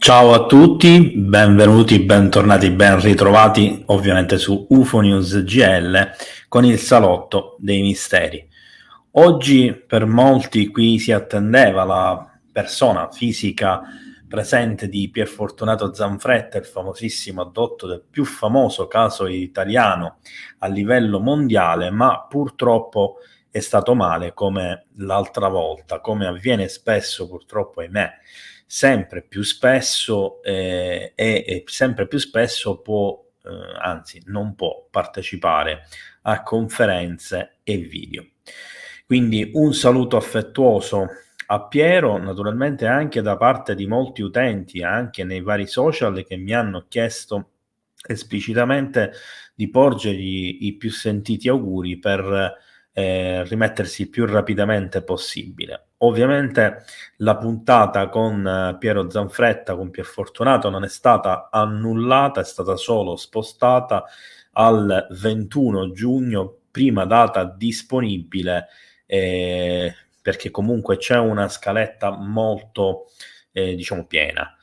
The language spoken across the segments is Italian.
Ciao a tutti, benvenuti, bentornati, ben ritrovati ovviamente su UFO News GL con il salotto dei misteri. Oggi per molti qui si attendeva la persona fisica presente di Pierfortunato Zanfretta, il famosissimo addotto del più famoso caso italiano a livello mondiale, ma purtroppo è stato male come l'altra volta, come avviene spesso purtroppo, ahimè, sempre più spesso e sempre più spesso può, anzi non può partecipare a conferenze e video. Quindi un saluto affettuoso a Piero, naturalmente anche da parte di molti utenti, anche nei vari social, che mi hanno chiesto esplicitamente di porgergli i più sentiti auguri per rimettersi il più rapidamente possibile. Ovviamente la puntata con Piero Zanfretta, con Pierfortunato, non è stata annullata, è stata solo spostata al 21 giugno, prima data disponibile, perché comunque c'è una scaletta molto, diciamo, piena.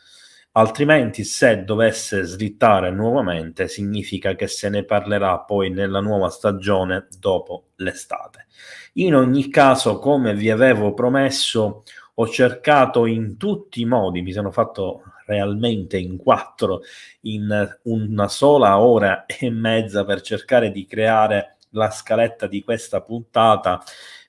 Altrimenti, se dovesse slittare nuovamente, significa che se ne parlerà poi nella nuova stagione dopo l'estate. In ogni caso, come vi avevo promesso, ho cercato in tutti i modi, mi sono fatto realmente in 4, in una sola ora e mezza per cercare di creare la scaletta di questa puntata,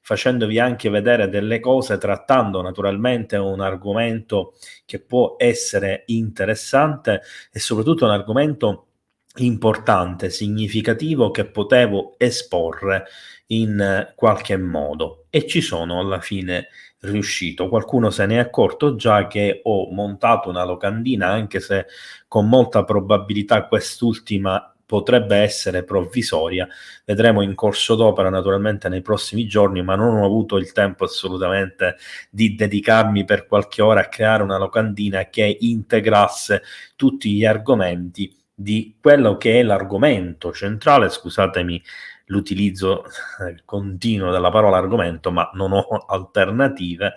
facendovi anche vedere delle cose, trattando naturalmente un argomento che può essere interessante e soprattutto un argomento importante, significativo, che potevo esporre in qualche modo, e ci sono alla fine riuscito. Qualcuno se ne è accorto già che ho montato una locandina, anche se con molta probabilità quest'ultima potrebbe essere provvisoria. Vedremo in corso d'opera naturalmente nei prossimi giorni, ma non ho avuto il tempo assolutamente di dedicarmi per qualche ora a creare una locandina che integrasse tutti gli argomenti di quello che è l'argomento centrale. Scusatemi l'utilizzo continuo della parola argomento, ma non ho alternative.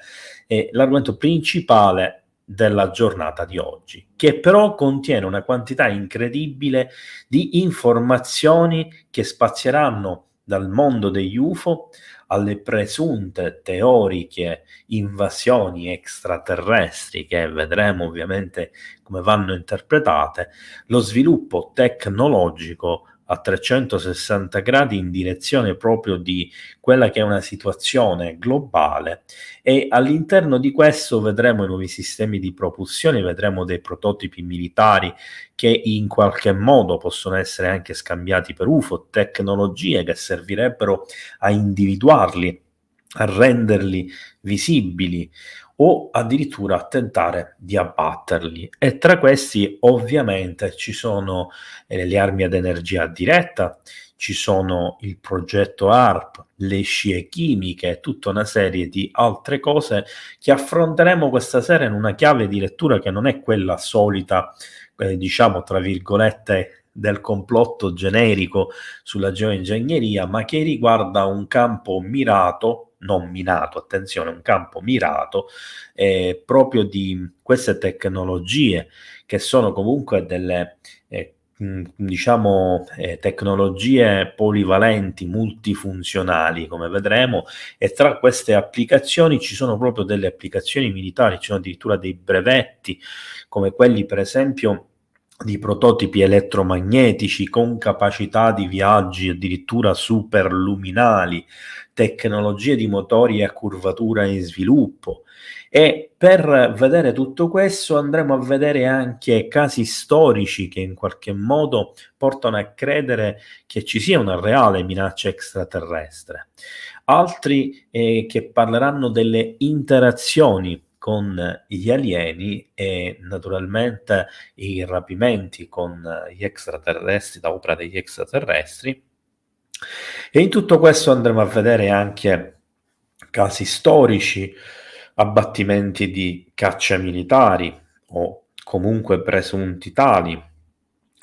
È l'argomento principale della giornata di oggi, che però contiene una quantità incredibile di informazioni che spazieranno dal mondo degli UFO alle presunte teoriche invasioni extraterrestri, che vedremo ovviamente come vanno interpretate, lo sviluppo tecnologico a 360 gradi in direzione proprio di quella che è una situazione globale, e all'interno di questo vedremo i nuovi sistemi di propulsione, vedremo dei prototipi militari che in qualche modo possono essere anche scambiati per UFO, tecnologie che servirebbero a individuarli, a renderli visibili o addirittura a tentare di abbatterli. E tra questi ovviamente ci sono le armi ad energia diretta, ci sono il progetto HARP, le scie chimiche e tutta una serie di altre cose che affronteremo questa sera in una chiave di lettura che non è quella solita, diciamo tra virgolette, del complotto generico sulla geoingegneria, ma che riguarda un campo mirato, non minato, attenzione, un campo mirato, proprio di queste tecnologie, che sono comunque delle diciamo tecnologie polivalenti, multifunzionali, come vedremo, e tra queste applicazioni ci sono proprio delle applicazioni militari, ci sono addirittura dei brevetti, come quelli per esempio di prototipi elettromagnetici con capacità di viaggi addirittura superluminali, tecnologie di motori a curvatura in sviluppo. E per vedere tutto questo andremo a vedere anche casi storici che in qualche modo portano a credere che ci sia una reale minaccia extraterrestre. Altri che parleranno delle interazioni con gli alieni e naturalmente i rapimenti con gli extraterrestri, da opera degli extraterrestri. E in tutto questo andremo a vedere anche casi storici, abbattimenti di caccia militari o comunque presunti tali,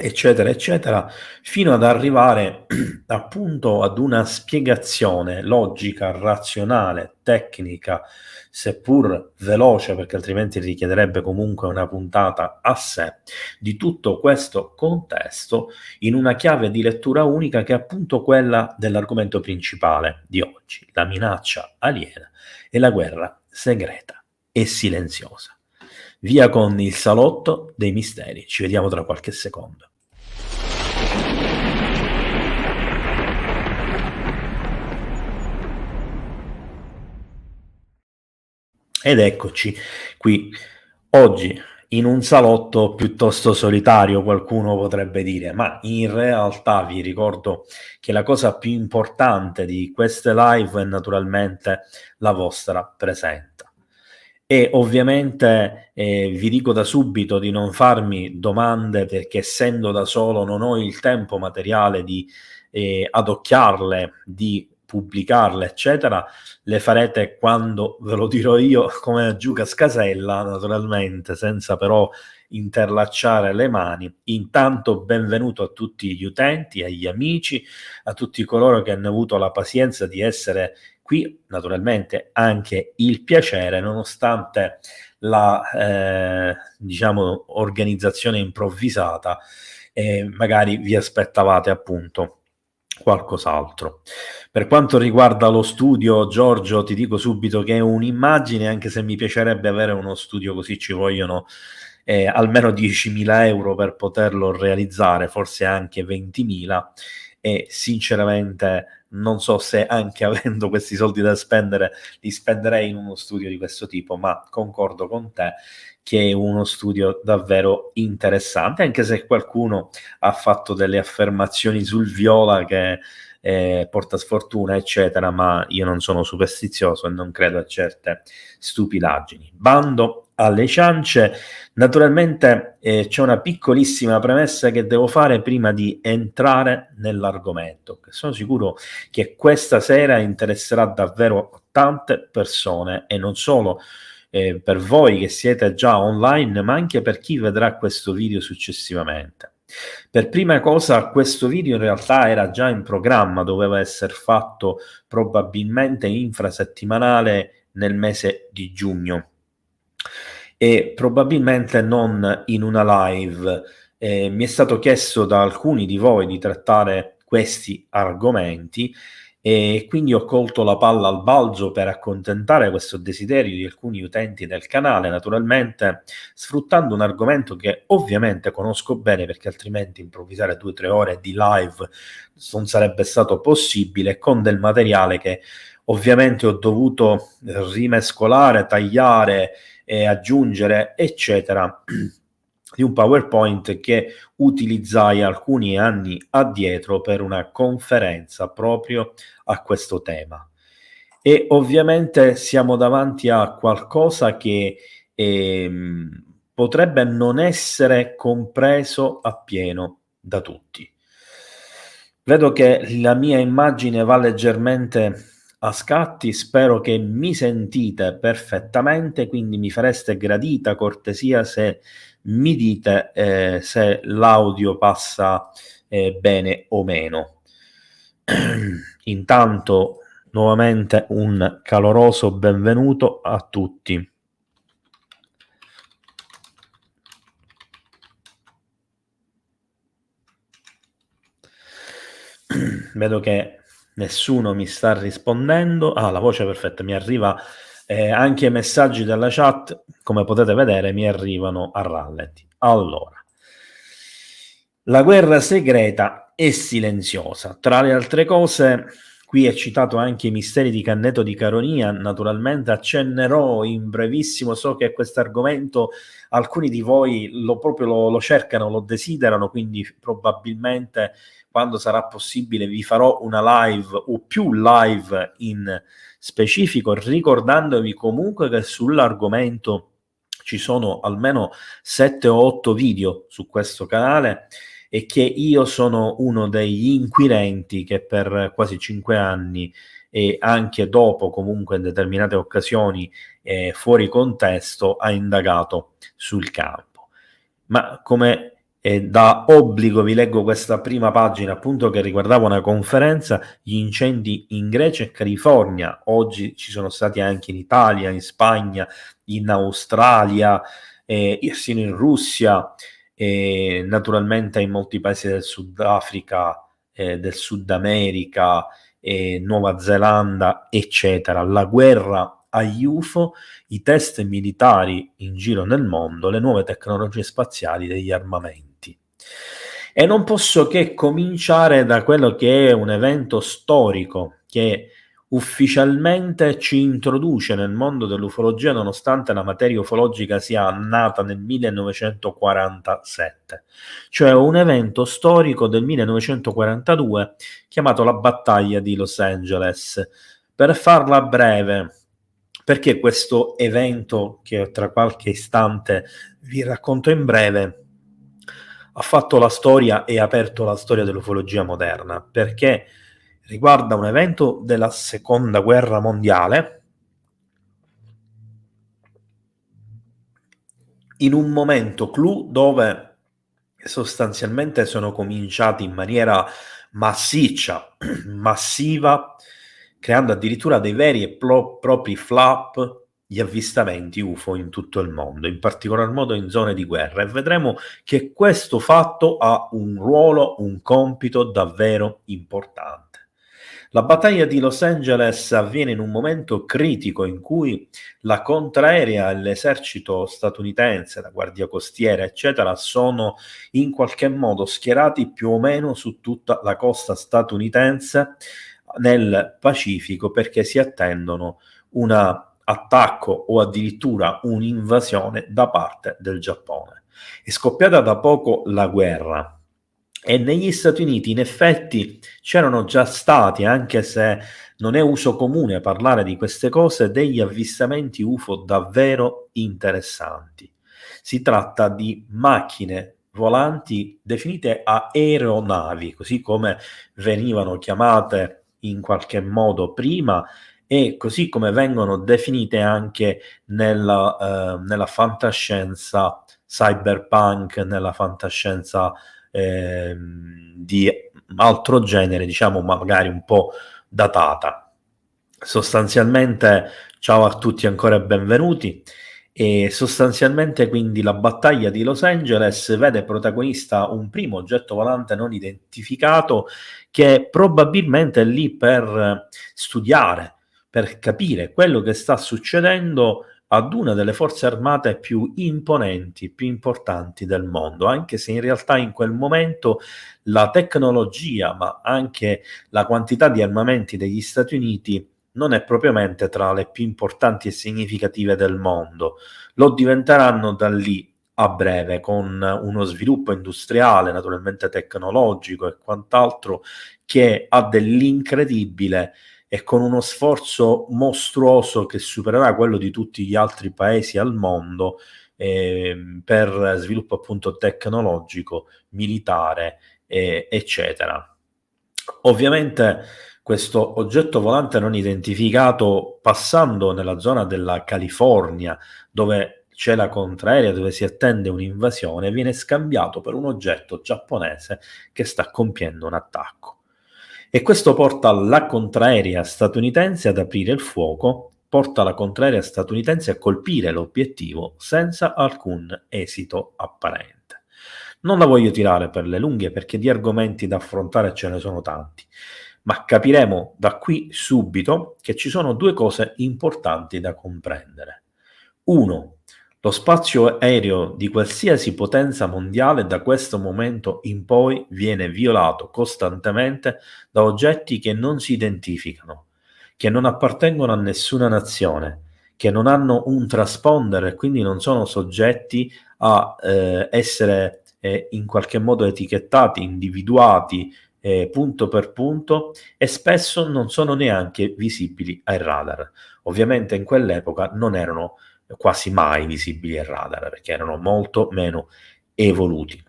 eccetera, eccetera, fino ad arrivare appunto ad una spiegazione logica, razionale, tecnica, seppur veloce, perché altrimenti richiederebbe comunque una puntata a sé, di tutto questo contesto in una chiave di lettura unica che è appunto quella dell'argomento principale di oggi, la minaccia aliena e la guerra segreta e silenziosa. Via con il salotto dei misteri, ci vediamo tra qualche secondo. Ed eccoci qui, oggi in un salotto piuttosto solitario, qualcuno potrebbe dire, ma in realtà vi ricordo che la cosa più importante di queste live è naturalmente la vostra presenza. E ovviamente vi dico da subito di non farmi domande perché essendo da solo non ho il tempo materiale di adocchiarle, di pubblicarle, eccetera, le farete quando ve lo dirò io come a Giuca Scasella, naturalmente, senza però interlacciare le mani. Intanto benvenuto a tutti gli utenti, agli amici, a tutti coloro che hanno avuto la pazienza di essere qui, naturalmente anche il piacere, nonostante la diciamo organizzazione improvvisata, magari vi aspettavate appunto qualcos'altro. Per quanto riguarda lo studio, Giorgio, ti dico subito che è un'immagine, anche se mi piacerebbe avere uno studio così ci vogliono almeno 10.000 euro per poterlo realizzare, forse anche 20.000, e sinceramente non so se anche avendo questi soldi da spendere li spenderei in uno studio di questo tipo, ma concordo con te che è uno studio davvero interessante, anche se qualcuno ha fatto delle affermazioni sul viola che porta sfortuna, eccetera, ma io non sono superstizioso e non credo a certe stupidaggini. Bando alle ciance. Naturalmente c'è una piccolissima premessa che devo fare prima di entrare nell'argomento, che sono sicuro che questa sera interesserà davvero tante persone e non solo per voi che siete già online, ma anche per chi vedrà questo video successivamente. Per prima cosa, questo video in realtà era già in programma, doveva essere fatto probabilmente infrasettimanale nel mese di giugno e probabilmente non in una live. Mi è stato chiesto da alcuni di voi di trattare questi argomenti e quindi ho colto la palla al balzo per accontentare questo desiderio di alcuni utenti del canale, naturalmente sfruttando un argomento che ovviamente conosco bene perché altrimenti improvvisare 2-3 ore di live non sarebbe stato possibile, con del materiale che ovviamente ho dovuto rimescolare, tagliare e aggiungere, eccetera, di un PowerPoint che utilizzai alcuni anni addietro per una conferenza proprio a questo tema. E ovviamente siamo davanti a qualcosa che potrebbe non essere compreso appieno da tutti. Vedo che la mia immagine va leggermente a scatti, spero che mi sentite perfettamente, quindi mi fareste gradita cortesia se mi dite se l'audio passa bene o meno. Intanto nuovamente un caloroso benvenuto a tutti. Vedo che nessuno mi sta rispondendo. Ah, la voce perfetta, mi arriva anche i messaggi della chat, come potete vedere, mi arrivano a rallenti. Allora, la guerra segreta e silenziosa. Tra le altre cose, qui è citato anche i misteri di Canneto di Caronia, naturalmente accennerò in brevissimo, so che questo argomento alcuni di voi lo cercano, lo desiderano, quindi probabilmente quando sarà possibile vi farò una live o più live in specifico, ricordandovi comunque che sull'argomento ci sono almeno 7 o 8 video su questo canale e che io sono uno degli inquirenti che per quasi 5 anni e anche dopo comunque in determinate occasioni fuori contesto ha indagato sul campo. Ma come E da obbligo vi leggo questa prima pagina, appunto, che riguardava una conferenza, gli incendi in Grecia e California. Oggi ci sono stati anche in Italia, in Spagna, in Australia, sino in Russia, e naturalmente in molti paesi del Sudafrica, del Sud America, Nuova Zelanda, eccetera. La guerra agli UFO, i test militari in giro nel mondo, le nuove tecnologie spaziali degli armamenti. E non posso che cominciare da quello che è un evento storico che ufficialmente ci introduce nel mondo dell'ufologia, nonostante la materia ufologica sia nata nel 1947, cioè un evento storico del 1942 chiamato la battaglia di Los Angeles. Per farla breve, perché questo evento, che tra qualche istante vi racconto in breve, ha fatto la storia e ha aperto la storia dell'ufologia moderna? Perché riguarda un evento della seconda guerra mondiale, in un momento clou dove sostanzialmente sono cominciati in maniera massiccia, massiva, creando addirittura dei veri e propri flap, gli avvistamenti UFO in tutto il mondo, in particolar modo in zone di guerra, e vedremo che questo fatto ha un ruolo, un compito davvero importante. La battaglia di Los Angeles avviene in un momento critico in cui la contraerea e l'esercito statunitense, la guardia costiera, eccetera, sono in qualche modo schierati più o meno su tutta la costa statunitense nel Pacifico, perché si attendono un attacco o addirittura un'invasione da parte del Giappone. È scoppiata da poco la guerra e negli Stati Uniti in effetti c'erano già stati, anche se non è uso comune parlare di queste cose, degli avvistamenti UFO davvero interessanti. Si tratta di macchine volanti definite aeronavi, così come venivano chiamate in qualche modo prima, e così come vengono definite anche nella fantascienza cyberpunk, nella fantascienza di altro genere, diciamo magari un po' datata. Sostanzialmente, ciao a tutti ancora e benvenuti. E sostanzialmente quindi la battaglia di Los Angeles vede protagonista un primo oggetto volante non identificato, che probabilmente è lì per studiare, per capire quello che sta succedendo ad una delle forze armate più imponenti, più importanti del mondo, anche se in realtà in quel momento la tecnologia, ma anche la quantità di armamenti degli Stati Uniti non è propriamente tra le più importanti e significative del mondo. Lo diventeranno da lì a breve, con uno sviluppo industriale, naturalmente tecnologico e quant'altro, che ha dell'incredibile, e con uno sforzo mostruoso che supererà quello di tutti gli altri paesi al mondo, per sviluppo appunto tecnologico, militare, eccetera. Ovviamente questo oggetto volante non identificato, passando nella zona della California, dove c'è la contraerea, dove si attende un'invasione, viene scambiato per un oggetto giapponese che sta compiendo un attacco. E questo porta la contraerea statunitense ad aprire il fuoco, porta la contraerea statunitense a colpire l'obiettivo senza alcun esito apparente. Non la voglio tirare per le lunghe, perché di argomenti da affrontare ce ne sono tanti, ma capiremo da qui subito che ci sono due cose importanti da comprendere. Uno, lo spazio aereo di qualsiasi potenza mondiale da questo momento in poi viene violato costantemente da oggetti che non si identificano, che non appartengono a nessuna nazione, che non hanno un transponder e quindi non sono soggetti a essere in qualche modo etichettati, individuati punto per punto, e spesso non sono neanche visibili ai radar. Ovviamente in quell'epoca non erano quasi mai visibili ai radar, perché erano molto meno evoluti.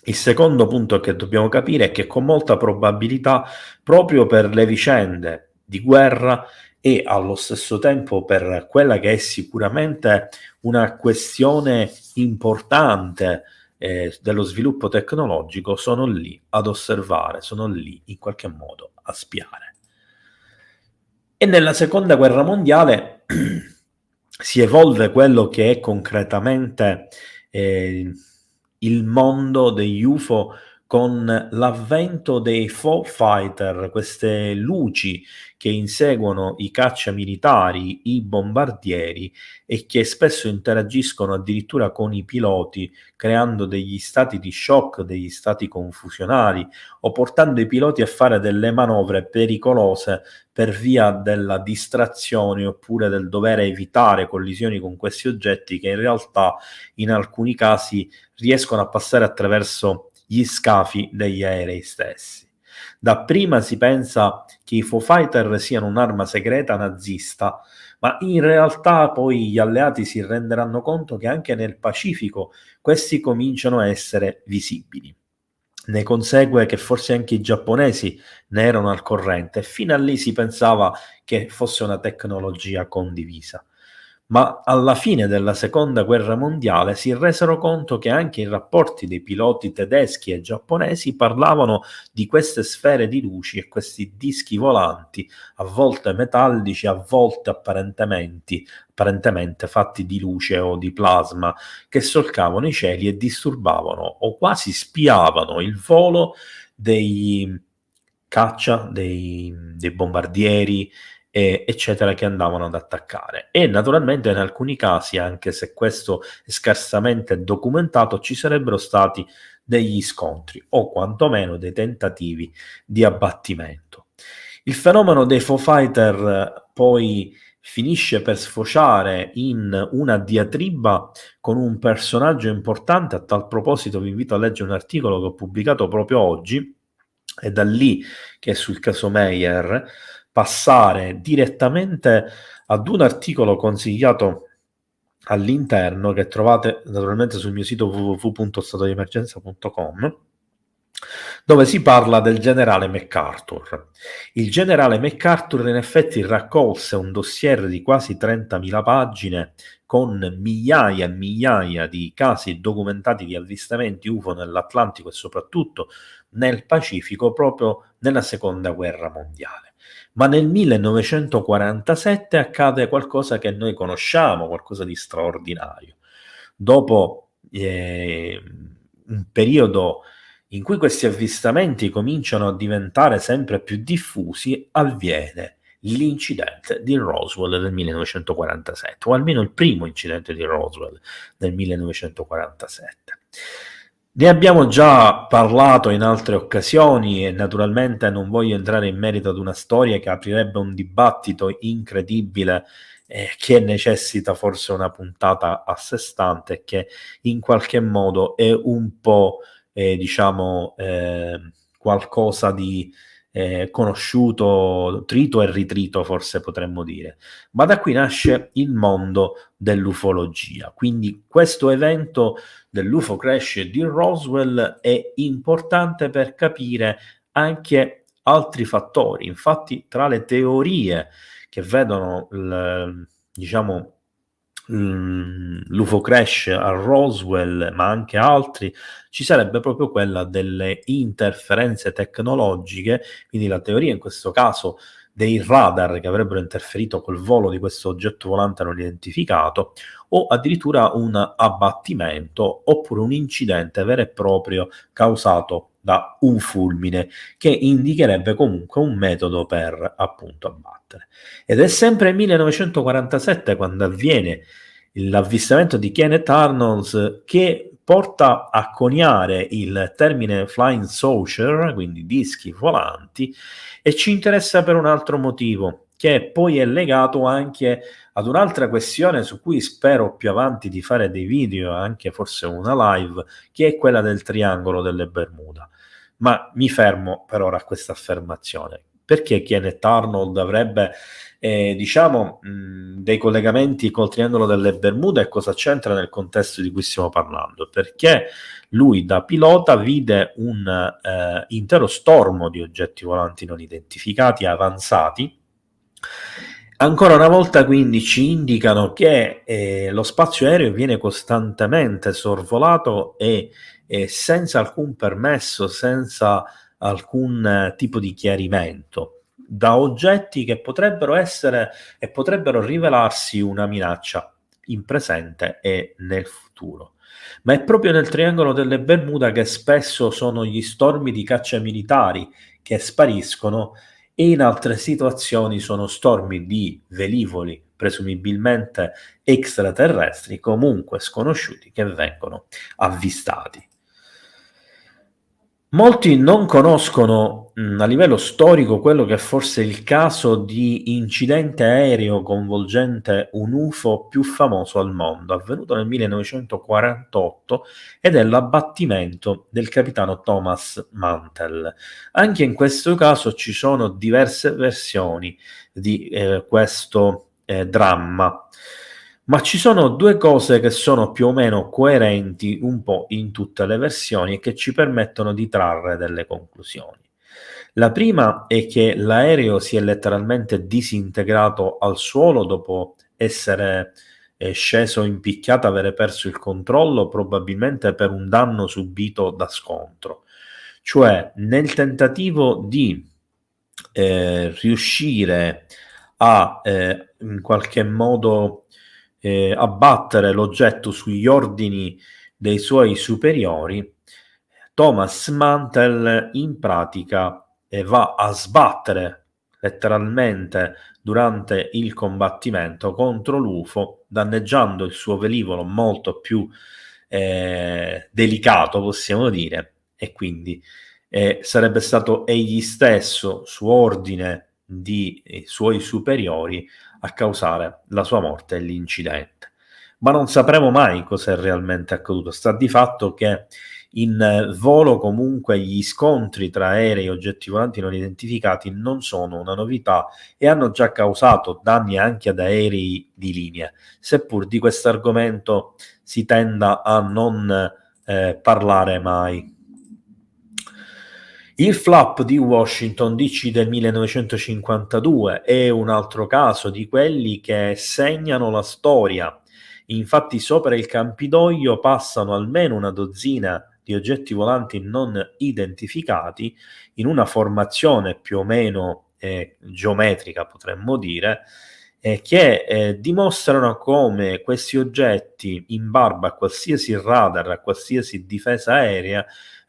Il secondo punto che dobbiamo capire è che con molta probabilità, proprio per le vicende di guerra e allo stesso tempo per quella che è sicuramente una questione importante dello sviluppo tecnologico sono lì ad osservare, sono lì in qualche modo a spiare. E nella seconda guerra mondiale si evolve quello che è concretamente il mondo degli UFO con l'avvento dei faux fighter, queste luci che inseguono i cacciamilitari, i bombardieri e che spesso interagiscono addirittura con i piloti, creando degli stati di shock, degli stati confusionali o portando i piloti a fare delle manovre pericolose per via della distrazione oppure del dover evitare collisioni con questi oggetti che in realtà in alcuni casi riescono a passare attraverso gli scafi degli aerei stessi. Dapprima si pensa che i Foo Fighter siano un'arma segreta nazista, ma in realtà poi gli alleati si renderanno conto che anche nel Pacifico questi cominciano a essere visibili. Ne consegue che forse anche i giapponesi ne erano al corrente e fino a lì si pensava che fosse una tecnologia condivisa. Ma alla fine della seconda guerra mondiale si resero conto che anche i rapporti dei piloti tedeschi e giapponesi parlavano di queste sfere di luci e questi dischi volanti, a volte metallici, a volte apparentemente fatti di luce o di plasma, che solcavano i cieli e disturbavano o quasi spiavano il volo dei caccia, dei bombardieri, eccetera, che andavano ad attaccare. E naturalmente in alcuni casi, anche se questo è scarsamente documentato, ci sarebbero stati degli scontri o quantomeno dei tentativi di abbattimento. Il fenomeno dei Foo Fighter poi finisce per sfociare in una diatriba con un personaggio importante. A tal proposito vi invito a leggere un articolo che ho pubblicato proprio oggi, è da lì che sul caso Meyer passare direttamente ad un articolo consigliato all'interno che trovate naturalmente sul mio sito www.statodiemergenza.com, dove si parla del generale MacArthur. Il generale MacArthur in effetti raccolse un dossier di quasi 30.000 pagine con migliaia e migliaia di casi documentati di avvistamenti UFO nell'Atlantico e soprattutto nel Pacifico proprio nella seconda guerra mondiale. Ma nel 1947 accade qualcosa che noi conosciamo, qualcosa di straordinario. Dopo un periodo in cui questi avvistamenti cominciano a diventare sempre più diffusi, avviene l'incidente di Roswell del 1947, o almeno il primo incidente di Roswell del 1947. Ne abbiamo già parlato in altre occasioni e naturalmente non voglio entrare in merito ad una storia che aprirebbe un dibattito incredibile che necessita forse una puntata a sé stante e che in qualche modo è un po' qualcosa di conosciuto, trito e ritrito forse potremmo dire. Ma da qui nasce il mondo dell'ufologia. Quindi questo evento dell'UFO crash di Roswell è importante per capire anche altri fattori. Infatti tra le teorie che vedono l'UFO crash a Roswell, ma anche altri, ci sarebbe proprio quella delle interferenze tecnologiche, quindi la teoria in questo caso dei radar che avrebbero interferito col volo di questo oggetto volante non identificato, o addirittura un abbattimento oppure un incidente vero e proprio causato da un fulmine, che indicherebbe comunque un metodo per appunto abbattere. Ed è sempre nel 1947 quando avviene l'avvistamento di Kenneth Arnold che porta a coniare il termine flying saucer, quindi dischi volanti, e ci interessa per un altro motivo, che poi è legato anche ad un'altra questione su cui spero più avanti di fare dei video, anche forse una live, che è quella del triangolo delle Bermuda. Ma mi fermo per ora a questa affermazione. Perché Kenneth Arnold avrebbe dei collegamenti col triangolo delle Bermuda e cosa c'entra nel contesto di cui stiamo parlando? Perché lui da pilota vide un intero stormo di oggetti volanti non identificati avanzati Ancora una volta quindi ci indicano che lo spazio aereo viene costantemente sorvolato e senza alcun permesso, senza alcun tipo di chiarimento, da oggetti che potrebbero essere e potrebbero rivelarsi una minaccia in presente e nel futuro. Ma è proprio nel triangolo delle Bermuda che spesso sono gli stormi di caccia militari che spariscono e in altre situazioni sono stormi di velivoli, presumibilmente extraterrestri, comunque sconosciuti, che vengono avvistati. Molti non conoscono, a livello storico quello che è forse il caso di incidente aereo coinvolgente un UFO più famoso al mondo, avvenuto nel 1948 ed è l'abbattimento del capitano Thomas Mantell. Anche in questo caso ci sono diverse versioni di questo dramma. Ma ci sono due cose che sono più o meno coerenti un po' in tutte le versioni e che ci permettono di trarre delle conclusioni. La prima è che l'aereo si è letteralmente disintegrato al suolo dopo essere sceso in picchiata, avere perso il controllo, probabilmente per un danno subito da scontro. Cioè, nel tentativo di riuscire a in qualche modo abbattere l'oggetto sugli ordini dei suoi superiori, Thomas Mantel in pratica va a sbattere letteralmente durante il combattimento contro l'UFO, danneggiando il suo velivolo molto più delicato, possiamo dire, e quindi sarebbe stato egli stesso, su ordine di suoi superiori, a causare la sua morte e l'incidente. Ma non sapremo mai cosa è realmente accaduto. Sta di fatto che in volo comunque gli scontri tra aerei e oggetti volanti non identificati non sono una novità e hanno già causato danni anche ad aerei di linea, seppur di questo argomento si tenda a non parlare mai. Il flap di Washington DC del 1952 è un altro caso di quelli che segnano la storia. Infatti sopra il Campidoglio passano almeno una dozzina di oggetti volanti non identificati in una formazione più o meno geometrica, potremmo dire, che dimostrano come questi oggetti, in barba a qualsiasi radar, a qualsiasi difesa aerea,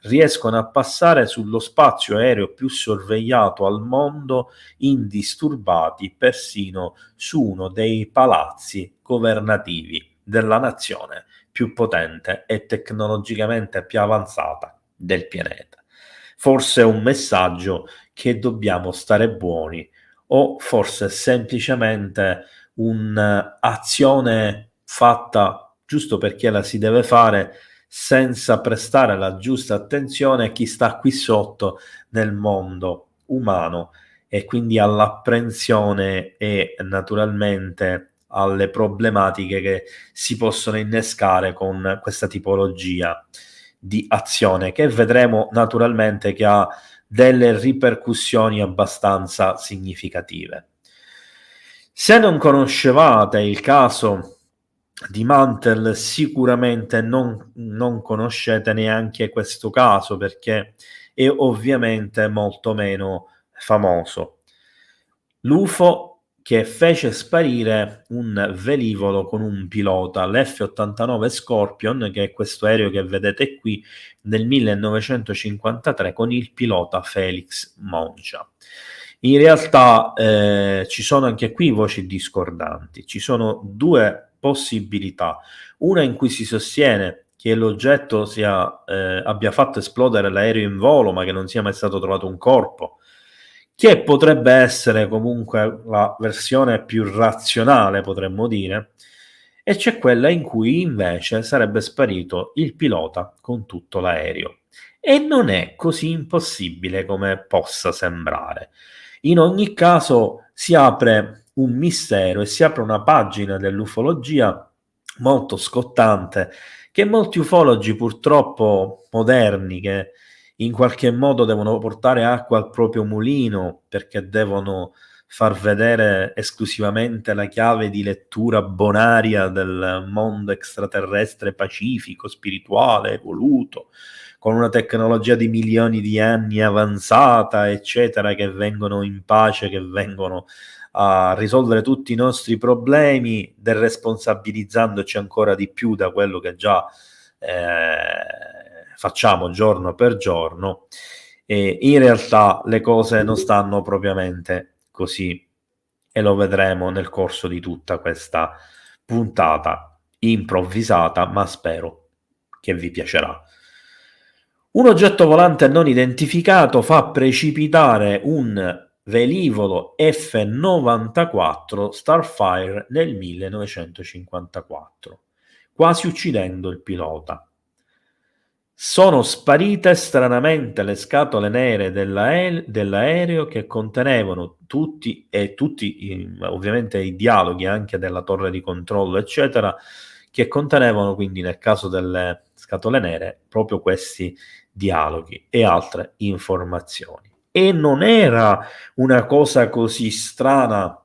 riescono a passare sullo spazio aereo più sorvegliato al mondo indisturbati, persino su uno dei palazzi governativi della nazione più potente e tecnologicamente più avanzata del pianeta. Forse è un messaggio che dobbiamo stare buoni, o forse semplicemente un'azione fatta giusto perché la si deve fare, senza prestare la giusta attenzione a chi sta qui sotto nel mondo umano e quindi all'apprensione e naturalmente alle problematiche che si possono innescare con questa tipologia di azione, che vedremo naturalmente che ha delle ripercussioni abbastanza significative. Se non conoscevate il caso di Mantel, sicuramente non conoscete neanche questo caso, perché è ovviamente molto meno famoso. L'UFO che fece sparire un velivolo con un pilota, l'F-89 Scorpion, che è questo aereo che vedete qui, nel 1953 con il pilota Felix Monja. In realtà ci sono anche qui voci discordanti, ci sono due possibilità, una in cui si sostiene che l'oggetto abbia fatto esplodere l'aereo in volo ma che non sia mai stato trovato un corpo, che potrebbe essere comunque la versione più razionale, potremmo dire, e c'è quella in cui invece sarebbe sparito il pilota con tutto l'aereo. E non è così impossibile come possa sembrare. In ogni caso si apre un mistero e si apre una pagina dell'ufologia molto scottante che molti ufologi purtroppo moderni, che in qualche modo devono portare acqua al proprio mulino perché devono far vedere esclusivamente la chiave di lettura bonaria del mondo extraterrestre pacifico, spirituale, evoluto, con una tecnologia di milioni di anni avanzata, eccetera, che vengono in pace, che vengono a risolvere tutti i nostri problemi, deresponsabilizzandoci ancora di più da quello che già facciamo giorno per giorno. E in realtà le cose non stanno propriamente così, e lo vedremo nel corso di tutta questa puntata improvvisata, ma spero che vi piacerà. Un oggetto volante non identificato fa precipitare un velivolo F-94 Starfire nel 1954, quasi uccidendo il pilota. Sono sparite stranamente le scatole nere dell'aereo che contenevano tutti ovviamente i dialoghi anche della torre di controllo, eccetera, che contenevano quindi, nel caso delle scatole nere, proprio questi dialoghi e altre informazioni. E non era una cosa così strana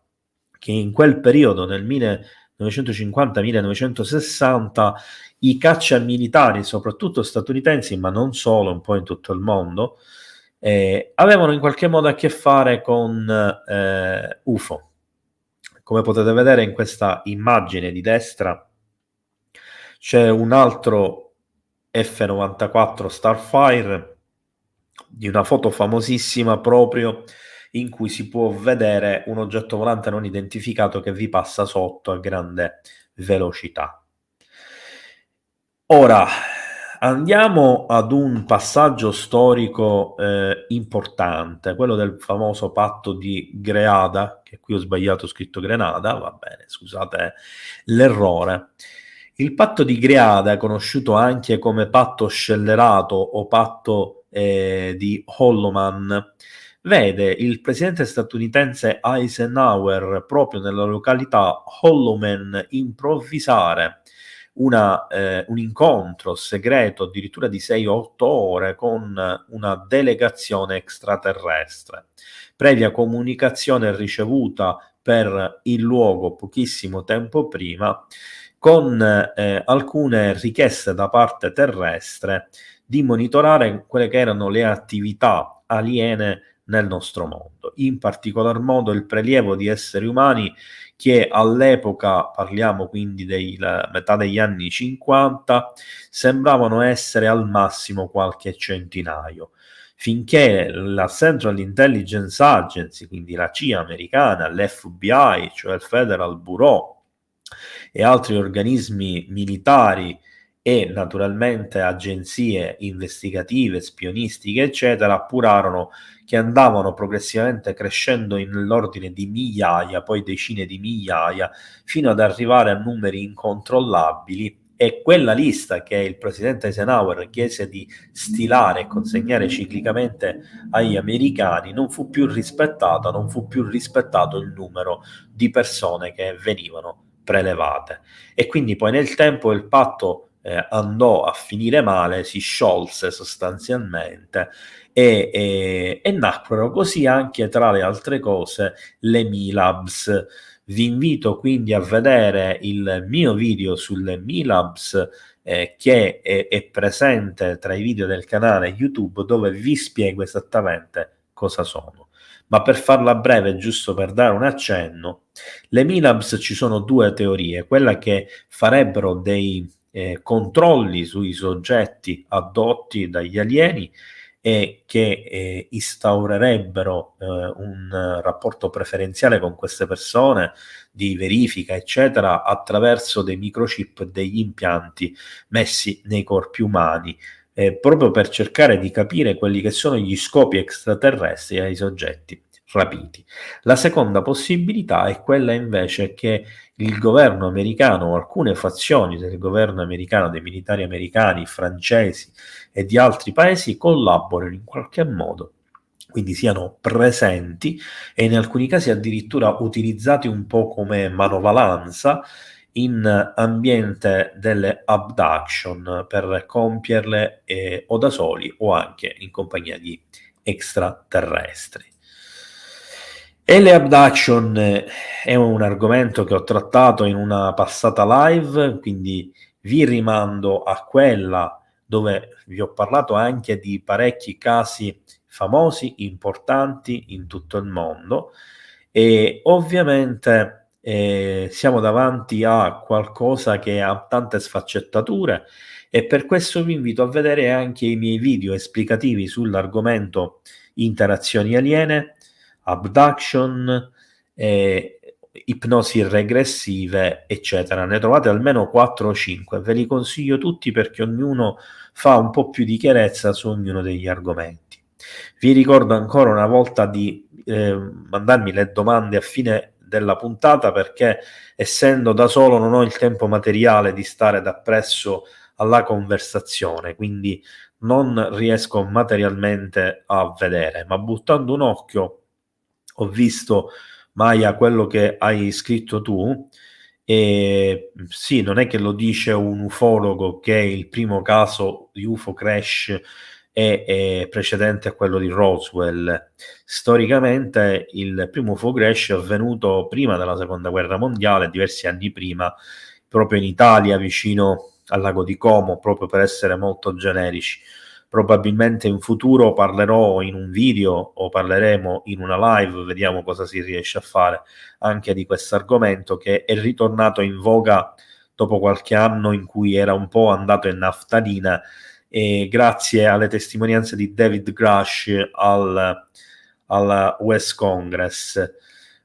che in quel periodo, nel 1950-1960, i caccia militari, soprattutto statunitensi, ma non solo, un po' in tutto il mondo, avevano in qualche modo a che fare con UFO. Come potete vedere in questa immagine di destra, c'è un altro F-94 Starfire di una foto famosissima proprio, in cui si può vedere un oggetto volante non identificato che vi passa sotto a grande velocità. Ora andiamo ad un passaggio storico importante, quello del famoso patto di Greada, che qui ho sbagliato, ho scritto Grenada, va bene, scusate l'errore. Il patto di Greada, conosciuto anche come patto scellerato o patto di Holloman, vede il presidente statunitense Eisenhower proprio nella località Holloman improvvisare un incontro segreto addirittura di 6-8 ore con una delegazione extraterrestre, previa comunicazione ricevuta per il luogo pochissimo tempo prima, con alcune richieste da parte terrestre di monitorare quelle che erano le attività aliene nel nostro mondo, in particolar modo il prelievo di esseri umani che all'epoca, parliamo quindi della metà degli anni 50, sembravano essere al massimo qualche centinaio, finché la Central Intelligence Agency, quindi la CIA americana, l'FBI, cioè il Federal Bureau, e altri organismi militari e naturalmente agenzie investigative, spionistiche, eccetera, appurarono che andavano progressivamente crescendo nell'ordine di migliaia, poi decine di migliaia, fino ad arrivare a numeri incontrollabili. E quella lista che il presidente Eisenhower chiese di stilare e consegnare ciclicamente agli americani non fu più rispettata, non fu più rispettato il numero di persone che venivano prelevate. E quindi poi nel tempo il patto andò a finire male, si sciolse sostanzialmente e nacquero così anche, tra le altre cose, le Milabs. Vi invito quindi a vedere il mio video sulle Milabs che è presente tra i video del canale YouTube, dove vi spiego esattamente cosa sono. Ma per farla breve, giusto per dare un accenno, le Milabs, ci sono due teorie: quella che farebbero dei controlli sui soggetti addotti dagli alieni e che instaurerebbero un rapporto preferenziale con queste persone, di verifica, eccetera, attraverso dei microchip, degli impianti messi nei corpi umani, proprio per cercare di capire quelli che sono gli scopi extraterrestri ai soggetti rapiti. La seconda possibilità è quella invece che il governo americano o alcune fazioni del governo americano, dei militari americani, francesi e di altri paesi collaborino in qualche modo, quindi siano presenti e in alcuni casi addirittura utilizzati un po' come manovalanza in ambiente delle abduction, per compierle o da soli o anche in compagnia di extraterrestri. E le abduction è un argomento che ho trattato in una passata live, quindi vi rimando a quella dove vi ho parlato anche di parecchi casi famosi, importanti in tutto il mondo, e ovviamente siamo davanti a qualcosa che ha tante sfaccettature, e per questo vi invito a vedere anche i miei video esplicativi sull'argomento interazioni aliene, abduction, ipnosi regressive, eccetera. Ne trovate almeno 4 o 5, ve li consiglio tutti perché ognuno fa un po' più di chiarezza su ognuno degli argomenti. Vi ricordo ancora una volta di mandarmi le domande a fine della puntata, perché essendo da solo non ho il tempo materiale di stare dappresso alla conversazione, quindi non riesco materialmente a vedere, ma buttando un occhio ho visto, Maya, quello che hai scritto tu, e sì, non è che lo dice un ufologo che il primo caso di UFO crash è precedente a quello di Roswell. Storicamente il primo UFO crash è avvenuto prima della seconda guerra mondiale, diversi anni prima, proprio in Italia, vicino al lago di Como, proprio per essere molto generici. Probabilmente in futuro parlerò in un video o parleremo in una live, vediamo cosa si riesce a fare anche di questo argomento, che è ritornato in voga dopo qualche anno in cui era un po' andato in naftalina, e grazie alle testimonianze di David Grush al West Congress.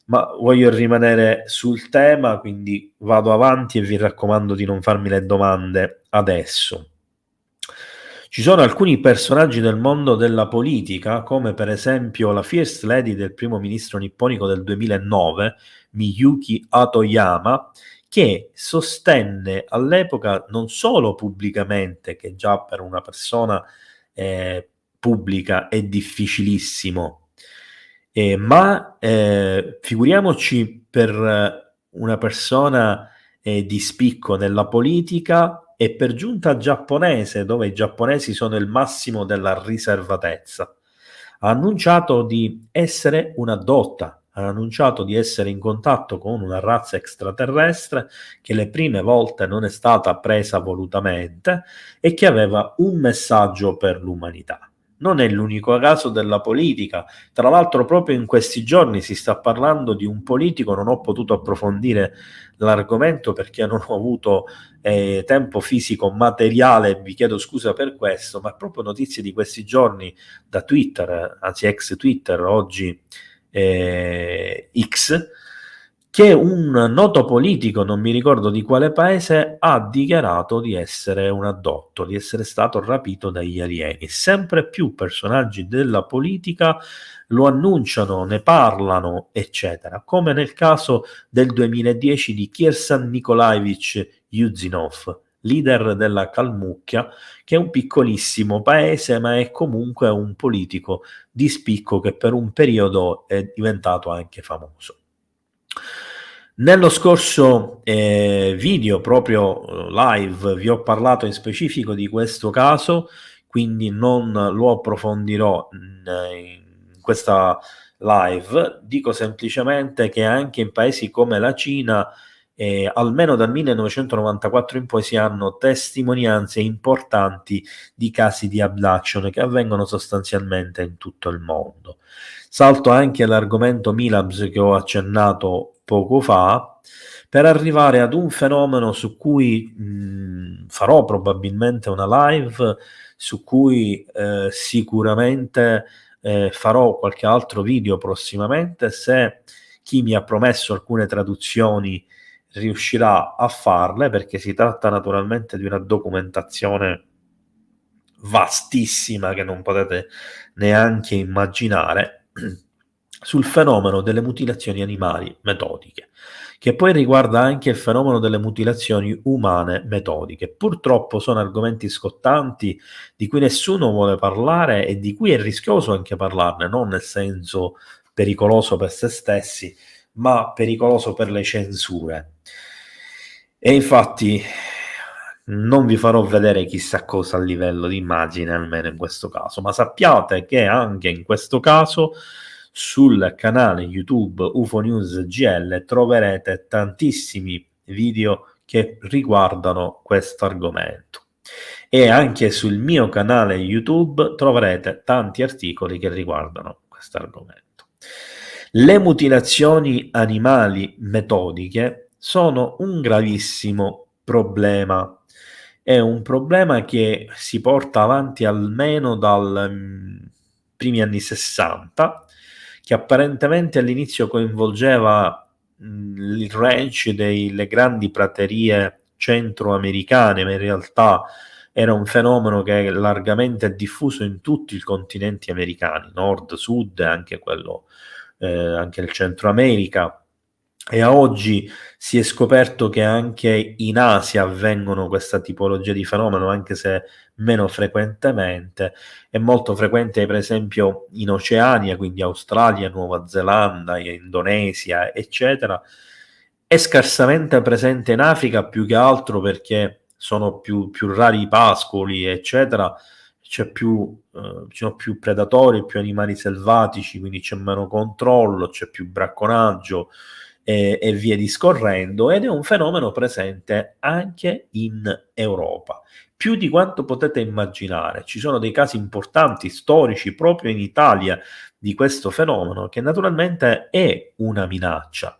Ma voglio rimanere sul tema, quindi vado avanti e vi raccomando di non farmi le domande adesso. Ci sono alcuni personaggi del mondo della politica, come per esempio la First Lady del primo ministro nipponico del 2009, Miyuki Hatoyama, che sostenne all'epoca non solo pubblicamente, che già per una persona pubblica è difficilissimo, ma figuriamoci per una persona di spicco nella politica, e per giunta giapponese, dove i giapponesi sono il massimo della riservatezza. Ha annunciato di essere una dotta, ha annunciato di essere in contatto con una razza extraterrestre che le prime volte non è stata presa volutamente e che aveva un messaggio per l'umanità. Non è l'unico caso della politica. Tra l'altro proprio in questi giorni si sta parlando di un politico, non ho potuto approfondire l'argomento perché non ho avuto tempo fisico materiale, vi chiedo scusa per questo, ma proprio notizie di questi giorni da Twitter, anzi ex Twitter, oggi X, che un noto politico, non mi ricordo di quale paese, ha dichiarato di essere un addotto, di essere stato rapito dagli alieni. Sempre più personaggi della politica lo annunciano, ne parlano, eccetera, come nel caso del 2010 di Kirsan Nikolaevich Yuzinov, leader della Kalmucchia, che è un piccolissimo paese, ma è comunque un politico di spicco che per un periodo è diventato anche famoso. Nello scorso video, proprio live, vi ho parlato in specifico di questo caso, quindi non lo approfondirò in questa live. Dico semplicemente che anche in paesi come la Cina, almeno dal 1994 in poi, si hanno testimonianze importanti di casi di abduction che avvengono sostanzialmente in tutto il mondo. Salto anche l'argomento Milabs che ho accennato poco fa, per arrivare ad un fenomeno su cui farò probabilmente una live, su cui sicuramente farò qualche altro video prossimamente, se chi mi ha promesso alcune traduzioni riuscirà a farle, perché si tratta naturalmente di una documentazione vastissima che non potete neanche immaginare, sul fenomeno delle mutilazioni animali metodiche, che poi riguarda anche il fenomeno delle mutilazioni umane metodiche. Purtroppo sono argomenti scottanti di cui nessuno vuole parlare e di cui è rischioso anche parlarne, non nel senso pericoloso per se stessi, ma pericoloso per le censure. E infatti non vi farò vedere chissà cosa a livello di immagine, almeno in questo caso, ma sappiate che anche in questo caso sul canale YouTube UFO News GL troverete tantissimi video che riguardano questo argomento. E anche sul mio canale YouTube troverete tanti articoli che riguardano questo argomento. Le mutilazioni animali metodiche sono un gravissimo problema. È un problema che si porta avanti almeno dal primi anni 60, che apparentemente all'inizio coinvolgeva il ranch delle grandi praterie centroamericane, ma in realtà era un fenomeno che è largamente diffuso in tutti i continenti americani, nord, sud, anche quello, anche il Centro America. E a oggi si è scoperto che anche in Asia avvengono questa tipologia di fenomeno, anche se meno frequentemente. È molto frequente, per esempio, in Oceania, quindi Australia, Nuova Zelanda, Indonesia, eccetera. È scarsamente presente in Africa, più che altro perché sono più rari i pascoli, eccetera. Ci sono più predatori, più animali selvatici, quindi c'è meno controllo, c'è più bracconaggio e via discorrendo, ed è un fenomeno presente anche in Europa, più di quanto potete immaginare. Ci sono dei casi importanti, storici, proprio in Italia di questo fenomeno, che naturalmente è una minaccia.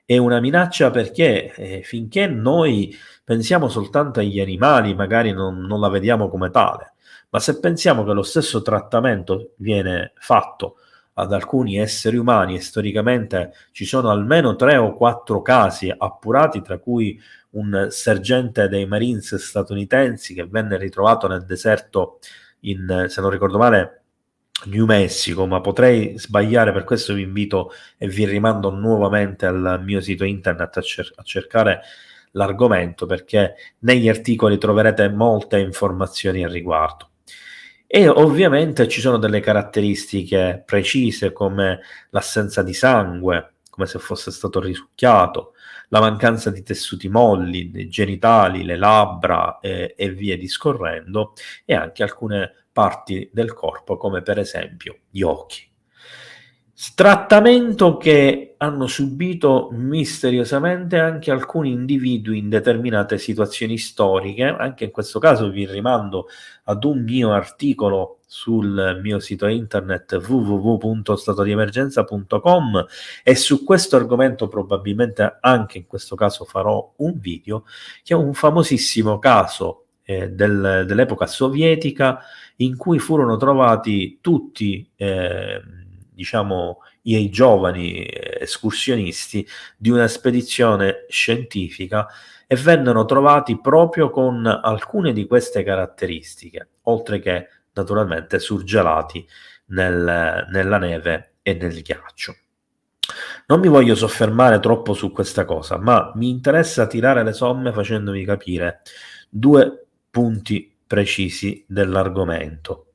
È una minaccia perché finché noi pensiamo soltanto agli animali, magari non la vediamo come tale, ma se pensiamo che lo stesso trattamento viene fatto ad alcuni esseri umani, e storicamente ci sono almeno 3 o 4 casi appurati, tra cui un sergente dei Marines statunitensi che venne ritrovato nel deserto in, se non ricordo male, New Mexico, ma potrei sbagliare, per questo vi invito e vi rimando nuovamente al mio sito internet a cercare l'argomento, perché negli articoli troverete molte informazioni al riguardo. E ovviamente ci sono delle caratteristiche precise, come l'assenza di sangue, come se fosse stato risucchiato, la mancanza di tessuti molli, dei genitali, le labbra e via discorrendo, e anche alcune parti del corpo, come per esempio gli occhi. Trattamento che hanno subito misteriosamente anche alcuni individui in determinate situazioni storiche. Anche in questo caso vi rimando ad un mio articolo sul mio sito internet www.statodiemergenza.com, e su questo argomento probabilmente anche in questo caso farò un video, che è un famosissimo caso dell'epoca sovietica, in cui furono trovati tutti diciamo i giovani escursionisti di una spedizione scientifica, e vennero trovati proprio con alcune di queste caratteristiche, oltre che naturalmente surgelati nella neve e nel ghiaccio. Non mi voglio soffermare troppo su questa cosa, ma mi interessa tirare le somme facendovi capire 2 punti precisi dell'argomento.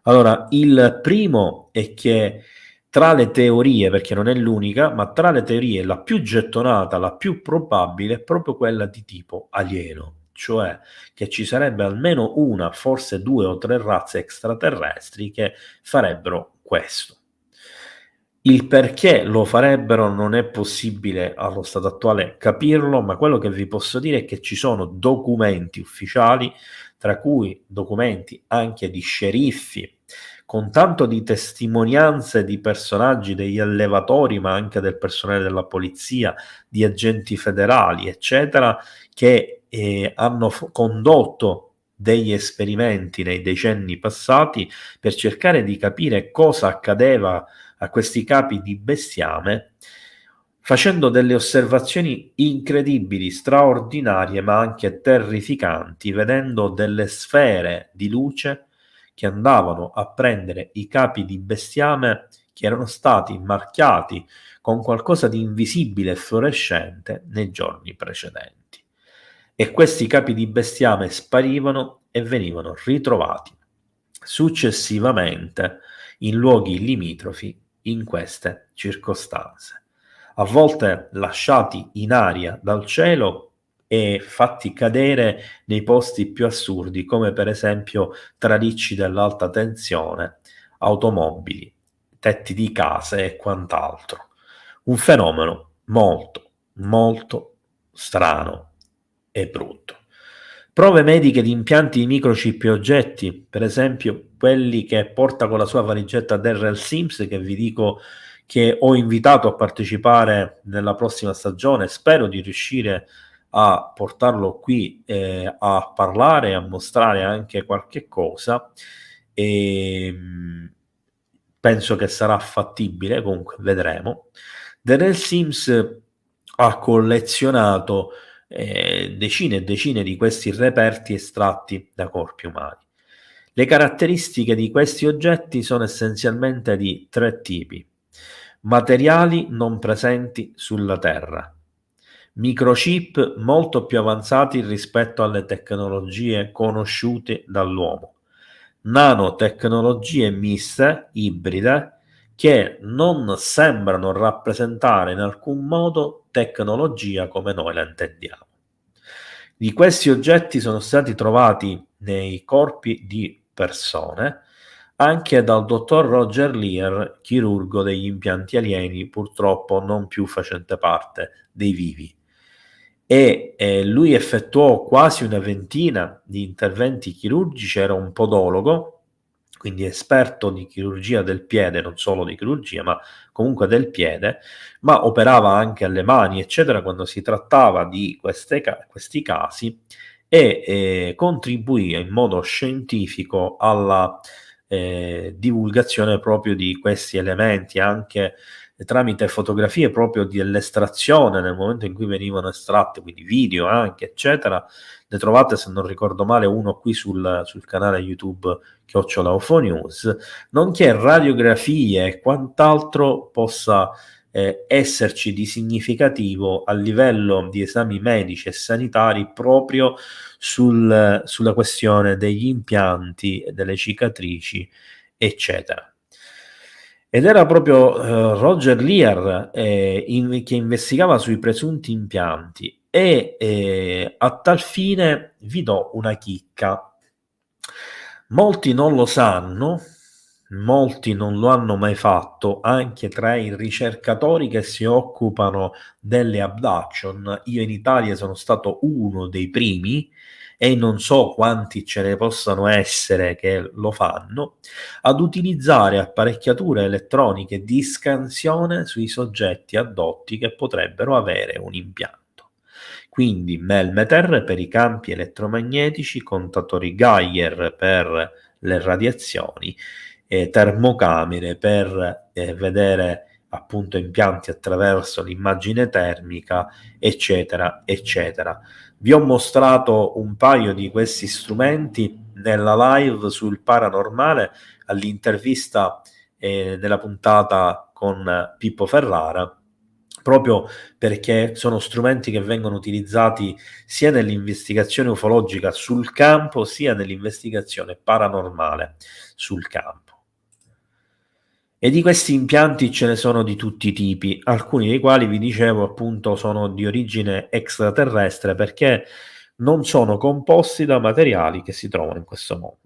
Allora, il primo è che tra le teorie, perché non è l'unica, ma tra le teorie la più gettonata, la più probabile, è proprio quella di tipo alieno, cioè che ci sarebbe almeno una, forse 2 o 3 razze extraterrestri che farebbero questo. Il perché lo farebbero non è possibile allo stato attuale capirlo, ma quello che vi posso dire è che ci sono documenti ufficiali, tra cui documenti anche di sceriffi, con tanto di testimonianze di personaggi, degli allevatori, ma anche del personale della polizia, di agenti federali, eccetera, che hanno condotto degli esperimenti nei decenni passati per cercare di capire cosa accadeva a questi capi di bestiame, facendo delle osservazioni incredibili, straordinarie, ma anche terrificanti, vedendo delle sfere di luce che andavano a prendere i capi di bestiame che erano stati marchiati con qualcosa di invisibile e fluorescente nei giorni precedenti. E questi capi di bestiame sparivano e venivano ritrovati successivamente in luoghi limitrofi in queste circostanze, a volte lasciati in aria dal cielo e fatti cadere nei posti più assurdi, come per esempio tralicci dell'alta tensione, automobili, tetti di case e quant'altro. Un fenomeno molto, molto strano e brutto. Prove mediche di impianti di microchip e oggetti, per esempio quelli che porta con la sua valigetta Darrell Sims, che vi dico che ho invitato a partecipare nella prossima stagione. Spero di riuscire a portarlo qui a parlare, a mostrare anche qualche cosa, e penso che sarà fattibile, comunque vedremo. Darrell Sims ha collezionato decine e decine di questi reperti estratti da corpi umani. Le caratteristiche di questi oggetti sono essenzialmente di tre tipi: materiali non presenti sulla Terra, microchip molto più avanzati rispetto alle tecnologie conosciute dall'uomo, nanotecnologie miste, ibride, che non sembrano rappresentare in alcun modo tecnologia come noi la intendiamo. Di questi oggetti sono stati trovati nei corpi di persone, anche dal dottor Roger Lear, chirurgo degli impianti alieni, purtroppo non più facente parte dei vivi. E lui effettuò quasi una ventina di interventi chirurgici, era un podologo, quindi esperto di chirurgia del piede, non solo di chirurgia, ma comunque del piede, ma operava anche alle mani, eccetera, quando si trattava di questi casi, e contribuì in modo scientifico alla divulgazione proprio di questi elementi, anche tramite fotografie proprio dell'estrazione nel momento in cui venivano estratte, quindi video anche, eccetera. Ne trovate, se non ricordo male, uno qui sul canale YouTube @UFOnews, nonché radiografie e quant'altro possa esserci di significativo a livello di esami medici e sanitari proprio sulla questione degli impianti, delle cicatrici, eccetera. Ed era proprio Roger Lear che investigava sui presunti impianti, e a tal fine vi do una chicca. Molti non lo sanno, molti non lo hanno mai fatto, anche tra i ricercatori che si occupano delle abduction. Io in Italia sono stato uno dei primi, e non so quanti ce ne possano essere che lo fanno, ad utilizzare apparecchiature elettroniche di scansione sui soggetti addotti che potrebbero avere un impianto. Quindi Melmeter per i campi elettromagnetici, contatori Geiger per le radiazioni, termocamere per vedere appunto impianti attraverso l'immagine termica, eccetera, eccetera. Vi ho mostrato un paio di questi strumenti nella live sul paranormale, all'intervista della puntata con Pippo Ferrara, proprio perché sono strumenti che vengono utilizzati sia nell'investigazione ufologica sul campo, sia nell'investigazione paranormale sul campo. E di questi impianti ce ne sono di tutti i tipi, alcuni dei quali vi dicevo appunto sono di origine extraterrestre, perché non sono composti da materiali che si trovano in questo mondo.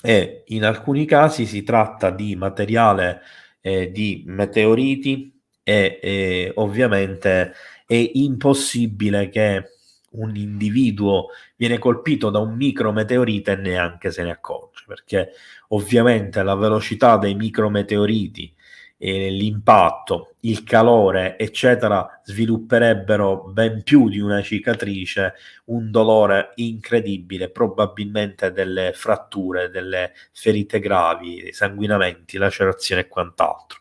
E in alcuni casi si tratta di materiale di meteoriti, e ovviamente è impossibile che un individuo viene colpito da un micrometeorite e neanche se ne accorge, perché ovviamente la velocità dei micrometeoriti, l'impatto, il calore, eccetera, svilupperebbero ben più di una cicatrice, un dolore incredibile, probabilmente delle fratture, delle ferite gravi, sanguinamenti, lacerazioni e quant'altro.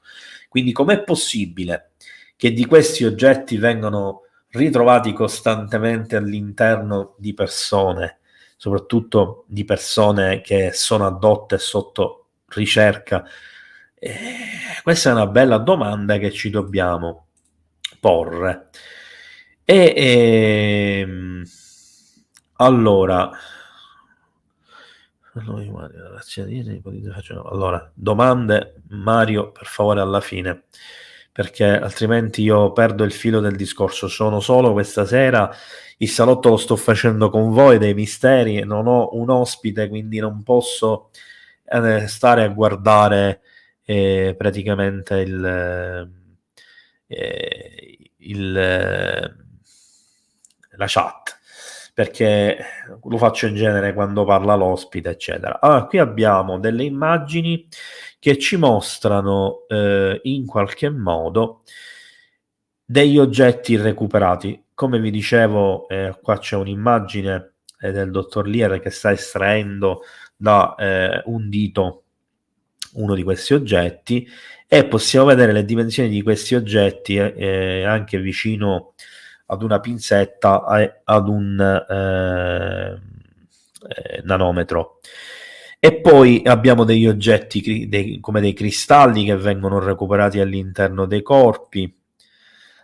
Quindi com'è possibile che di questi oggetti vengano ritrovati costantemente all'interno di persone, soprattutto di persone che sono addotte sotto ricerca? Questa è una bella domanda che ci dobbiamo porre. Allora, domande, Mario, per favore, alla fine, perché altrimenti io perdo il filo del discorso. Sono solo questa sera, il salotto lo sto facendo con voi dei misteri, non ho un ospite, quindi non posso stare a guardare praticamente la chat, perché lo faccio in genere quando parla l'ospite, eccetera. Allora, qui abbiamo delle immagini che ci mostrano in qualche modo degli oggetti recuperati. Come vi dicevo, qua c'è un'immagine del dottor Lier che sta estraendo da un dito uno di questi oggetti, e possiamo vedere le dimensioni di questi oggetti anche vicino ad una pinzetta e ad un nanometro. E poi abbiamo degli oggetti come dei cristalli che vengono recuperati all'interno dei corpi.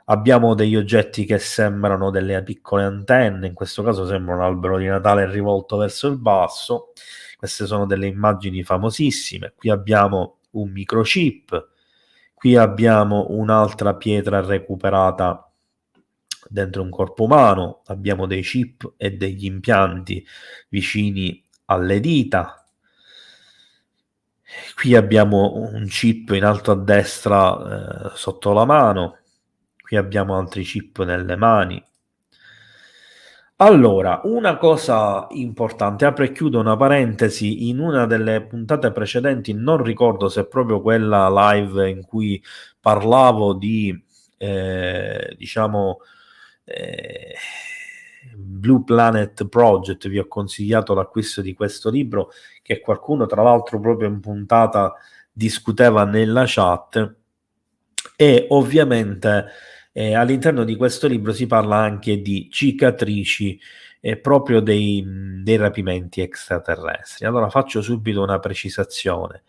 Abbiamo degli oggetti che sembrano delle piccole antenne, in questo caso sembra un albero di Natale rivolto verso il basso. Queste sono delle immagini famosissime. Qui abbiamo un microchip, qui abbiamo un'altra pietra recuperata dentro un corpo umano, abbiamo dei chip e degli impianti vicini alle dita. Qui abbiamo un chip in alto a destra sotto la mano, qui abbiamo altri chip nelle mani. Allora, una cosa importante, apro e chiudo una parentesi, in una delle puntate precedenti, non ricordo se è proprio quella live in cui parlavo di, diciamo, Blue Planet Project, vi ho consigliato l'acquisto di questo libro, che qualcuno tra l'altro proprio in puntata discuteva nella chat, e ovviamente all'interno di questo libro si parla anche di cicatrici proprio dei rapimenti extraterrestri. Allora faccio subito una precisazione.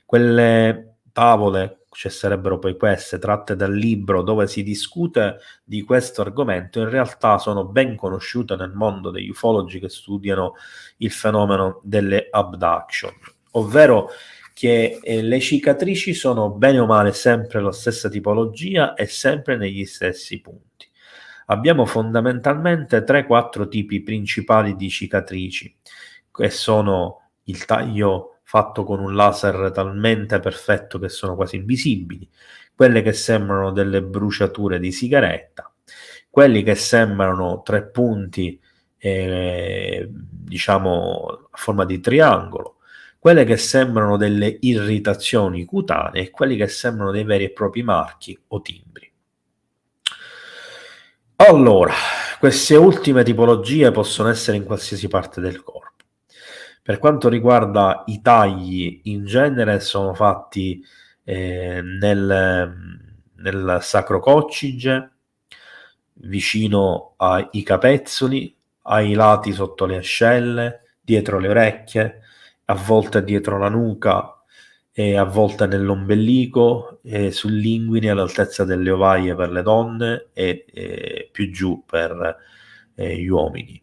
Quelle tavole, ci sarebbero poi queste, tratte dal libro dove si discute di questo argomento, in realtà sono ben conosciute nel mondo degli ufologi che studiano il fenomeno delle abduction, ovvero che le cicatrici sono bene o male sempre la stessa tipologia e sempre negli stessi punti. Abbiamo fondamentalmente 3-4 tipi principali di cicatrici, che sono il taglio fatto con un laser talmente perfetto che sono quasi invisibili, quelle che sembrano delle bruciature di sigaretta, quelli che sembrano 3 punti diciamo a forma di triangolo, quelle che sembrano delle irritazioni cutanee e quelli che sembrano dei veri e propri marchi o timbri. Allora, queste ultime tipologie possono essere in qualsiasi parte del corpo. Per quanto riguarda i tagli, in genere sono fatti nel sacrococcige, vicino ai capezzoli, ai lati sotto le ascelle, dietro le orecchie, a volte dietro la nuca, e a volte nell'ombelico, sull'inguine all'altezza delle ovaie per le donne e più giù per gli uomini.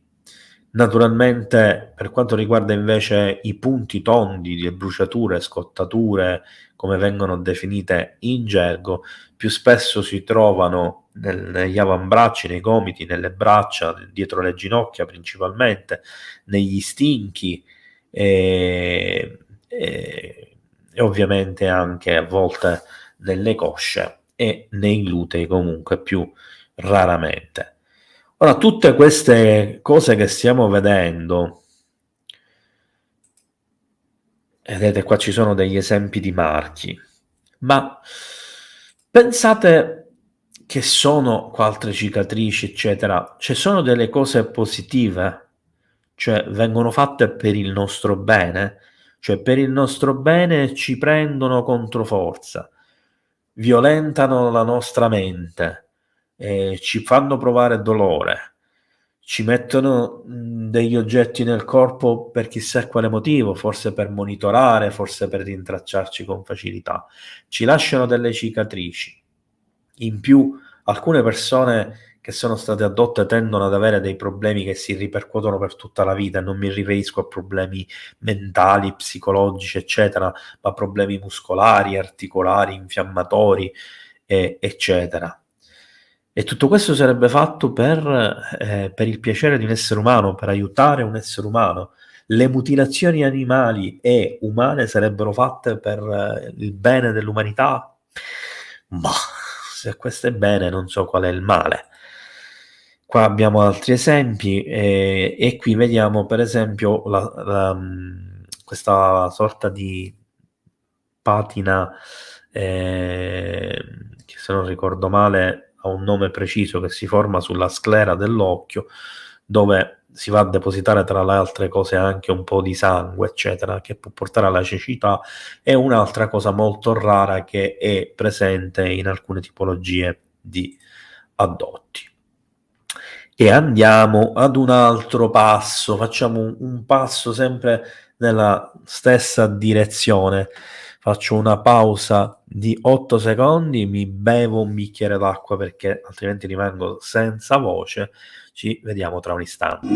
Naturalmente, per quanto riguarda invece i punti tondi, le bruciature, scottature, come vengono definite in gergo, più spesso si trovano negli avambracci, nei gomiti, nelle braccia, dietro le ginocchia principalmente, negli stinchi e ovviamente anche a volte nelle cosce e nei glutei, comunque più raramente. Ora, tutte queste cose che stiamo vedendo, vedete qua ci sono degli esempi di marchi, ma pensate che sono altre cicatrici, eccetera, ci sono delle cose positive, cioè vengono fatte per il nostro bene, cioè per il nostro bene ci prendono controforza, violentano la nostra mente, ci fanno provare dolore, ci mettono degli oggetti nel corpo per chissà quale motivo, forse per monitorare, forse per rintracciarci con facilità, ci lasciano delle cicatrici. In più, alcune persone che sono state addotte tendono ad avere dei problemi che si ripercuotono per tutta la vita, non mi riferisco a problemi mentali, psicologici, eccetera, ma problemi muscolari, articolari, infiammatori, eccetera. E tutto questo sarebbe fatto per il piacere di un essere umano, per aiutare un essere umano, Le mutilazioni animali e umane sarebbero fatte per il bene dell'umanità? Mah, se questo è bene non so qual è il male. Qua abbiamo altri esempi e qui vediamo per esempio questa sorta di patina, che se non ricordo male ha un nome preciso, che si forma sulla sclera dell'occhio, dove si va a depositare tra le altre cose anche un po' di sangue, eccetera, che può portare alla cecità. È un'altra cosa molto rara che è presente in alcune tipologie di addotti. E andiamo ad un altro passo, facciamo un passo sempre nella stessa direzione. Faccio una pausa di 8 secondi, mi bevo un bicchiere d'acqua perché altrimenti rimango senza voce. Ci vediamo tra un istante.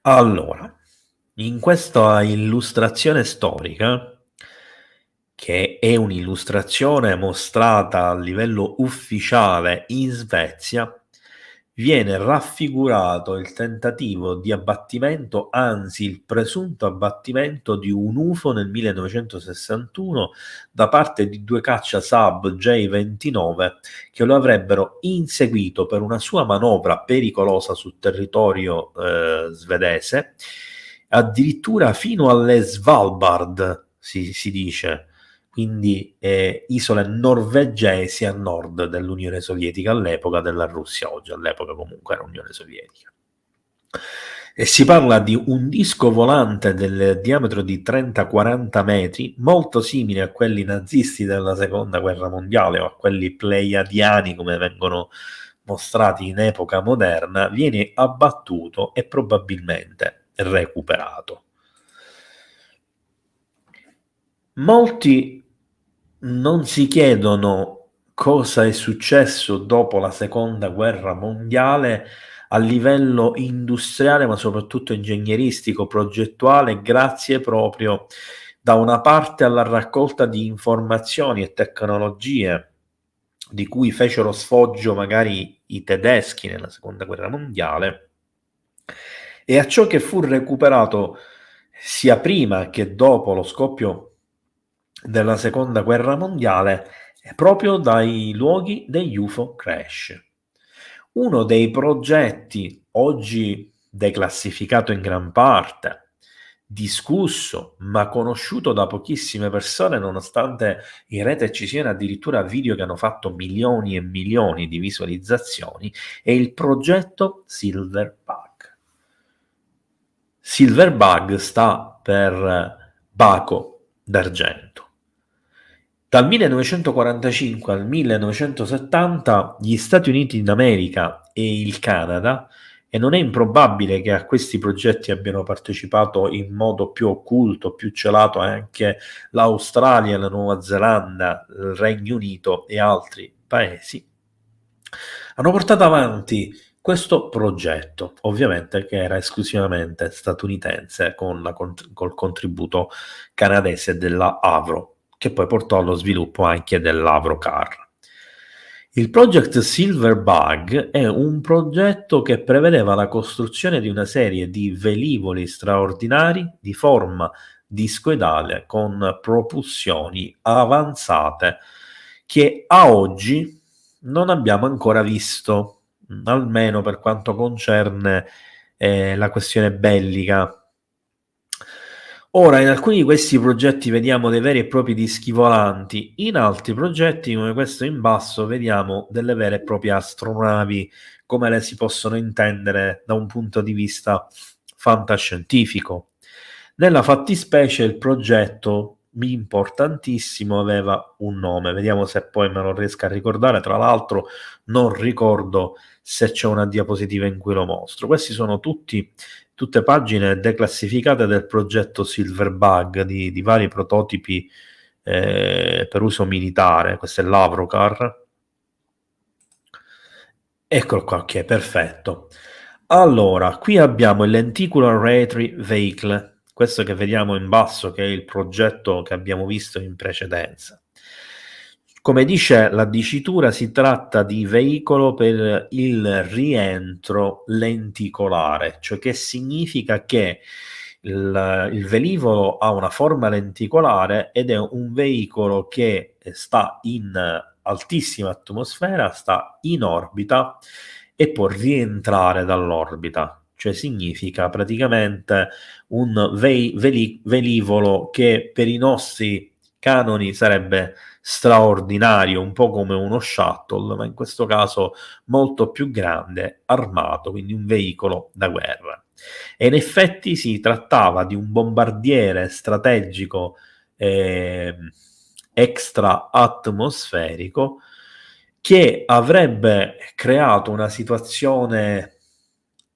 Allora, in questa illustrazione storica, che è un'illustrazione mostrata a livello ufficiale in Svezia, viene raffigurato il tentativo di abbattimento, anzi il presunto abbattimento di un UFO nel 1961 da parte di 2 caccia Saab J-29 che lo avrebbero inseguito per una sua manovra pericolosa sul territorio svedese, addirittura fino alle Svalbard, si dice, quindi isole norvegesi a nord dell'Unione Sovietica all'epoca, della Russia oggi, all'epoca comunque era Unione Sovietica. E si parla di un disco volante del diametro di 30-40 metri, molto simile a quelli nazisti della seconda guerra mondiale o a quelli pleiadiani come vengono mostrati in epoca moderna, viene abbattuto e probabilmente recuperato. Molti non si chiedono cosa è successo dopo la seconda guerra mondiale a livello industriale, ma soprattutto ingegneristico, progettuale, grazie proprio da una parte alla raccolta di informazioni e tecnologie di cui fecero sfoggio magari i tedeschi nella seconda guerra mondiale, e a ciò che fu recuperato sia prima che dopo lo scoppio della seconda guerra mondiale proprio dai luoghi degli UFO crash. Uno dei progetti oggi declassificato in gran parte, discusso ma conosciuto da pochissime persone, nonostante in rete ci siano addirittura video che hanno fatto milioni e milioni di visualizzazioni, è il progetto Silverbug. Silverbug sta per baco d'argento. Dal 1945 al 1970 gli Stati Uniti d'America e il Canada, e non è improbabile che a questi progetti abbiano partecipato in modo più occulto, più celato anche l'Australia, la Nuova Zelanda, il Regno Unito e altri paesi, hanno portato avanti questo progetto, ovviamente che era esclusivamente statunitense col contributo canadese della Avro, che poi portò allo sviluppo anche dell'Avrocar. Il Project Silverbug è un progetto che prevedeva la costruzione di una serie di velivoli straordinari di forma discoidale con propulsioni avanzate che a oggi non abbiamo ancora visto, almeno per quanto concerne la questione bellica. Ora, in alcuni di questi progetti vediamo dei veri e propri dischi volanti, in altri progetti, come questo in basso, vediamo delle vere e proprie astronavi, come le si possono intendere da un punto di vista fantascientifico. Nella fattispecie il progetto importantissimo aveva un nome, vediamo se poi me lo riesco a ricordare, tra l'altro non ricordo se c'è una diapositiva in cui lo mostro. Questi sono tutte pagine declassificate del progetto Silverbug di vari prototipi per uso militare. Questo è l'Avrocar. Eccolo qua, ok, perfetto. Allora, qui abbiamo il Lenticular Rotary Vehicle, questo che vediamo in basso, che è il progetto che abbiamo visto in precedenza. Come dice la dicitura, si tratta di veicolo per il rientro lenticolare, cioè che significa che il velivolo ha una forma lenticolare ed è un veicolo che sta in altissima atmosfera, sta in orbita e può rientrare dall'orbita, cioè significa praticamente un velivolo che per i nostri canoni sarebbe straordinario, un po' come uno shuttle, ma in questo caso molto più grande, armato, quindi un veicolo da guerra. E in effetti si trattava di un bombardiere strategico extra atmosferico che avrebbe creato una situazione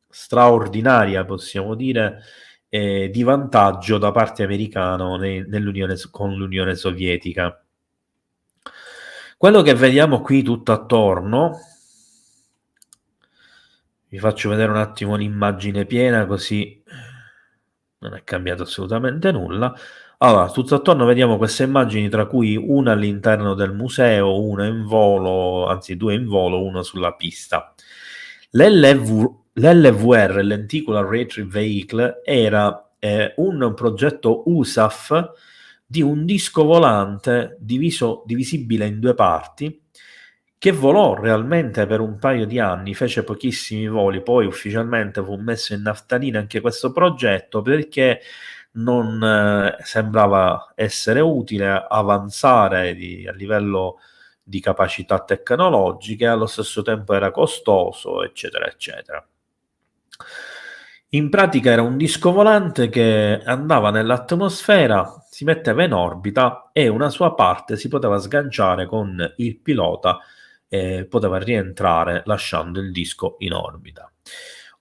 straordinaria, possiamo dire, di vantaggio da parte americana con l'Unione Sovietica. Quello che vediamo qui tutto attorno, vi faccio vedere un attimo l'immagine piena così non è cambiato assolutamente nulla. Allora, tutto attorno vediamo queste immagini, tra cui una all'interno del museo, una in volo, anzi due in volo, una sulla pista. L'LVR, Lenticular Retrieve Vehicle, era un progetto USAF di un disco volante divisibile in due parti, che volò realmente per un paio di anni, fece pochissimi voli, poi ufficialmente fu messo in naftalina anche questo progetto perché non sembrava essere utile avanzare a livello di capacità tecnologiche, allo stesso tempo era costoso, eccetera, eccetera. In pratica era un disco volante che andava nell'atmosfera, si metteva in orbita e una sua parte si poteva sganciare con il pilota e poteva rientrare lasciando il disco in orbita.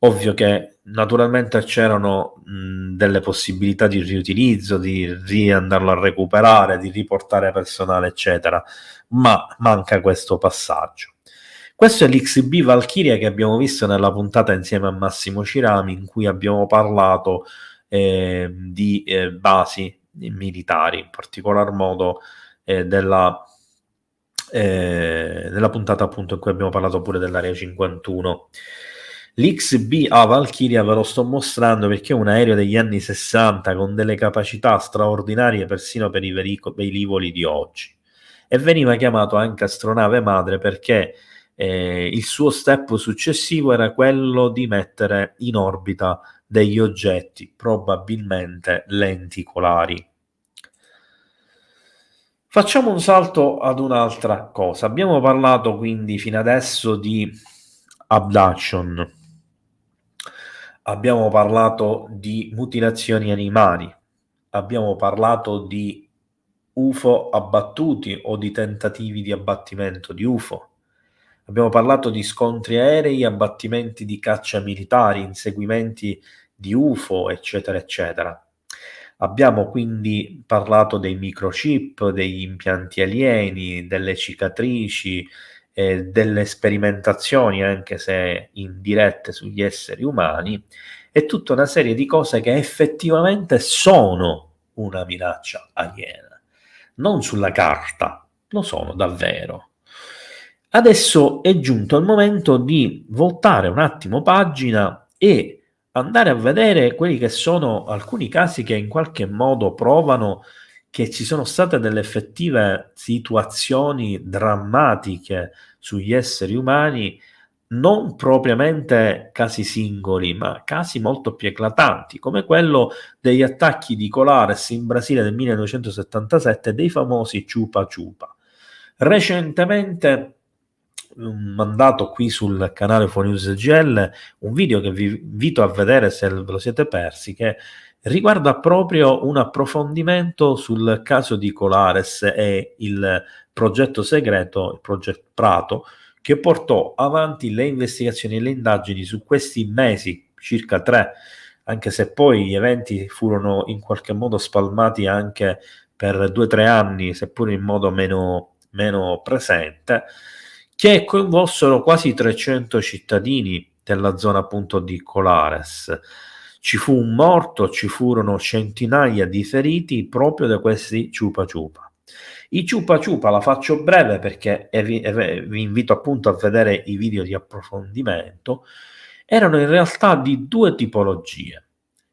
Ovvio che naturalmente c'erano delle possibilità di riutilizzo, di riandarlo a recuperare, di riportare personale, eccetera, ma manca questo passaggio. Questo è l'XB Valkyria che abbiamo visto nella puntata insieme a Massimo Cirami, in cui abbiamo parlato di basi militari, in particolar modo nella puntata appunto in cui abbiamo parlato pure dell'area 51. L'XB-A Valkyria ve lo sto mostrando perché è un aereo degli anni 60 con delle capacità straordinarie persino per i velivoli di oggi, e veniva chiamato anche astronave madre perché il suo step successivo era quello di mettere in orbita degli oggetti probabilmente lenticolari. Facciamo un salto ad un'altra cosa. Abbiamo parlato quindi fino adesso di abduction, abbiamo parlato di mutilazioni animali, abbiamo parlato di UFO abbattuti o di tentativi di abbattimento di UFO. Abbiamo parlato di scontri aerei, abbattimenti di caccia militari, inseguimenti di UFO, eccetera, eccetera. Abbiamo quindi parlato dei microchip, degli impianti alieni, delle cicatrici, delle sperimentazioni, anche se indirette, sugli esseri umani, e tutta una serie di cose che effettivamente sono una minaccia aliena. Non sulla carta, lo sono davvero. Adesso è giunto il momento di voltare un attimo pagina e andare a vedere quelli che sono alcuni casi che in qualche modo provano che ci sono state delle effettive situazioni drammatiche sugli esseri umani, non propriamente casi singoli, ma casi molto più eclatanti, come quello degli attacchi di Colares in Brasile del 1977 dei famosi Chupa Chupa. Recentemente mandato qui sul canale UFOnews GL un video che vi invito a vedere se ve lo siete persi, che riguarda proprio un approfondimento sul caso di Colares e il progetto segreto, il progetto Prato, che portò avanti le investigazioni e le indagini su questi mesi, circa 3, anche se poi gli eventi furono in qualche modo spalmati anche per 2 o 3 anni, seppur in modo meno presente, che coinvolsero quasi 300 cittadini della zona appunto di Colares. Ci fu un morto, ci furono centinaia di feriti proprio da questi Chupa Chupa. I Chupa Chupa, la faccio breve perché vi invito appunto a vedere i video di approfondimento, erano in realtà di due tipologie: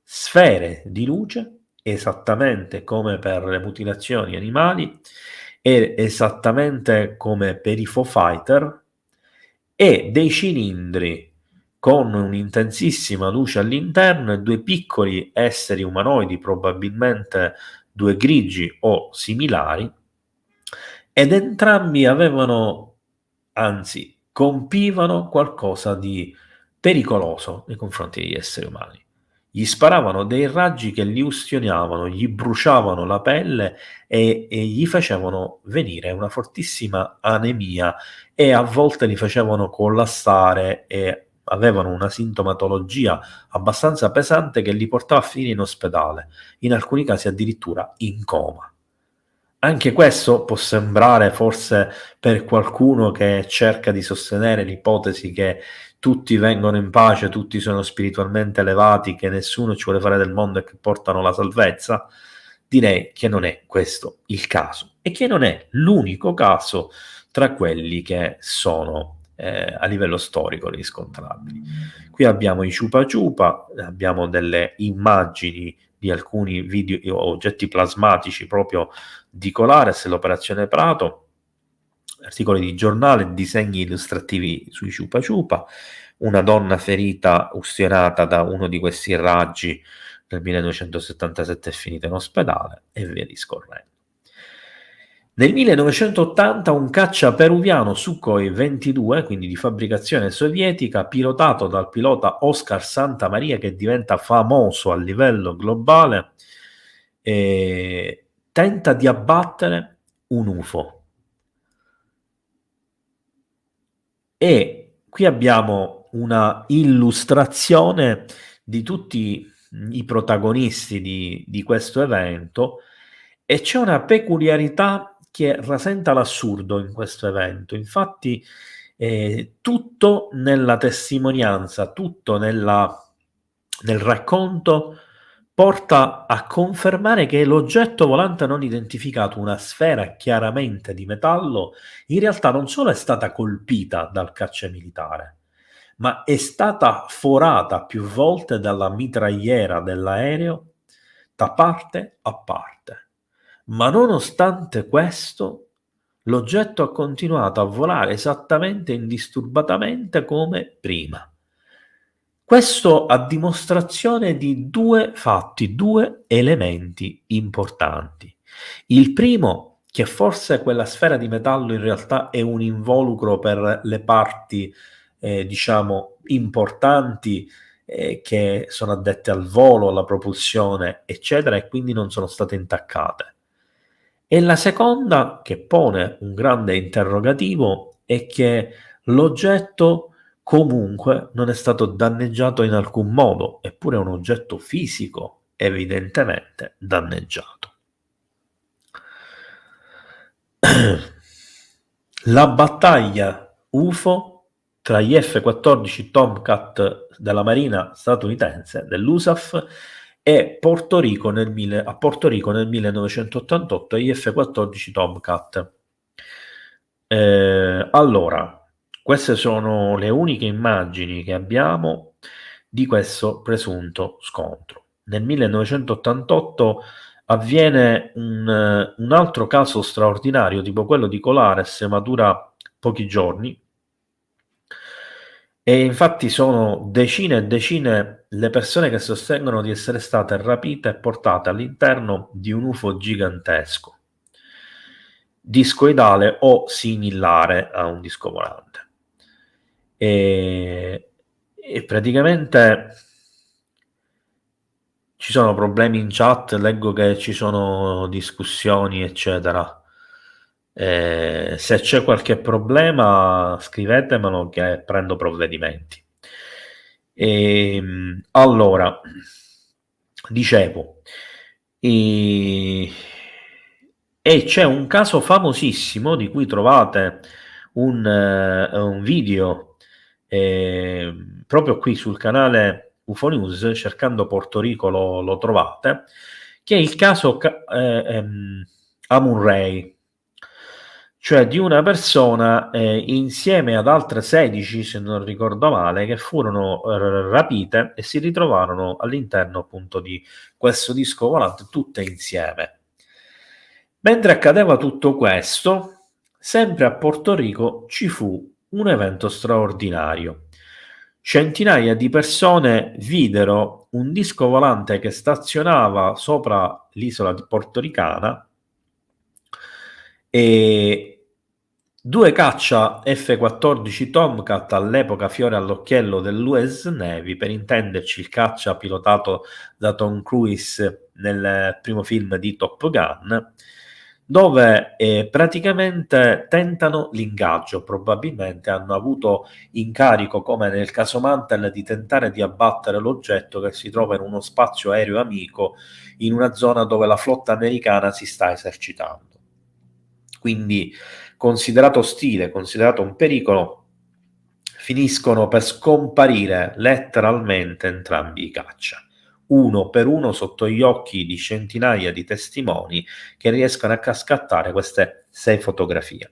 sfere di luce, esattamente come per le mutilazioni animali e esattamente come per i Foo Fighter, e dei cilindri con un'intensissima luce all'interno e due piccoli esseri umanoidi, probabilmente due grigi o similari, ed entrambi avevano, anzi, compivano qualcosa di pericoloso nei confronti degli esseri umani. Gli sparavano dei raggi che li ustionavano, gli bruciavano la pelle e gli facevano venire una fortissima anemia, e a volte li facevano collassare e avevano una sintomatologia abbastanza pesante che li portava a finire in ospedale, in alcuni casi addirittura in coma. Anche questo può sembrare, forse per qualcuno che cerca di sostenere l'ipotesi che tutti vengono in pace, tutti sono spiritualmente elevati, che nessuno ci vuole fare del mondo e che portano la salvezza, direi che non è questo il caso e che non è l'unico caso tra quelli che sono a livello storico riscontrabili. Qui abbiamo i Chupa Chupa, abbiamo delle immagini di alcuni video o oggetti plasmatici proprio di Colares, l'operazione Prato, articoli di giornale, disegni illustrativi sui Chupa Chupa, una donna ferita ustionata da uno di questi raggi nel 1977 è finita in ospedale, e via discorrendo. Nel 1980 un caccia peruviano Sukhoi 22, quindi di fabbricazione sovietica, pilotato dal pilota Oscar Santamaria, che diventa famoso a livello globale, tenta di abbattere un UFO. E qui abbiamo una illustrazione di tutti i protagonisti di questo evento, e c'è una peculiarità che rasenta l'assurdo in questo evento. Infatti, tutto nella testimonianza, tutto nel racconto, porta a confermare che l'oggetto volante non identificato, una sfera chiaramente di metallo, in realtà non solo è stata colpita dal cacciamilitare, ma è stata forata più volte dalla mitragliera dell'aereo da parte a parte. Ma nonostante questo, l'oggetto ha continuato a volare esattamente indisturbatamente come prima. Questo a dimostrazione di due fatti, due elementi importanti. Il primo, che forse quella sfera di metallo in realtà è un involucro per le parti, diciamo, importanti, che sono addette al volo, alla propulsione, eccetera, e quindi non sono state intaccate. E la seconda, che pone un grande interrogativo, è che l'oggetto comunque non è stato danneggiato in alcun modo, eppure è un oggetto fisico evidentemente danneggiato. La battaglia UFO tra gli F-14 Tomcat della Marina statunitense, dell'USAF, e a Porto Rico nel 1988 gli F-14 Tomcat. Allora, queste sono le uniche immagini che abbiamo di questo presunto scontro. Nel 1988 avviene un altro caso straordinario, tipo quello di Colares, ma dura pochi giorni, e infatti sono decine e decine le persone che sostengono di essere state rapite e portate all'interno di un UFO gigantesco, discoidale o similare a un disco volante. E praticamente ci sono problemi in chat, leggo che ci sono discussioni, eccetera. Se c'è qualche problema scrivetemelo che prendo provvedimenti. Allora, dicevo, e c'è un caso famosissimo di cui trovate un video proprio qui sul canale UFO News, cercando Porto Rico lo trovate, che è il caso Amun-Re, cioè di una persona insieme ad altre 16, se non ricordo male, che furono rapite e si ritrovarono all'interno appunto di questo disco volante tutte insieme. Mentre accadeva tutto questo, sempre a Porto Rico ci fu un evento straordinario. Centinaia di persone videro un disco volante che stazionava sopra l'isola portoricana e due caccia F-14 Tomcat, all'epoca fiore all'occhiello dell'US Navy, per intenderci il caccia pilotato da Tom Cruise nel primo film di Top Gun, dove praticamente tentano l'ingaggio. Probabilmente hanno avuto incarico, come nel caso Mantel, di tentare di abbattere l'oggetto che si trova in uno spazio aereo amico in una zona dove la flotta americana si sta esercitando. Quindi, considerato ostile, considerato un pericolo, finiscono per scomparire letteralmente entrambi i caccia, uno per uno sotto gli occhi di centinaia di testimoni che riescono a scattare queste 6 fotografie.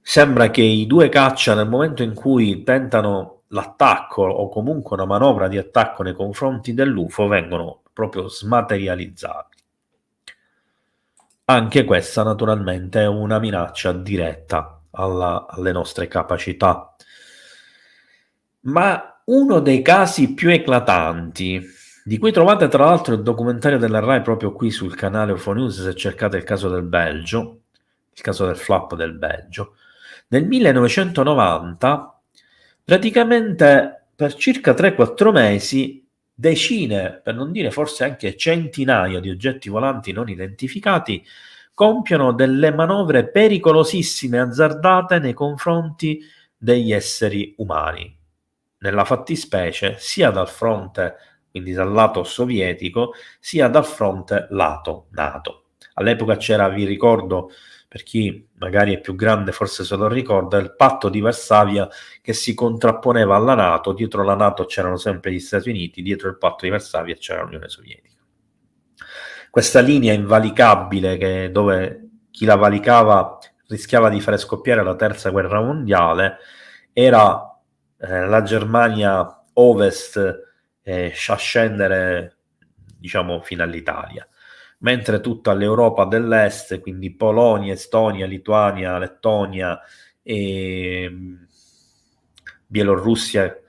Sembra che i due caccia, nel momento in cui tentano l'attacco o comunque una manovra di attacco nei confronti dell'UFO, vengono proprio smaterializzati. Anche questa naturalmente è una minaccia diretta alle nostre capacità. Ma uno dei casi più eclatanti, di cui trovate tra l'altro il documentario della Rai proprio qui sul canale UFO News se cercate il caso del Belgio, il caso del flap del Belgio, nel 1990, praticamente per circa 3-4 mesi, decine, per non dire forse anche centinaia di oggetti volanti non identificati compiono delle manovre pericolosissime e azzardate nei confronti degli esseri umani. Nella fattispecie sia dal fronte, quindi dal lato sovietico, sia dal fronte lato NATO. All'epoca c'era, vi ricordo, per chi magari è più grande forse se lo ricorda, il patto di Varsavia che si contrapponeva alla NATO. Dietro la NATO c'erano sempre gli Stati Uniti, dietro il patto di Varsavia c'era l'Unione Sovietica. Questa linea invalicabile dove chi la valicava rischiava di fare scoppiare la terza guerra mondiale era la Germania Ovest a scendere, diciamo, fino all'Italia, mentre tutta l'Europa dell'Est, quindi Polonia, Estonia, Lituania, Lettonia e Bielorussia,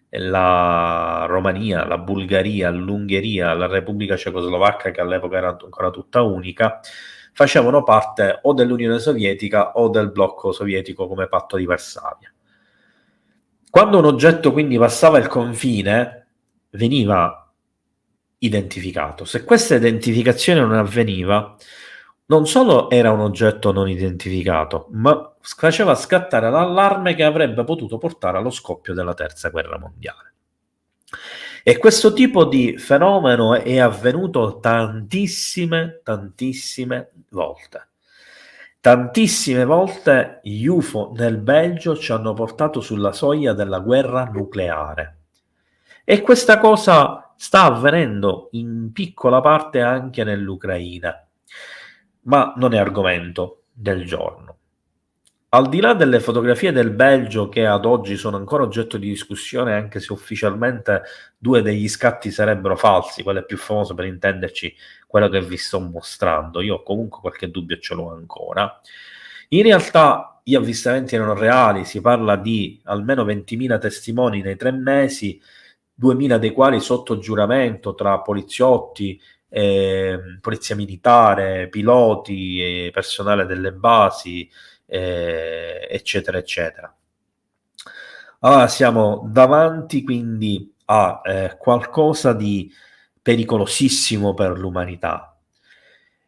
la Romania, la Bulgaria, l'Ungheria, la Repubblica Cecoslovacca, che all'epoca era ancora tutta unica, facevano parte o dell'Unione Sovietica o del blocco sovietico come patto di Varsavia. Quando un oggetto quindi passava il confine, veniva identificato. Se questa identificazione non avveniva, non solo era un oggetto non identificato, ma faceva scattare l'allarme che avrebbe potuto portare allo scoppio della terza guerra mondiale. E questo tipo di fenomeno è avvenuto tantissime volte. Tantissime volte gli UFO nel Belgio ci hanno portato sulla soglia della guerra nucleare. E questa cosa sta avvenendo in piccola parte anche nell'Ucraina, ma non è argomento del giorno. Al di là delle fotografie del Belgio, che ad oggi sono ancora oggetto di discussione, anche se ufficialmente 2 degli scatti sarebbero falsi, quello più famoso per intenderci, quello che vi sto mostrando, io comunque qualche dubbio ce l'ho ancora. In realtà gli avvistamenti erano reali, si parla di almeno 20.000 testimoni nei 3 mesi, 2.000 dei quali sotto giuramento tra poliziotti, polizia militare, piloti, personale delle basi, eccetera eccetera. Allora siamo davanti quindi a qualcosa di pericolosissimo per l'umanità,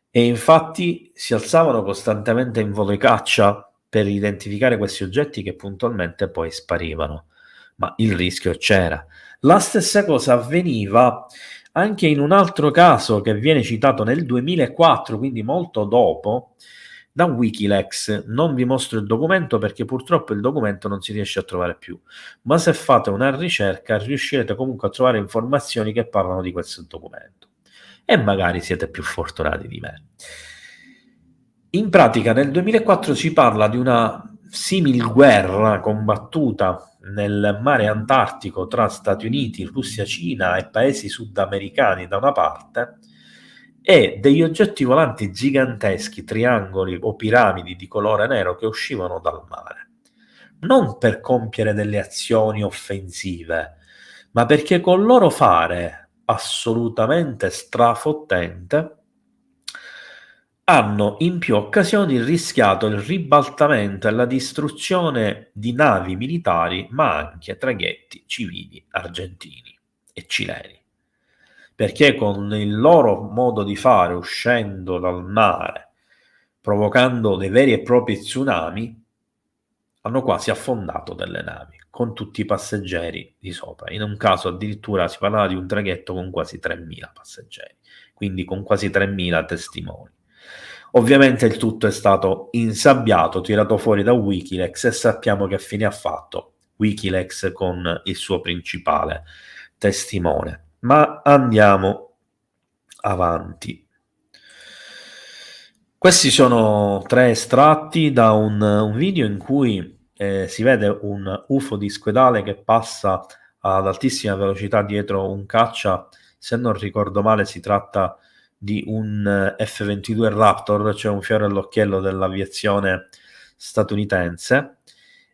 e infatti si alzavano costantemente in volo i caccia per identificare questi oggetti che puntualmente poi sparivano, ma il rischio c'era. La stessa cosa avveniva anche in un altro caso che viene citato nel 2004, quindi molto dopo, da Wikileaks. Non vi mostro il documento perché purtroppo il documento non si riesce a trovare più, ma se fate una ricerca riuscirete comunque a trovare informazioni che parlano di questo documento. e magari siete più fortunati di me. In pratica nel 2004 si parla di una simil guerra combattuta nel mare Antartico tra Stati Uniti, Russia, Cina e paesi sudamericani da una parte e degli oggetti volanti giganteschi, triangoli o piramidi di colore nero che uscivano dal mare. Non per compiere delle azioni offensive, ma perché col loro fare assolutamente strafottente hanno in più occasioni rischiato il ribaltamento e la distruzione di navi militari, ma anche traghetti civili argentini e cileni. Perché con il loro modo di fare, uscendo dal mare, provocando dei veri e propri tsunami, hanno quasi affondato delle navi, con tutti i passeggeri di sopra. In un caso addirittura si parlava di un traghetto con quasi 3.000 passeggeri, quindi con quasi 3.000 testimoni. Ovviamente il tutto è stato insabbiato, tirato fuori da Wikileaks e sappiamo che fine ha fatto Wikileaks con il suo principale testimone. Ma andiamo avanti. Questi sono 3 estratti da un video in cui si vede un UFO discoidale che passa ad altissima velocità dietro un caccia. Se non ricordo male si tratta di un F-22 Raptor, cioè un fiore all'occhiello dell'aviazione statunitense,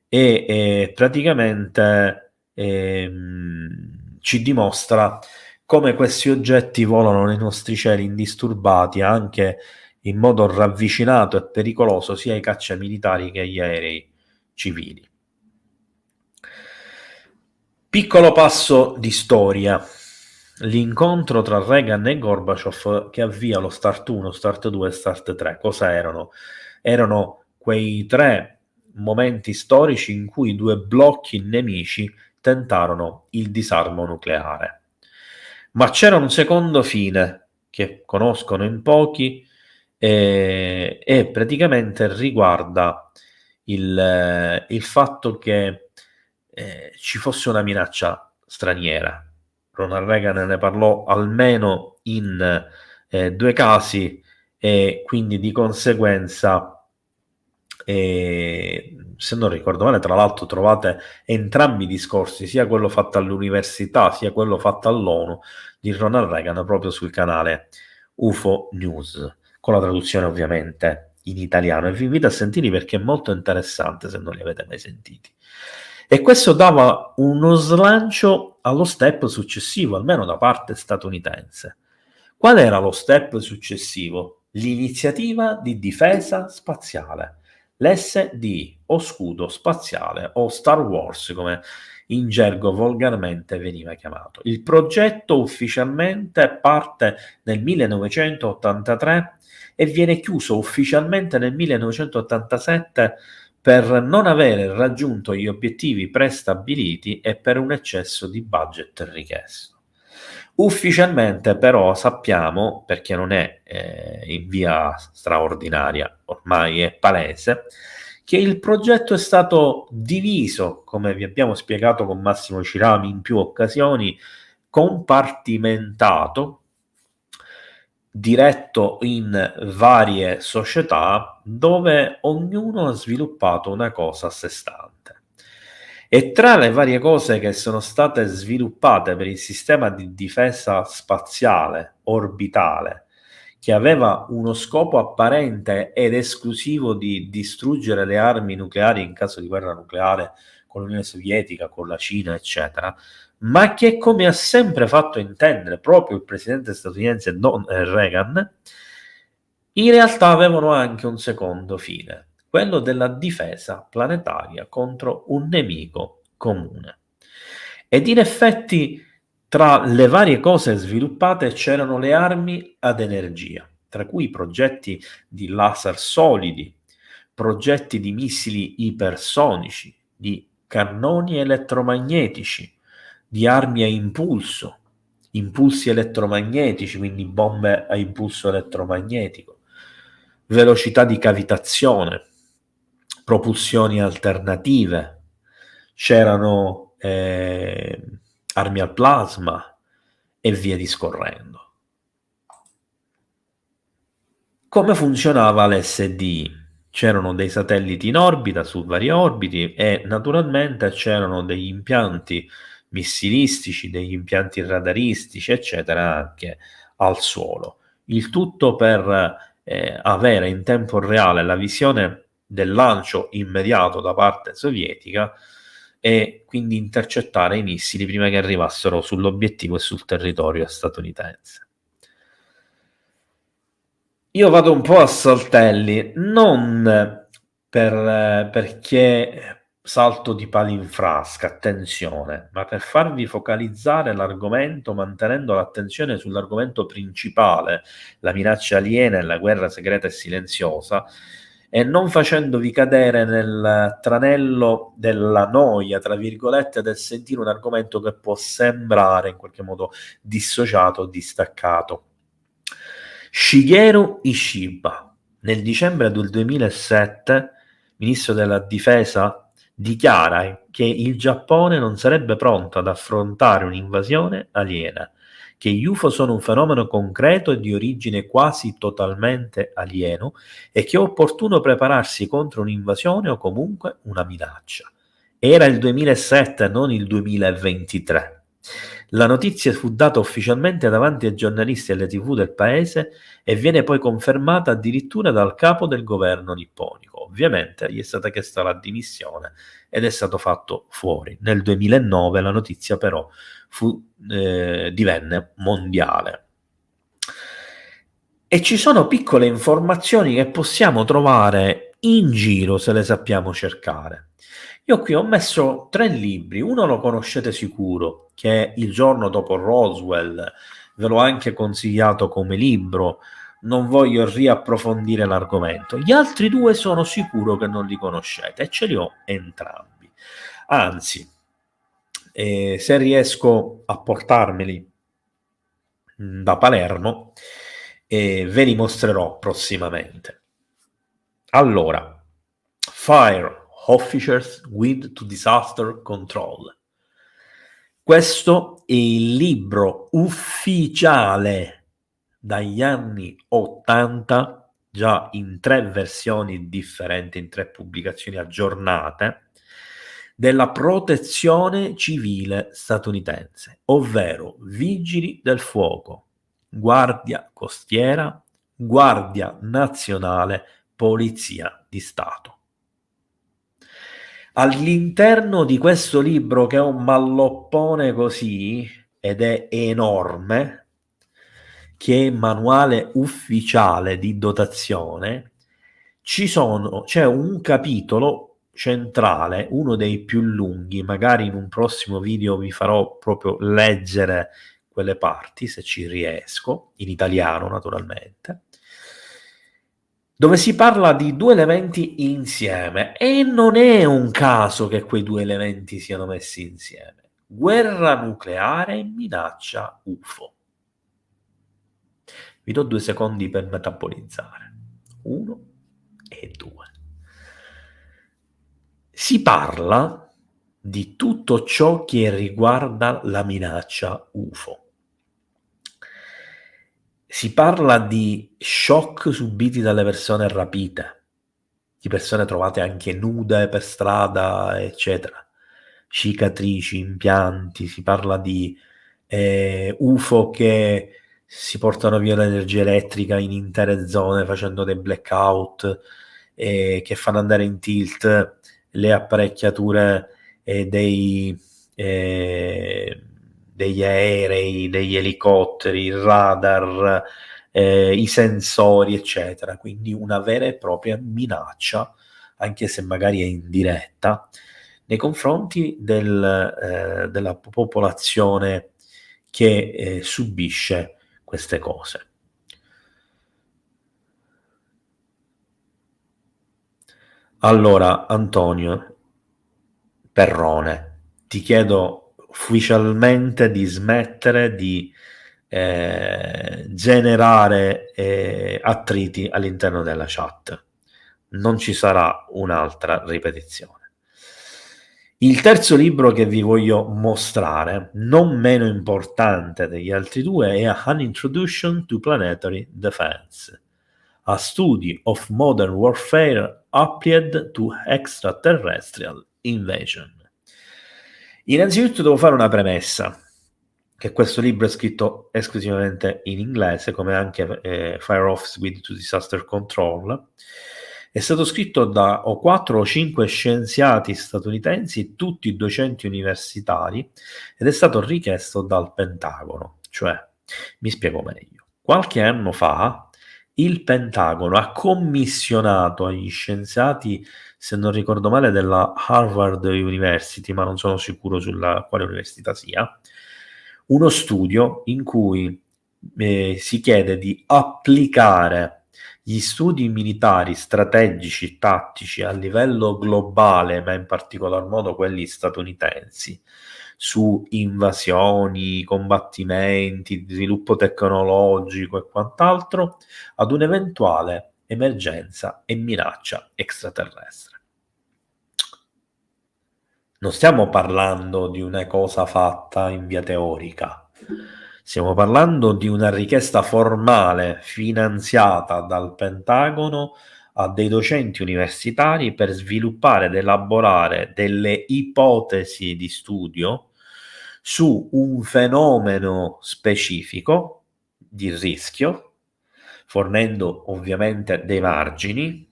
e praticamente ci dimostra come questi oggetti volano nei nostri cieli indisturbati anche in modo ravvicinato e pericoloso sia ai cacciamilitari che agli aerei civili. Piccolo passo di storia. L'incontro tra Reagan e Gorbaciov che avvia lo START 1, START 2 e START 3. Cosa erano? Erano quei 3 momenti storici in cui 2 blocchi nemici tentarono il disarmo nucleare. Ma c'era un secondo fine che conoscono in pochi e praticamente riguarda il fatto che ci fosse una minaccia straniera. Ronald Reagan ne parlò almeno in 2 casi e quindi di conseguenza, se non ricordo male, tra l'altro trovate entrambi i discorsi, sia quello fatto all'università sia quello fatto all'ONU, di Ronald Reagan proprio sul canale UFO News, con la traduzione ovviamente in italiano, e vi invito a sentirli perché è molto interessante se non li avete mai sentiti. E questo dava uno slancio allo step successivo, almeno da parte statunitense. Qual era lo step successivo? L'iniziativa di difesa spaziale, l'SDI o scudo spaziale o Star Wars come in gergo volgarmente veniva chiamato. Il progetto ufficialmente parte nel 1983 e viene chiuso ufficialmente nel 1987 per non avere raggiunto gli obiettivi prestabiliti e per un eccesso di budget richiesto. Ufficialmente però sappiamo, perché non è in via straordinaria, ormai è palese, che il progetto è stato diviso, come vi abbiamo spiegato con Massimo Cirami in più occasioni, compartimentato, diretto in varie società dove ognuno ha sviluppato una cosa a sé stante. E tra le varie cose che sono state sviluppate per il sistema di difesa spaziale orbitale, che aveva uno scopo apparente ed esclusivo di distruggere le armi nucleari in caso di guerra nucleare con l'Unione Sovietica, con la Cina, eccetera, ma che, come ha sempre fatto intendere proprio il presidente statunitense Reagan, in realtà avevano anche un secondo fine, quello della difesa planetaria contro un nemico comune. Ed in effetti tra le varie cose sviluppate c'erano le armi ad energia, tra cui progetti di laser solidi, progetti di missili ipersonici, di cannoni elettromagnetici, di armi a impulso, impulsi elettromagnetici, quindi bombe a impulso elettromagnetico, velocità di cavitazione, propulsioni alternative, c'erano armi al plasma e via discorrendo. Come funzionava l'SDI? C'erano dei satelliti in orbita su varie orbiti e naturalmente c'erano degli impianti missilistici, degli impianti radaristici, eccetera, anche al suolo. Il tutto per avere in tempo reale la visione del lancio immediato da parte sovietica e quindi intercettare i missili prima che arrivassero sull'obiettivo e sul territorio statunitense. Io vado un po' a saltelli, non perché salto di palo in frasca, attenzione, ma per farvi focalizzare l'argomento mantenendo l'attenzione sull'argomento principale, la minaccia aliena e la guerra segreta e silenziosa, e non facendovi cadere nel tranello della noia, tra virgolette, del sentire un argomento che può sembrare in qualche modo dissociato o distaccato. Shigeru Ishiba, nel dicembre del 2007, ministro della difesa, dichiara che il Giappone non sarebbe pronto ad affrontare un'invasione aliena, che gli UFO sono un fenomeno concreto e di origine quasi totalmente alieno e che è opportuno prepararsi contro un'invasione o comunque una minaccia. Era il 2007, non il 2023. La notizia fu data ufficialmente davanti ai giornalisti e alle TV del paese e viene poi confermata addirittura dal capo del governo nipponico. Ovviamente gli è stata chiesta la dimissione ed è stato fatto fuori. Nel 2009 la notizia però divenne mondiale. E ci sono piccole informazioni che possiamo trovare in giro se le sappiamo cercare. Io qui ho messo 3 libri, uno lo conoscete sicuro, che è Il giorno dopo Roswell, ve l'ho anche consigliato come libro, non voglio riapprofondire l'argomento. Gli altri 2 sono sicuro che non li conoscete e ce li ho entrambi. Anzi, se riesco a portarmeli da Palermo, ve li mostrerò prossimamente. Allora, Fire Officers Guide to Disaster Control. Questo è il libro ufficiale dagli anni 80, già in 3 versioni differenti, in 3 pubblicazioni aggiornate, della protezione civile statunitense, ovvero vigili del fuoco, guardia costiera, guardia nazionale, polizia di Stato. All'interno di questo libro, che è un malloppone così, ed è enorme, che è manuale ufficiale di dotazione, c'è un capitolo centrale, uno dei più lunghi, magari in un prossimo video vi farò proprio leggere quelle parti, se ci riesco, in italiano naturalmente, dove si parla di 2 elementi insieme, e non è un caso che quei 2 elementi siano messi insieme: guerra nucleare e minaccia UFO. Vi do 2 secondi per metabolizzare. 1 e 2. Si parla di tutto ciò che riguarda la minaccia UFO. Si parla di shock subiti dalle persone rapite, di persone trovate anche nude per strada, eccetera, cicatrici, impianti, si parla di UFO che si portano via l'energia elettrica in intere zone facendo dei blackout, che fanno andare in tilt le apparecchiature degli aerei, degli elicotteri, il radar, i sensori, eccetera. Quindi una vera e propria minaccia, anche se magari è indiretta, nei confronti della popolazione che subisce queste cose. Allora, Antonio Perrone, ti chiedo ufficialmente di smettere di generare attriti all'interno della chat. Non ci sarà un'altra ripetizione. Il terzo libro che vi voglio mostrare, non meno importante degli altri 2, è An Introduction to Planetary Defense. A Study of Modern Warfare Applied to Extraterrestrial Invasion. Innanzitutto devo fare una premessa, che questo libro è scritto esclusivamente in inglese, come anche Fire Office Guide to Disaster Control. È stato scritto da 4 o 5 scienziati statunitensi, tutti docenti universitari, ed è stato richiesto dal Pentagono. Cioè, mi spiego meglio. Qualche anno fa il Pentagono ha commissionato agli scienziati, se non ricordo male, della Harvard University, ma non sono sicuro sulla quale università sia, uno studio in cui si chiede di applicare gli studi militari strategici, tattici a livello globale, ma in particolar modo quelli statunitensi, su invasioni, combattimenti, sviluppo tecnologico e quant'altro, ad un'eventuale emergenza e minaccia extraterrestre. Non stiamo parlando di una cosa fatta in via teorica, stiamo parlando di una richiesta formale finanziata dal Pentagono a dei docenti universitari per sviluppare ed elaborare delle ipotesi di studio su un fenomeno specifico di rischio, fornendo ovviamente dei margini,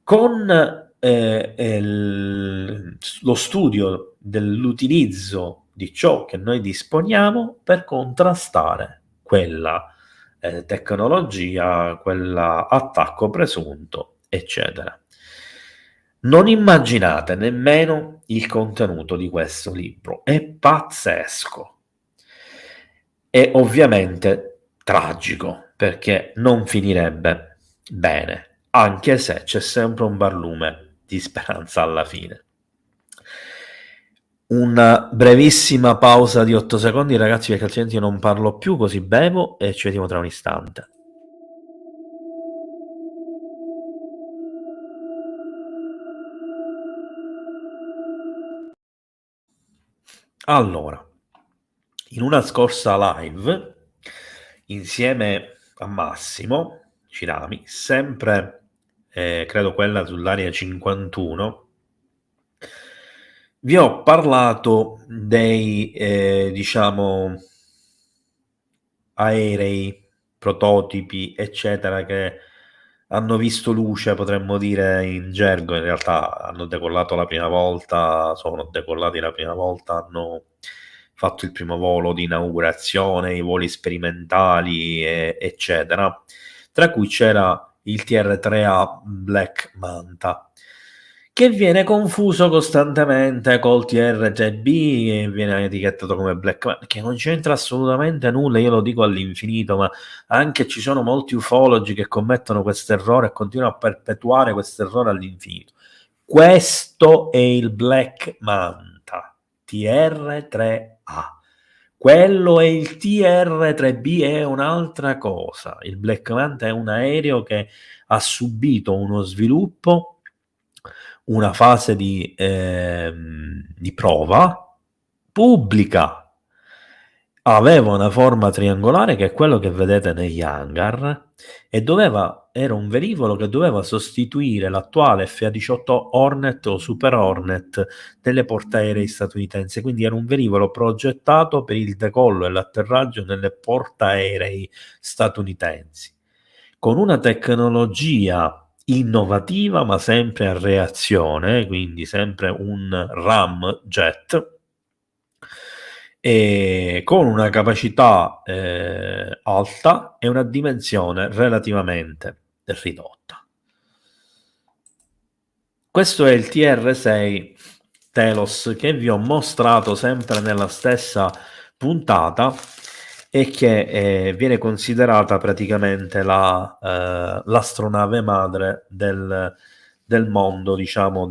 con lo studio dell'utilizzo di ciò che noi disponiamo per contrastare quella tecnologia, quell'attacco presunto, eccetera. Non immaginate nemmeno il contenuto di questo libro, è pazzesco. È ovviamente tragico, perché non finirebbe bene, anche se c'è sempre un barlume di speranza alla fine. Una brevissima pausa di 8 secondi, ragazzi, perché altrimenti io non parlo più, così bevo e ci vediamo tra un istante. Allora, in una scorsa live, insieme a Massimo Cirami, sempre credo quella sull'area 51, vi ho parlato dei diciamo aerei, prototipi, eccetera, che hanno visto luce, potremmo dire in gergo, in realtà hanno decollato la prima volta, sono decollati la prima volta, hanno fatto il primo volo di inaugurazione, i voli sperimentali, eccetera, tra cui c'era il TR-3A Black Manta, che viene confuso costantemente col TR-3B e viene etichettato come Black Manta, che non c'entra assolutamente nulla, io lo dico all'infinito, ma anche ci sono molti ufologi che commettono questo errore e continuano a perpetuare questo errore all'infinito. Questo è il Black Manta, TR-3A. Quello è il TR-3B, è un'altra cosa. Il Black Manta è un aereo che ha subito uno sviluppo, una fase di prova pubblica. Aveva una forma triangolare, che è quello che vedete negli hangar, e era un velivolo che doveva sostituire l'attuale FA-18 Hornet o Super Hornet delle portaerei statunitensi, quindi era un velivolo progettato per il decollo e l'atterraggio nelle portaerei statunitensi, con una tecnologia innovativa ma sempre a reazione, quindi sempre un ramjet, e con una capacità alta e una dimensione relativamente ridotta. Questo è il TR-6 Telos che vi ho mostrato sempre nella stessa puntata e che viene considerata praticamente l'astronave madre del mondo, diciamo,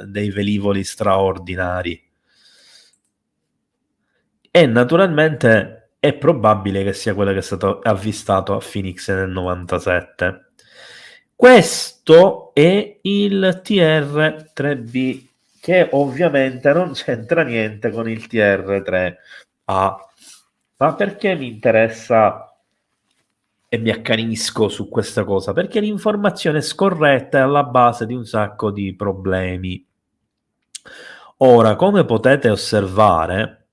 dei velivoli straordinari. E naturalmente è probabile che sia quello che è stato avvistato a Phoenix nel 97. Questo è il TR-3B, che ovviamente non c'entra niente con il TR-3A. Ma perché mi interessa e mi accanisco su questa cosa, perché l'informazione scorretta è alla base di un sacco di problemi. Ora, come potete osservare,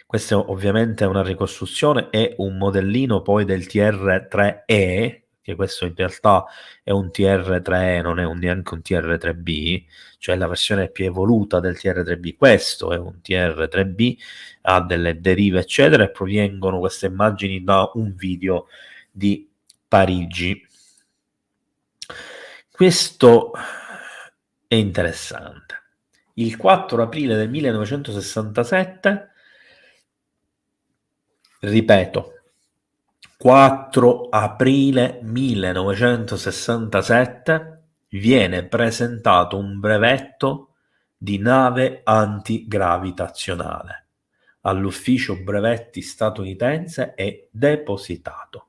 questa ovviamente è una ricostruzione e un modellino poi del TR3E, che questo in realtà è un TR3E, non è neanche un TR3B, cioè la versione più evoluta del TR3B. Questo è un TR3B, ha delle derive eccetera, e provengono queste immagini da un video di Parigi. Questo è interessante. Il 4 aprile del 1967, ripeto, 4 aprile 1967, viene presentato un brevetto di nave antigravitazionale all'ufficio brevetti statunitense e depositato.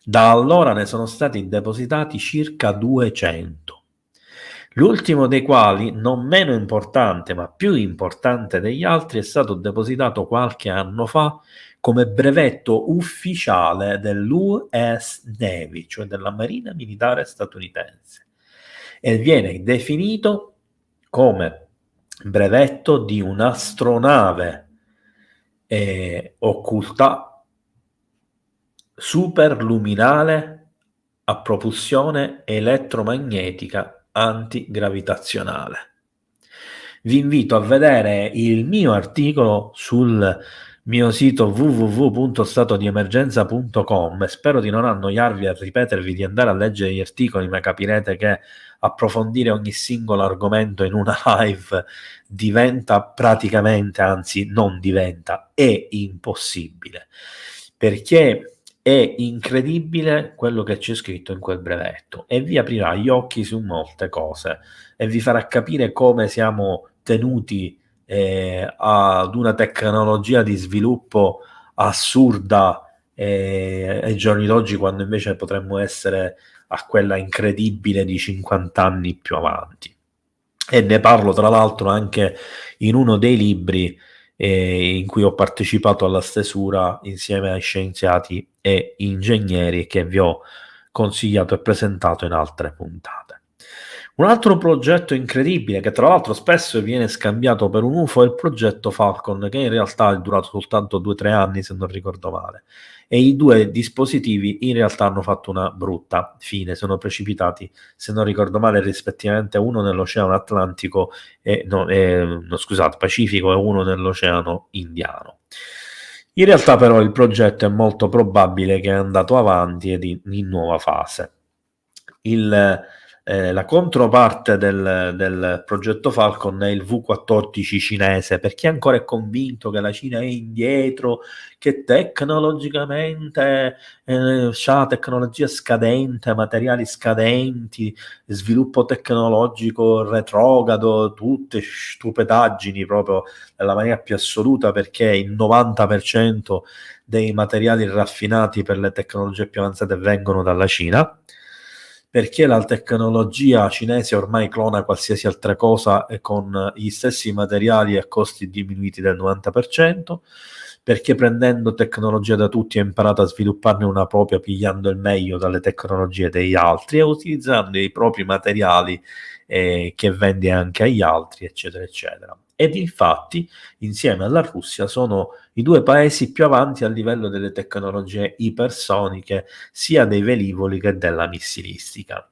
Da allora ne sono stati depositati circa 200. L'ultimo dei quali, non meno importante ma più importante degli altri, è stato depositato qualche anno fa come brevetto ufficiale dell'US Navy, cioè della Marina Militare statunitense, e viene definito come brevetto di un'astronave occulta superluminale a propulsione elettromagnetica antigravitazionale. Vi invito a vedere il mio articolo sul mio sito www.statodiemergenza.com e spero di non annoiarvi a ripetervi di andare a leggere gli articoli, ma capirete che approfondire ogni singolo argomento in una live diventa praticamente, anzi non diventa, è impossibile, perché è incredibile quello che c'è scritto in quel brevetto e vi aprirà gli occhi su molte cose e vi farà capire come siamo tenuti ad una tecnologia di sviluppo assurda ai giorni d'oggi, quando invece potremmo essere a quella incredibile di 50 anni più avanti. E ne parlo tra l'altro anche in uno dei libri in cui ho partecipato alla stesura insieme ai scienziati e ingegneri che vi ho consigliato e presentato in altre puntate. Un altro progetto incredibile, che tra l'altro spesso viene scambiato per un UFO, è il progetto Falcon, che in realtà è durato soltanto 2-3 anni, se non ricordo male. E i due dispositivi in realtà hanno fatto una brutta fine, sono precipitati, se non ricordo male, rispettivamente uno nell'Oceano Atlantico Pacifico e uno nell'Oceano Indiano. In realtà però il progetto è molto probabile che è andato avanti ed in nuova fase. La controparte del progetto Falcon è il V14 cinese, perché ancora è convinto che la Cina è indietro, che tecnologicamente ha tecnologia scadente, materiali scadenti, sviluppo tecnologico retrogrado, tutte stupidaggini proprio nella maniera più assoluta, perché il 90% dei materiali raffinati per le tecnologie più avanzate vengono dalla Cina, perché la tecnologia cinese ormai clona qualsiasi altra cosa e con gli stessi materiali a costi diminuiti del 90%, perché prendendo tecnologia da tutti ha imparato a svilupparne una propria, pigliando il meglio dalle tecnologie degli altri e utilizzando i propri materiali che vende anche agli altri, eccetera, eccetera. Ed infatti, insieme alla Russia, sono i due paesi più avanti a livello delle tecnologie ipersoniche, sia dei velivoli che della missilistica.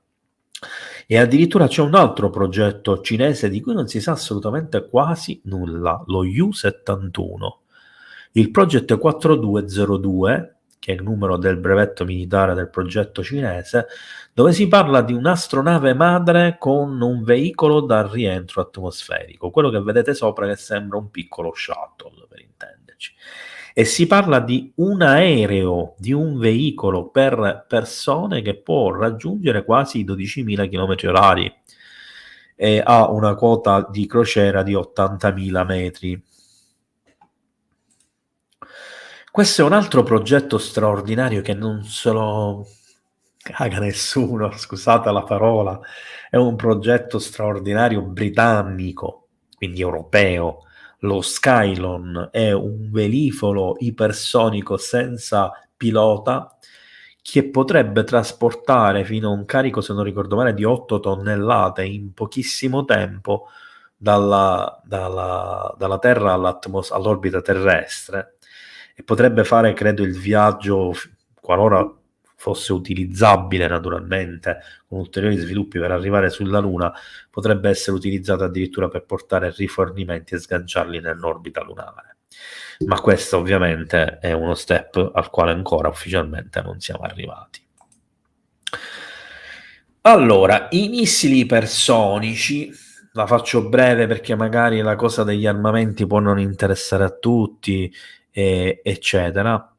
E addirittura c'è un altro progetto cinese di cui non si sa assolutamente quasi nulla, lo U-71. Il progetto 4202, che è il numero del brevetto militare del progetto cinese, dove si parla di un'astronave madre con un veicolo da rientro atmosferico, quello che vedete sopra che sembra un piccolo shuttle, per intenderci. E si parla di un aereo, di un veicolo per persone che può raggiungere quasi i 12.000 km/h e ha una quota di crociera di 80.000 metri. Questo è un altro progetto straordinario che non se lo caga nessuno, scusate la parola, è un progetto straordinario britannico, quindi europeo. Lo Skylon è un velivolo ipersonico senza pilota che potrebbe trasportare fino a un carico, se non ricordo male, di 8 tonnellate in pochissimo tempo dalla Terra all'orbita terrestre, e potrebbe fare, credo, il viaggio, qualora fosse utilizzabile naturalmente, con ulteriori sviluppi per arrivare sulla Luna, potrebbe essere utilizzato addirittura per portare rifornimenti e sganciarli nell'orbita lunare. Ma questo ovviamente è uno step al quale ancora ufficialmente non siamo arrivati. Allora, i missili ipersonici, la faccio breve perché magari la cosa degli armamenti può non interessare a tutti, eccetera.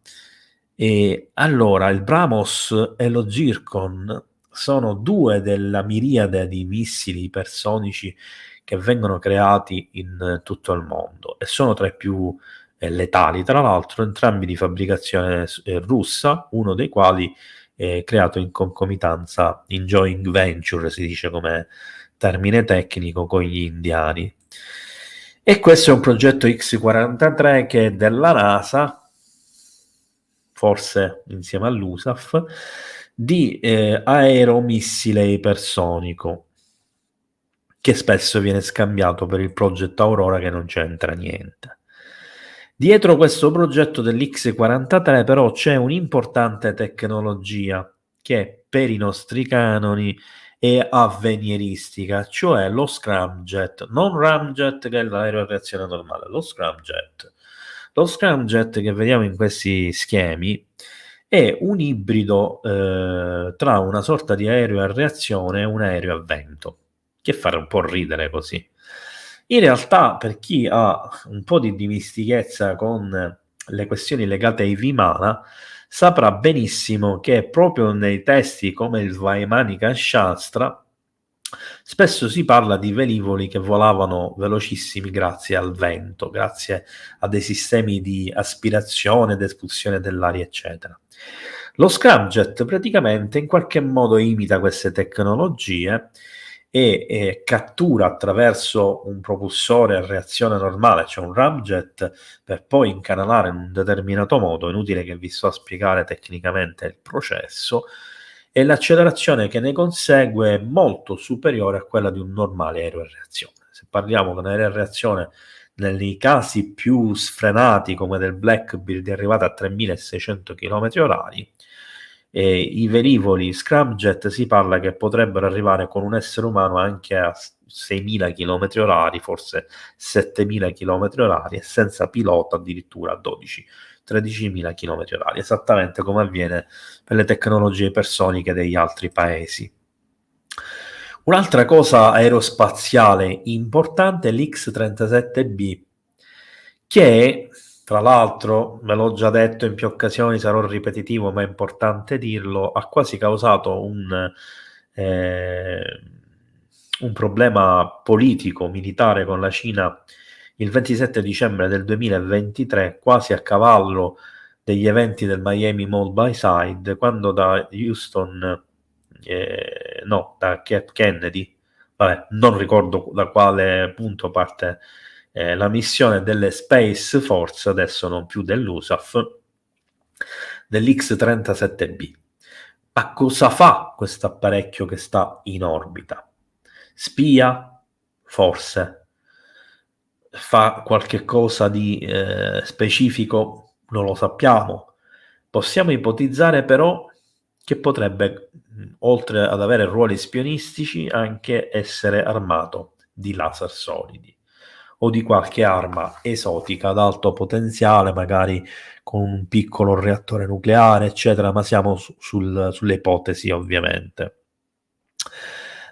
E allora, il BrahMos e lo Zircon sono due della miriade di missili ipersonici che vengono creati in tutto il mondo e sono tra i più letali, tra l'altro entrambi di fabbricazione russa, uno dei quali creato in concomitanza, in joint venture si dice come termine tecnico, con gli indiani. E questo è un progetto X-43 che è della NASA, forse insieme all'USAF, di aeromissile ipersonico, che spesso viene scambiato per il progetto Aurora, che non c'entra niente. Dietro questo progetto dell'X-43 però c'è un'importante tecnologia che per i nostri canoni è avveniristica, cioè lo scramjet, non ramjet che è l'aereo a reazione normale, lo scramjet. Lo scramjet che vediamo in questi schemi è un ibrido tra una sorta di aereo a reazione e un aereo a vento, che fa un po' ridere così. In realtà, per chi ha un po' di dimestichezza con le questioni legate ai Vimana, saprà benissimo che proprio nei testi come il Vaimanika Shastra spesso si parla di velivoli che volavano velocissimi grazie al vento, grazie a dei sistemi di aspirazione ed espulsione dell'aria, eccetera. Lo scramjet praticamente in qualche modo imita queste tecnologie e cattura attraverso un propulsore a reazione normale, cioè un ramjet, per poi incanalare in un determinato modo, inutile che vi sto a spiegare tecnicamente il processo, e l'accelerazione che ne consegue è molto superiore a quella di un normale aereo a reazione. Se parliamo di un aereo a reazione nei casi più sfrenati come del Blackbird è arrivato a 3600 km/h, i velivoli scramjet si parla che potrebbero arrivare con un essere umano anche a 6.000 km/h, forse 7.000 km/h, e senza pilota addirittura a 13.000 km/h, esattamente come avviene per le tecnologie ipersoniche degli altri paesi. Un'altra cosa aerospaziale importante è l'X-37B, che tra l'altro, ve l'ho già detto in più occasioni, sarò ripetitivo, ma è importante dirlo, ha quasi causato un problema politico, militare con la Cina il 27 dicembre del 2023, quasi a cavallo degli eventi del Miami Mall by Side, quando da Houston, da Cape Kennedy, vabbè, non ricordo da quale punto parte la missione delle Space Force, adesso non più dell'USAF, dell'X-37B. Ma cosa fa questo apparecchio che sta in orbita? Spia? Forse. Fa qualche cosa di specifico? Non lo sappiamo. Possiamo ipotizzare però che potrebbe, oltre ad avere ruoli spionistici, anche essere armato di laser solidi o di qualche arma esotica ad alto potenziale, magari con un piccolo reattore nucleare, eccetera, ma siamo sulle ipotesi, ovviamente.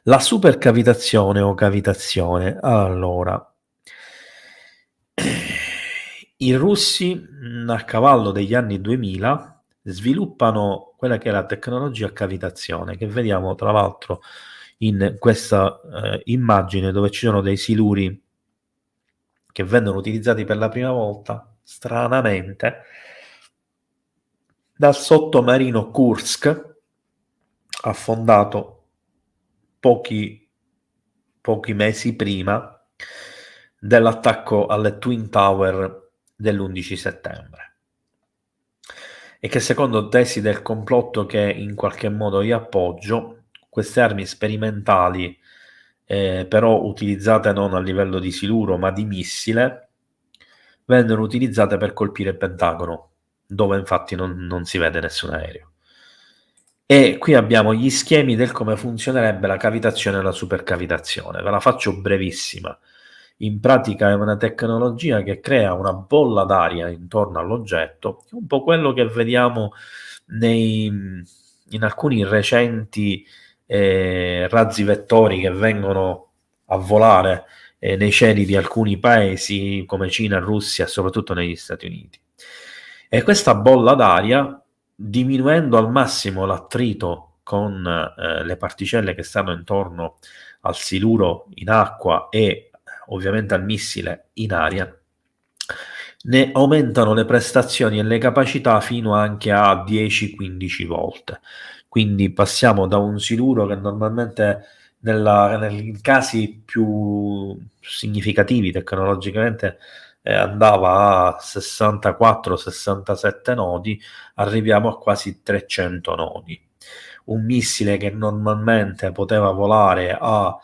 La supercavitazione o cavitazione. Allora, i russi, a cavallo degli anni 2000, sviluppano quella che è la tecnologia a cavitazione, che vediamo tra l'altro in questa immagine, dove ci sono dei siluri che vengono utilizzati per la prima volta, stranamente, dal sottomarino Kursk, affondato pochi mesi prima dell'attacco alle Twin Tower dell'11 settembre. e che secondo tesi del complotto che in qualche modo io appoggio, queste armi sperimentali, però utilizzate non a livello di siluro ma di missile, vennero utilizzate per colpire il Pentagono, dove infatti non si vede nessun aereo. E qui abbiamo gli schemi del come funzionerebbe la cavitazione e la supercavitazione. Ve la faccio brevissima. In pratica è una tecnologia che crea una bolla d'aria intorno all'oggetto, un po' quello che vediamo in alcuni recenti razzi vettori che vengono a volare nei cieli di alcuni paesi come Cina, Russia e soprattutto negli Stati Uniti. E questa bolla d'aria, diminuendo al massimo l'attrito con le particelle che stanno intorno al siluro in acqua e ovviamente al missile in aria, ne aumentano le prestazioni e le capacità fino anche a 10-15 volte. Quindi passiamo da un siluro che normalmente nei casi più significativi tecnologicamente andava a 64-67 nodi, arriviamo a quasi 300 nodi. Un missile che normalmente poteva volare a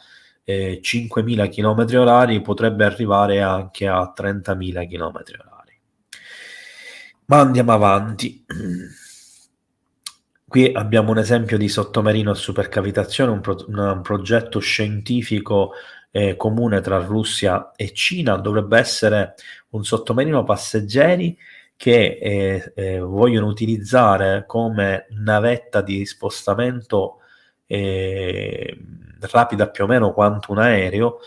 5.000 km orari potrebbe arrivare anche a 30.000 km orari. Ma andiamo avanti. Qui abbiamo un esempio di sottomarino a supercavitazione, un progetto scientifico comune tra Russia e Cina. Dovrebbe essere un sottomarino passeggeri che vogliono utilizzare come navetta di spostamento rapida più o meno quanto un aereo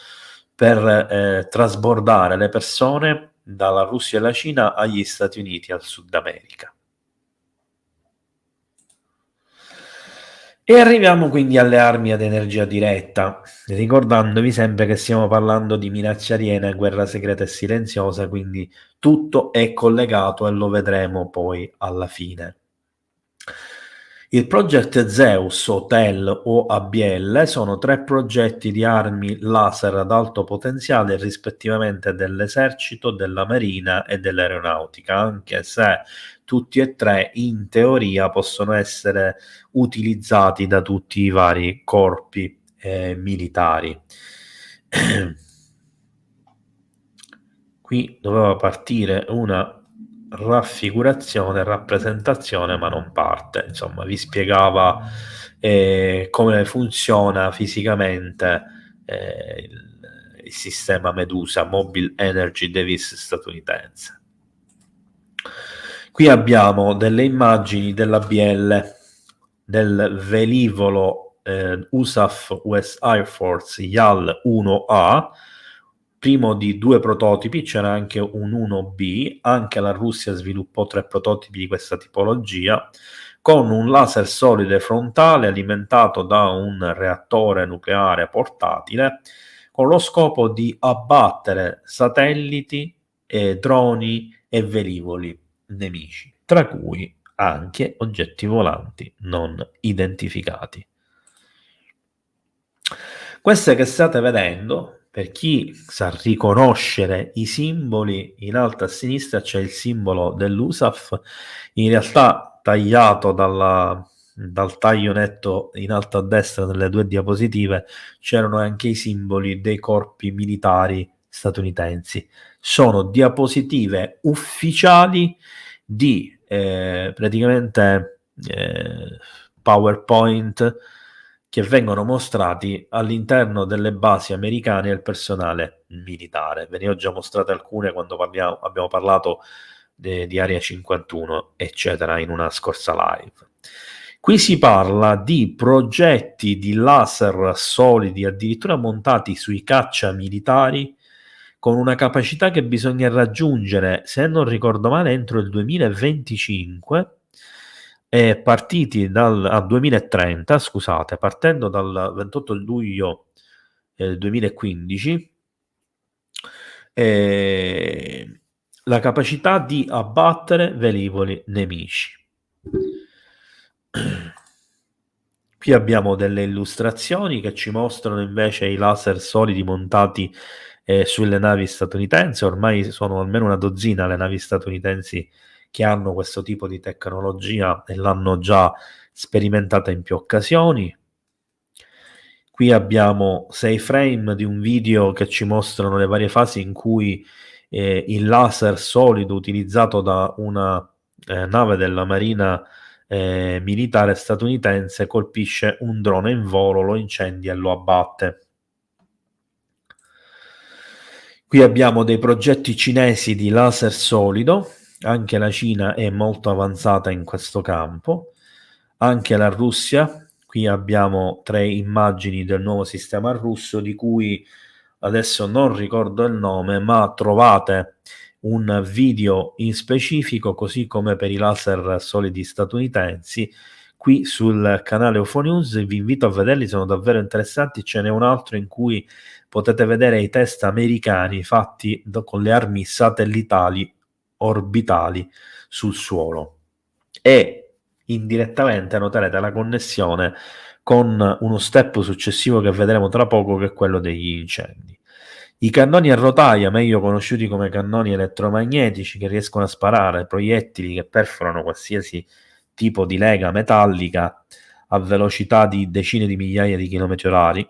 per trasbordare le persone dalla Russia e la Cina agli Stati Uniti, al Sud America. E arriviamo quindi alle armi ad energia diretta, ricordandovi sempre che stiamo parlando di minaccia aliena, guerra segreta e silenziosa, quindi tutto è collegato e lo vedremo poi alla fine. Il Project Zeus o TEL o ABL sono 3 progetti di armi laser ad alto potenziale rispettivamente dell'esercito, della marina e dell'aeronautica, anche se tutti e 3 in teoria possono essere utilizzati da tutti i vari corpi militari. Qui doveva partire una rappresentazione, ma non parte. Insomma, vi spiegava come funziona fisicamente il sistema Medusa, Mobile Energy Device statunitense. Qui abbiamo delle immagini dell'ABL, del velivolo USAF US Air Force YAL-1A, primo di 2 prototipi, c'era anche un 1B, anche la Russia sviluppò 3 prototipi di questa tipologia, con un laser solide frontale alimentato da un reattore nucleare portatile, con lo scopo di abbattere satelliti, droni e velivoli nemici, tra cui anche oggetti volanti non identificati. Queste che state vedendo, per chi sa riconoscere i simboli, in alto a sinistra c'è il simbolo dell'USAF, in realtà tagliato dal taglio netto in alto a destra nelle 2 diapositive c'erano anche i simboli dei corpi militari statunitensi. Sono diapositive ufficiali di praticamente PowerPoint che vengono mostrati all'interno delle basi americane al personale militare. Ve ne ho già mostrate alcune quando abbiamo parlato di Area 51, eccetera, in una scorsa live. Qui si parla di progetti di laser solidi, addirittura montati sui caccia militari, con una capacità che bisogna raggiungere, se non ricordo male, entro il 2025, partiti a 2030, scusate, partendo dal 28 luglio 2015, la capacità di abbattere velivoli nemici. Qui abbiamo delle illustrazioni che ci mostrano invece i laser solidi montati sulle navi statunitensi. Ormai sono almeno una dozzina le navi statunitensi che hanno questo tipo di tecnologia e l'hanno già sperimentata in più occasioni. Qui abbiamo 6 frame di un video che ci mostrano le varie fasi in cui il laser solido utilizzato da una nave della Marina militare statunitense colpisce un drone in volo, lo incendia e lo abbatte. Qui abbiamo dei progetti cinesi di laser solido, anche la Cina è molto avanzata in questo campo, anche la Russia. Qui abbiamo 3 immagini del nuovo sistema russo di cui adesso non ricordo il nome, ma trovate un video in specifico, così come per i laser solidi statunitensi, qui sul canale UFO News. Vi invito a vederli, sono davvero interessanti. Ce n'è un altro in cui potete vedere i test americani fatti con le armi satellitari orbitali sul suolo e indirettamente noterete la connessione con uno step successivo che vedremo tra poco, che è quello degli incendi. I cannoni a rotaia, meglio conosciuti come cannoni elettromagnetici, che riescono a sparare proiettili che perforano qualsiasi tipo di lega metallica a velocità di decine di migliaia di chilometri orari,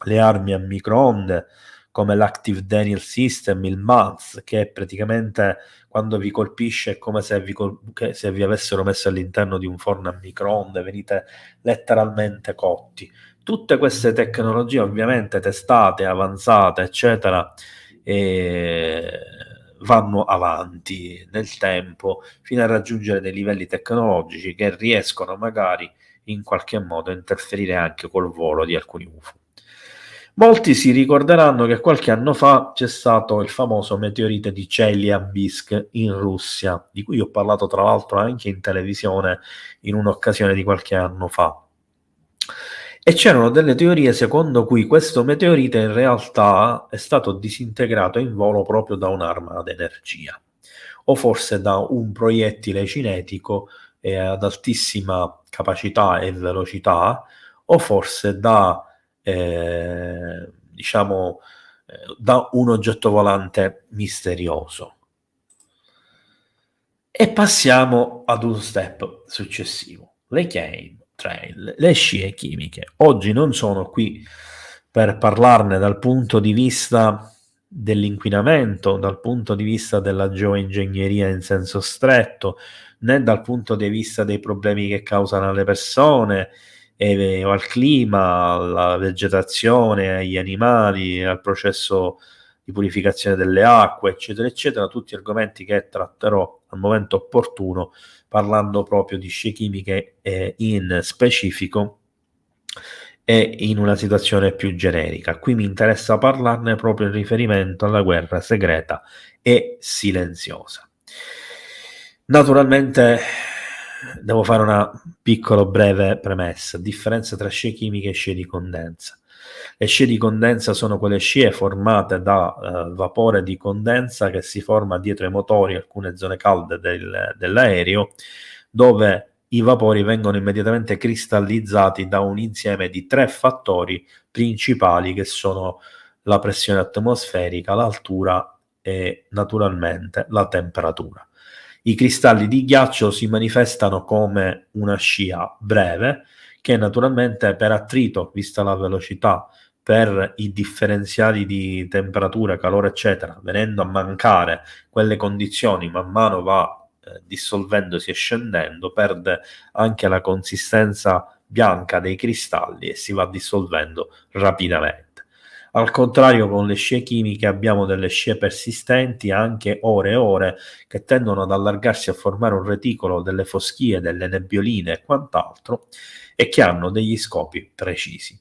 le armi a microonde come l'Active Denial System, il MANS, che praticamente quando vi colpisce è come se vi avessero messo all'interno di un forno a microonde, venite letteralmente cotti. Tutte queste tecnologie ovviamente testate, avanzate, eccetera, vanno avanti nel tempo fino a raggiungere dei livelli tecnologici che riescono magari in qualche modo a interferire anche col volo di alcuni UFO. Molti si ricorderanno che qualche anno fa c'è stato il famoso meteorite di Chelyabinsk in Russia, di cui ho parlato tra l'altro anche in televisione in un'occasione di qualche anno fa. E c'erano delle teorie secondo cui questo meteorite in realtà è stato disintegrato in volo proprio da un'arma ad energia, o forse da un proiettile cinetico ad altissima capacità e velocità, o forse da da un oggetto volante misterioso. E passiamo ad un step successivo: le chemtrail, le scie chimiche. Oggi non sono qui per parlarne dal punto di vista dell'inquinamento, dal punto di vista della geoingegneria in senso stretto, né dal punto di vista dei problemi che causano alle persone o al clima, alla vegetazione, agli animali, al processo di purificazione delle acque, eccetera, eccetera, tutti argomenti che tratterò al momento opportuno, parlando proprio di scie chimiche in specifico e in una situazione più generica. Qui mi interessa parlarne proprio in riferimento alla guerra segreta e silenziosa. Naturalmente devo fare una piccola breve premessa: differenza tra scie chimiche e scie di condensa. Le scie di condensa sono quelle scie formate da vapore di condensa che si forma dietro ai motori, alcune zone calde dell'aereo, dove i vapori vengono immediatamente cristallizzati da un insieme di 3 fattori principali, che sono la pressione atmosferica, l'altura e naturalmente la temperatura. I cristalli di ghiaccio si manifestano come una scia breve che naturalmente per attrito, vista la velocità, per i differenziali di temperatura, calore eccetera, venendo a mancare quelle condizioni, man mano va dissolvendosi e scendendo, perde anche la consistenza bianca dei cristalli e si va dissolvendo rapidamente. Al contrario, con le scie chimiche abbiamo delle scie persistenti anche ore e ore, che tendono ad allargarsi a formare un reticolo, delle foschie, delle nebbioline e quant'altro, e che hanno degli scopi precisi.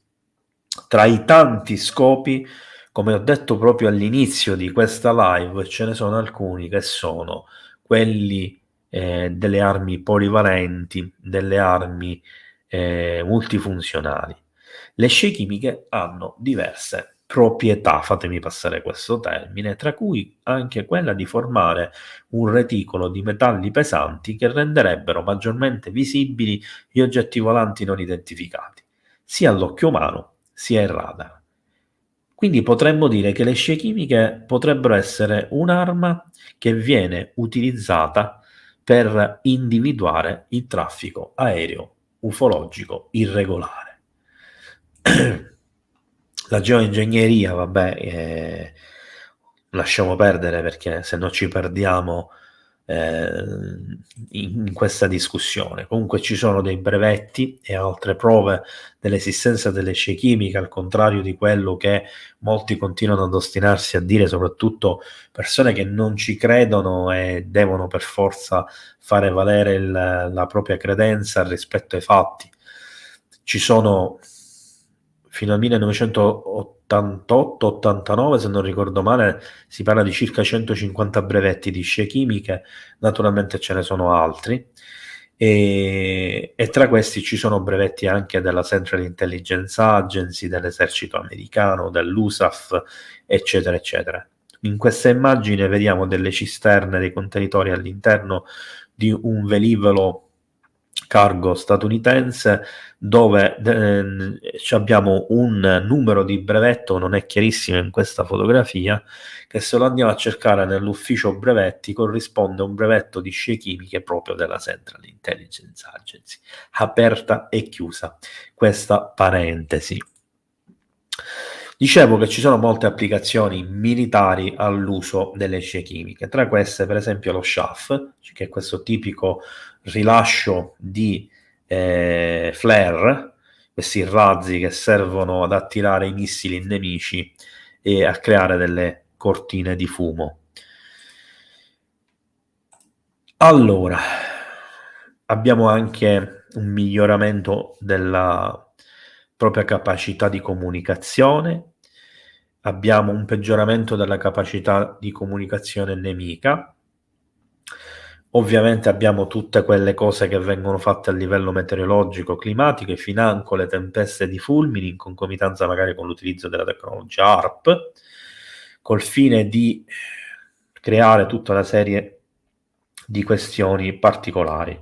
Tra i tanti scopi, come ho detto proprio all'inizio di questa live, ce ne sono alcuni che sono quelli delle armi polivalenti, delle armi multifunzionali. Le scie chimiche hanno diverse proprietà, fatemi passare questo termine, tra cui anche quella di formare un reticolo di metalli pesanti che renderebbero maggiormente visibili gli oggetti volanti non identificati, sia all'occhio umano sia in radar. Quindi potremmo dire che le scie chimiche potrebbero essere un'arma che viene utilizzata per individuare il traffico aereo ufologico irregolare. La geoingegneria, vabbè, lasciamo perdere, perché se no ci perdiamo in questa discussione. Comunque ci sono dei brevetti e altre prove dell'esistenza delle scie chimiche, al contrario di quello che molti continuano ad ostinarsi a dire, soprattutto persone che non ci credono e devono per forza fare valere la propria credenza rispetto ai fatti. Ci sono fino al 1988-89, se non ricordo male, si parla di circa 150 brevetti di scie chimiche, naturalmente ce ne sono altri, e tra questi ci sono brevetti anche della Central Intelligence Agency, dell'esercito americano, dell'USAF, eccetera, eccetera. In questa immagine vediamo delle cisterne, dei contenitori all'interno di un velivolo cargo statunitense, dove abbiamo un numero di brevetto, non è chiarissimo in questa fotografia, che se lo andiamo a cercare nell'ufficio brevetti corrisponde a un brevetto di scie chimiche proprio della Central Intelligence Agency, aperta e chiusa questa parentesi. Dicevo che ci sono molte applicazioni militari all'uso delle scie chimiche, tra queste per esempio lo SHAF, che è questo tipico rilascio di flare, questi razzi che servono ad attirare i missili nemici e a creare delle cortine di fumo. Allora, abbiamo anche un miglioramento della propria capacità di comunicazione, abbiamo un peggioramento della capacità di comunicazione nemica, ovviamente abbiamo tutte quelle cose che vengono fatte a livello meteorologico, climatico, financo le tempeste di fulmini, in concomitanza magari con l'utilizzo della tecnologia HARP, col fine di creare tutta una serie di questioni particolari.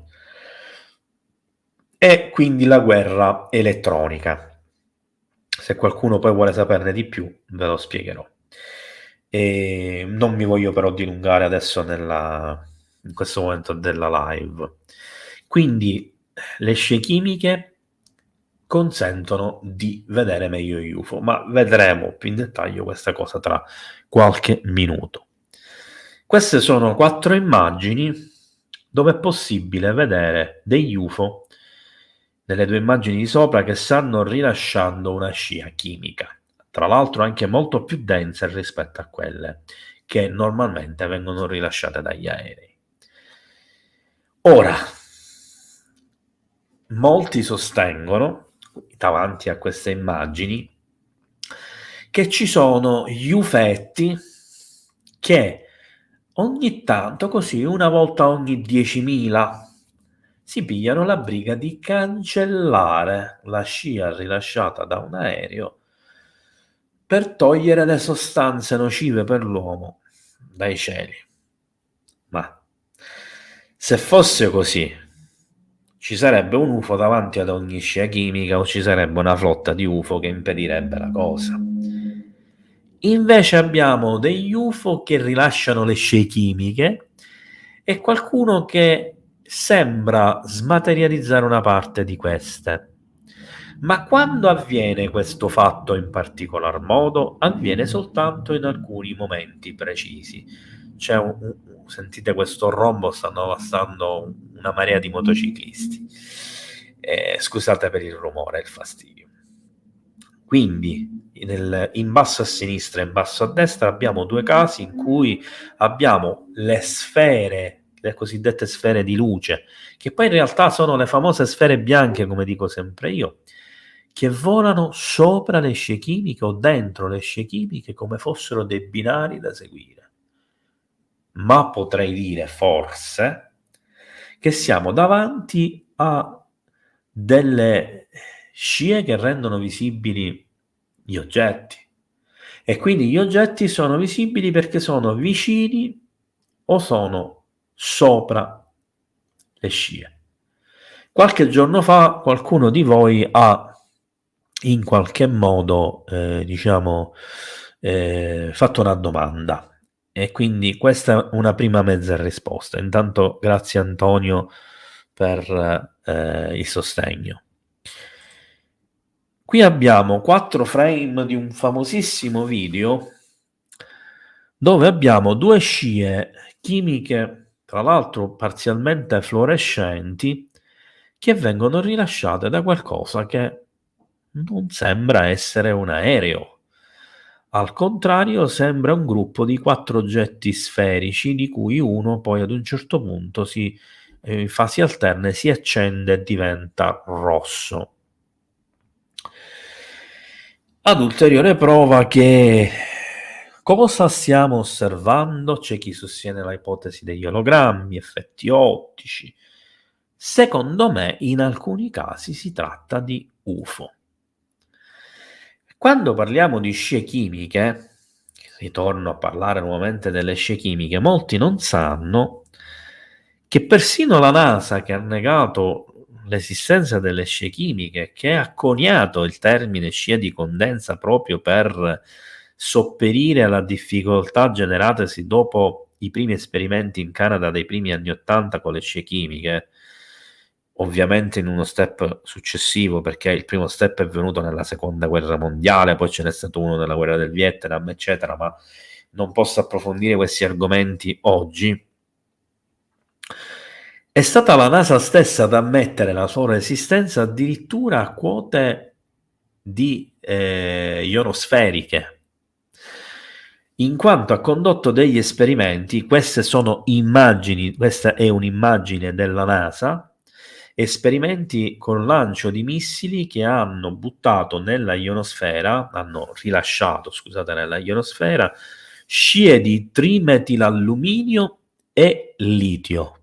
E quindi la guerra elettronica. Se qualcuno poi vuole saperne di più, ve lo spiegherò. E non mi voglio però dilungare adesso in questo momento della live. Quindi le scie chimiche consentono di vedere meglio gli UFO, ma vedremo più in dettaglio questa cosa tra qualche minuto. Queste sono 4 immagini dove è possibile vedere degli UFO nelle 2 immagini di sopra che stanno rilasciando una scia chimica, tra l'altro anche molto più dense rispetto a quelle che normalmente vengono rilasciate dagli aerei. Ora, molti sostengono, davanti a queste immagini, che ci sono gli UFEtti che ogni tanto, così una volta ogni 10.000, si pigliano la briga di cancellare la scia rilasciata da un aereo per togliere le sostanze nocive per l'uomo dai cieli. Ma se fosse così, ci sarebbe un UFO davanti ad ogni scia chimica o ci sarebbe una flotta di UFO che impedirebbe la cosa. Invece abbiamo degli UFO che rilasciano le scie chimiche e qualcuno che sembra smaterializzare una parte di queste. Ma quando avviene questo fatto in particolar modo? Avviene soltanto in alcuni momenti precisi. C'è sentite questo rombo, stanno passando una marea di motociclisti. Scusate per il rumore e il fastidio. Quindi in basso a sinistra e in basso a destra abbiamo 2 casi in cui abbiamo le sfere, le cosiddette sfere di luce, che poi in realtà sono le famose sfere bianche, come dico sempre io, che volano sopra le scie chimiche o dentro le scie chimiche come fossero dei binari da seguire. Ma potrei dire forse che siamo davanti a delle scie che rendono visibili gli oggetti, e quindi gli oggetti sono visibili perché sono vicini o sono sopra le scie. Qualche giorno fa qualcuno di voi ha in qualche modo fatto una domanda E quindi questa è una prima mezza risposta. Intanto grazie Antonio per il sostegno. Qui abbiamo 4 frame di un famosissimo video dove abbiamo 2 scie chimiche, tra l'altro parzialmente fluorescenti, che vengono rilasciate da qualcosa che non sembra essere un aereo. Al contrario, sembra un gruppo di 4 oggetti sferici, di cui uno poi ad un certo punto in fasi alterne si accende e diventa rosso. Ad ulteriore prova che cosa stiamo osservando? C'è chi sostiene l'ipotesi degli ologrammi, effetti ottici. Secondo me, in alcuni casi si tratta di UFO. Quando parliamo di scie chimiche, ritorno a parlare nuovamente delle scie chimiche, molti non sanno che persino la NASA, che ha negato l'esistenza delle scie chimiche, che ha coniato il termine scia di condensa proprio per sopperire alla difficoltà generatasi dopo i primi esperimenti in Canada dei primi anni '80 con le scie chimiche, ovviamente in uno step successivo, perché il primo step è venuto nella seconda guerra mondiale, poi ce n'è stato uno nella guerra del Vietnam, eccetera, ma non posso approfondire questi argomenti oggi. È stata la NASA stessa ad ammettere la sua esistenza addirittura a quote di ionosferiche, in quanto ha condotto degli esperimenti. Queste sono immagini, questa è un'immagine della NASA, esperimenti con lancio di missili che hanno buttato nella ionosfera, hanno rilasciato, scusate, nella ionosfera scie di trimetilalluminio e litio,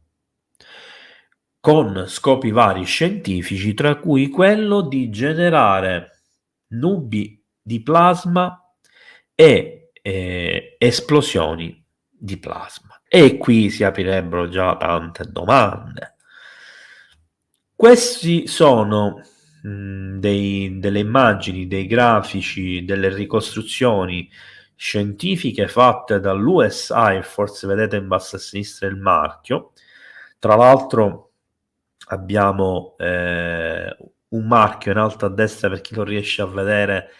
con scopi vari scientifici, tra cui quello di generare nubi di plasma e esplosioni di plasma. E qui si aprirebbero già tante domande. Questi sono delle immagini, dei grafici, delle ricostruzioni scientifiche fatte dall'US Air Force, vedete in basso a sinistra il marchio. Tra l'altro abbiamo un marchio in alto a destra, per chi lo riesce a vedere,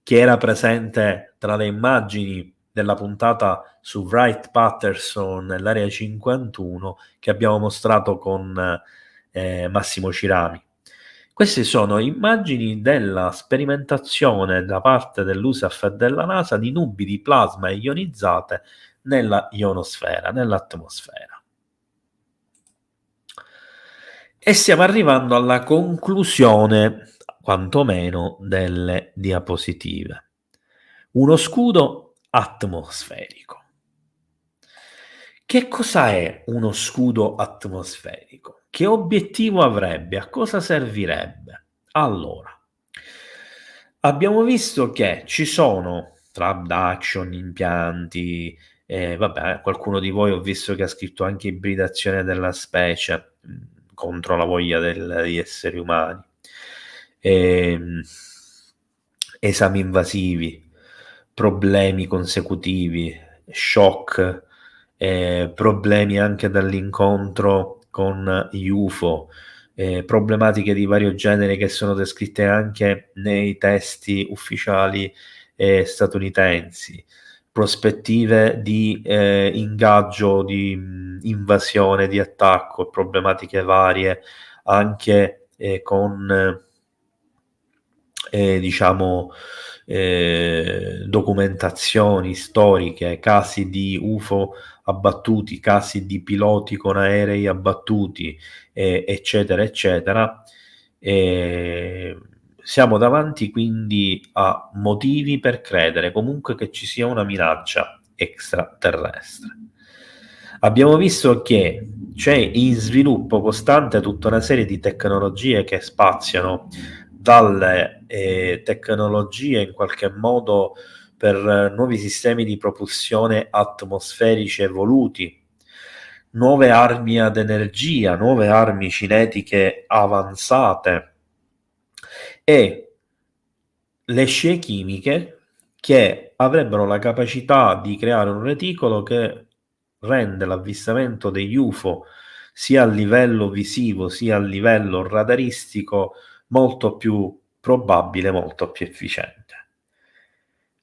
che era presente tra le immagini della puntata su Wright-Patterson nell'area 51 che abbiamo mostrato con Massimo Cirami. Queste sono immagini della sperimentazione da parte dell'USAF e della NASA di nubi di plasma ionizzate nella ionosfera, nell'atmosfera. E stiamo arrivando alla conclusione, quantomeno, delle diapositive. Uno scudo atmosferico. Che cosa è uno scudo atmosferico? Che obiettivo avrebbe? A cosa servirebbe? Allora, abbiamo visto che ci sono tra abduction, impianti, vabbè, qualcuno di voi ho visto che ha scritto anche ibridazione della specie contro la voglia degli esseri umani, esami invasivi, problemi consecutivi, shock, problemi anche dall'incontro con gli UFO, problematiche di vario genere che sono descritte anche nei testi ufficiali statunitensi, prospettive di ingaggio, di invasione, di attacco, problematiche varie anche con diciamo documentazioni storiche, casi di UFO abbattuti, casi di piloti con aerei abbattuti, eccetera, eccetera. Siamo davanti quindi a motivi per credere comunque che ci sia una minaccia extraterrestre. Abbiamo visto che c'è in sviluppo costante tutta una serie di tecnologie che spaziano dalle tecnologie in qualche modo per nuovi sistemi di propulsione atmosferici evoluti, nuove armi ad energia, nuove armi cinetiche avanzate e le scie chimiche che avrebbero la capacità di creare un reticolo che rende l'avvistamento degli UFO sia a livello visivo sia a livello radaristico molto più probabile, molto più efficiente.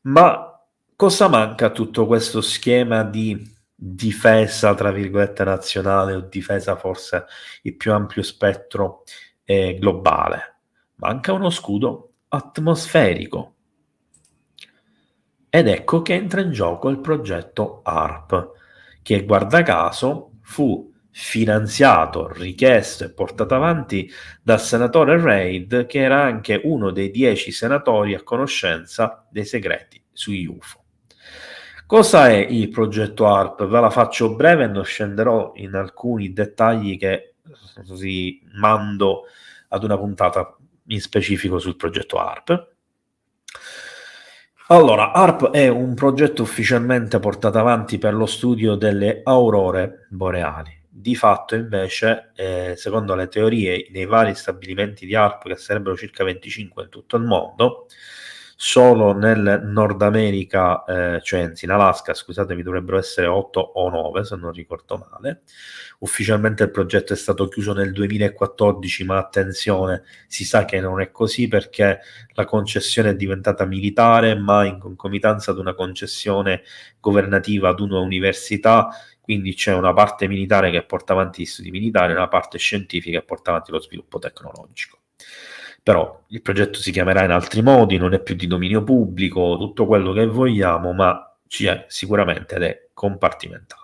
Ma cosa manca a tutto questo schema di difesa, tra virgolette, nazionale o difesa forse il più ampio spettro globale? Manca uno scudo atmosferico. Ed ecco che entra in gioco il progetto HARP, che guarda caso fu finanziato, richiesto e portato avanti dal senatore Reid, che era anche uno dei 10 senatori a conoscenza dei segreti sugli UFO. Cosa è il progetto HARP? Ve la faccio breve e non scenderò in alcuni dettagli che così mando ad una puntata in specifico sul progetto HARP. Allora, HARP è un progetto ufficialmente portato avanti per lo studio delle aurore boreali. Di fatto, invece, secondo le teorie dei vari stabilimenti di HARP, che sarebbero circa 25 in tutto il mondo, solo nel Nord America, cioè anzi in Alaska, scusatemi, dovrebbero essere 8 o 9 se non ricordo male. Ufficialmente il progetto è stato chiuso nel 2014, ma attenzione, si sa che non è così perché la concessione è diventata militare, ma in concomitanza ad una concessione governativa ad una università, quindi c'è una parte militare che porta avanti gli studi militari e una parte scientifica che porta avanti lo sviluppo tecnologico. Però il progetto si chiamerà in altri modi, non è più di dominio pubblico, tutto quello che vogliamo, ma ci è sicuramente ed è compartimentato.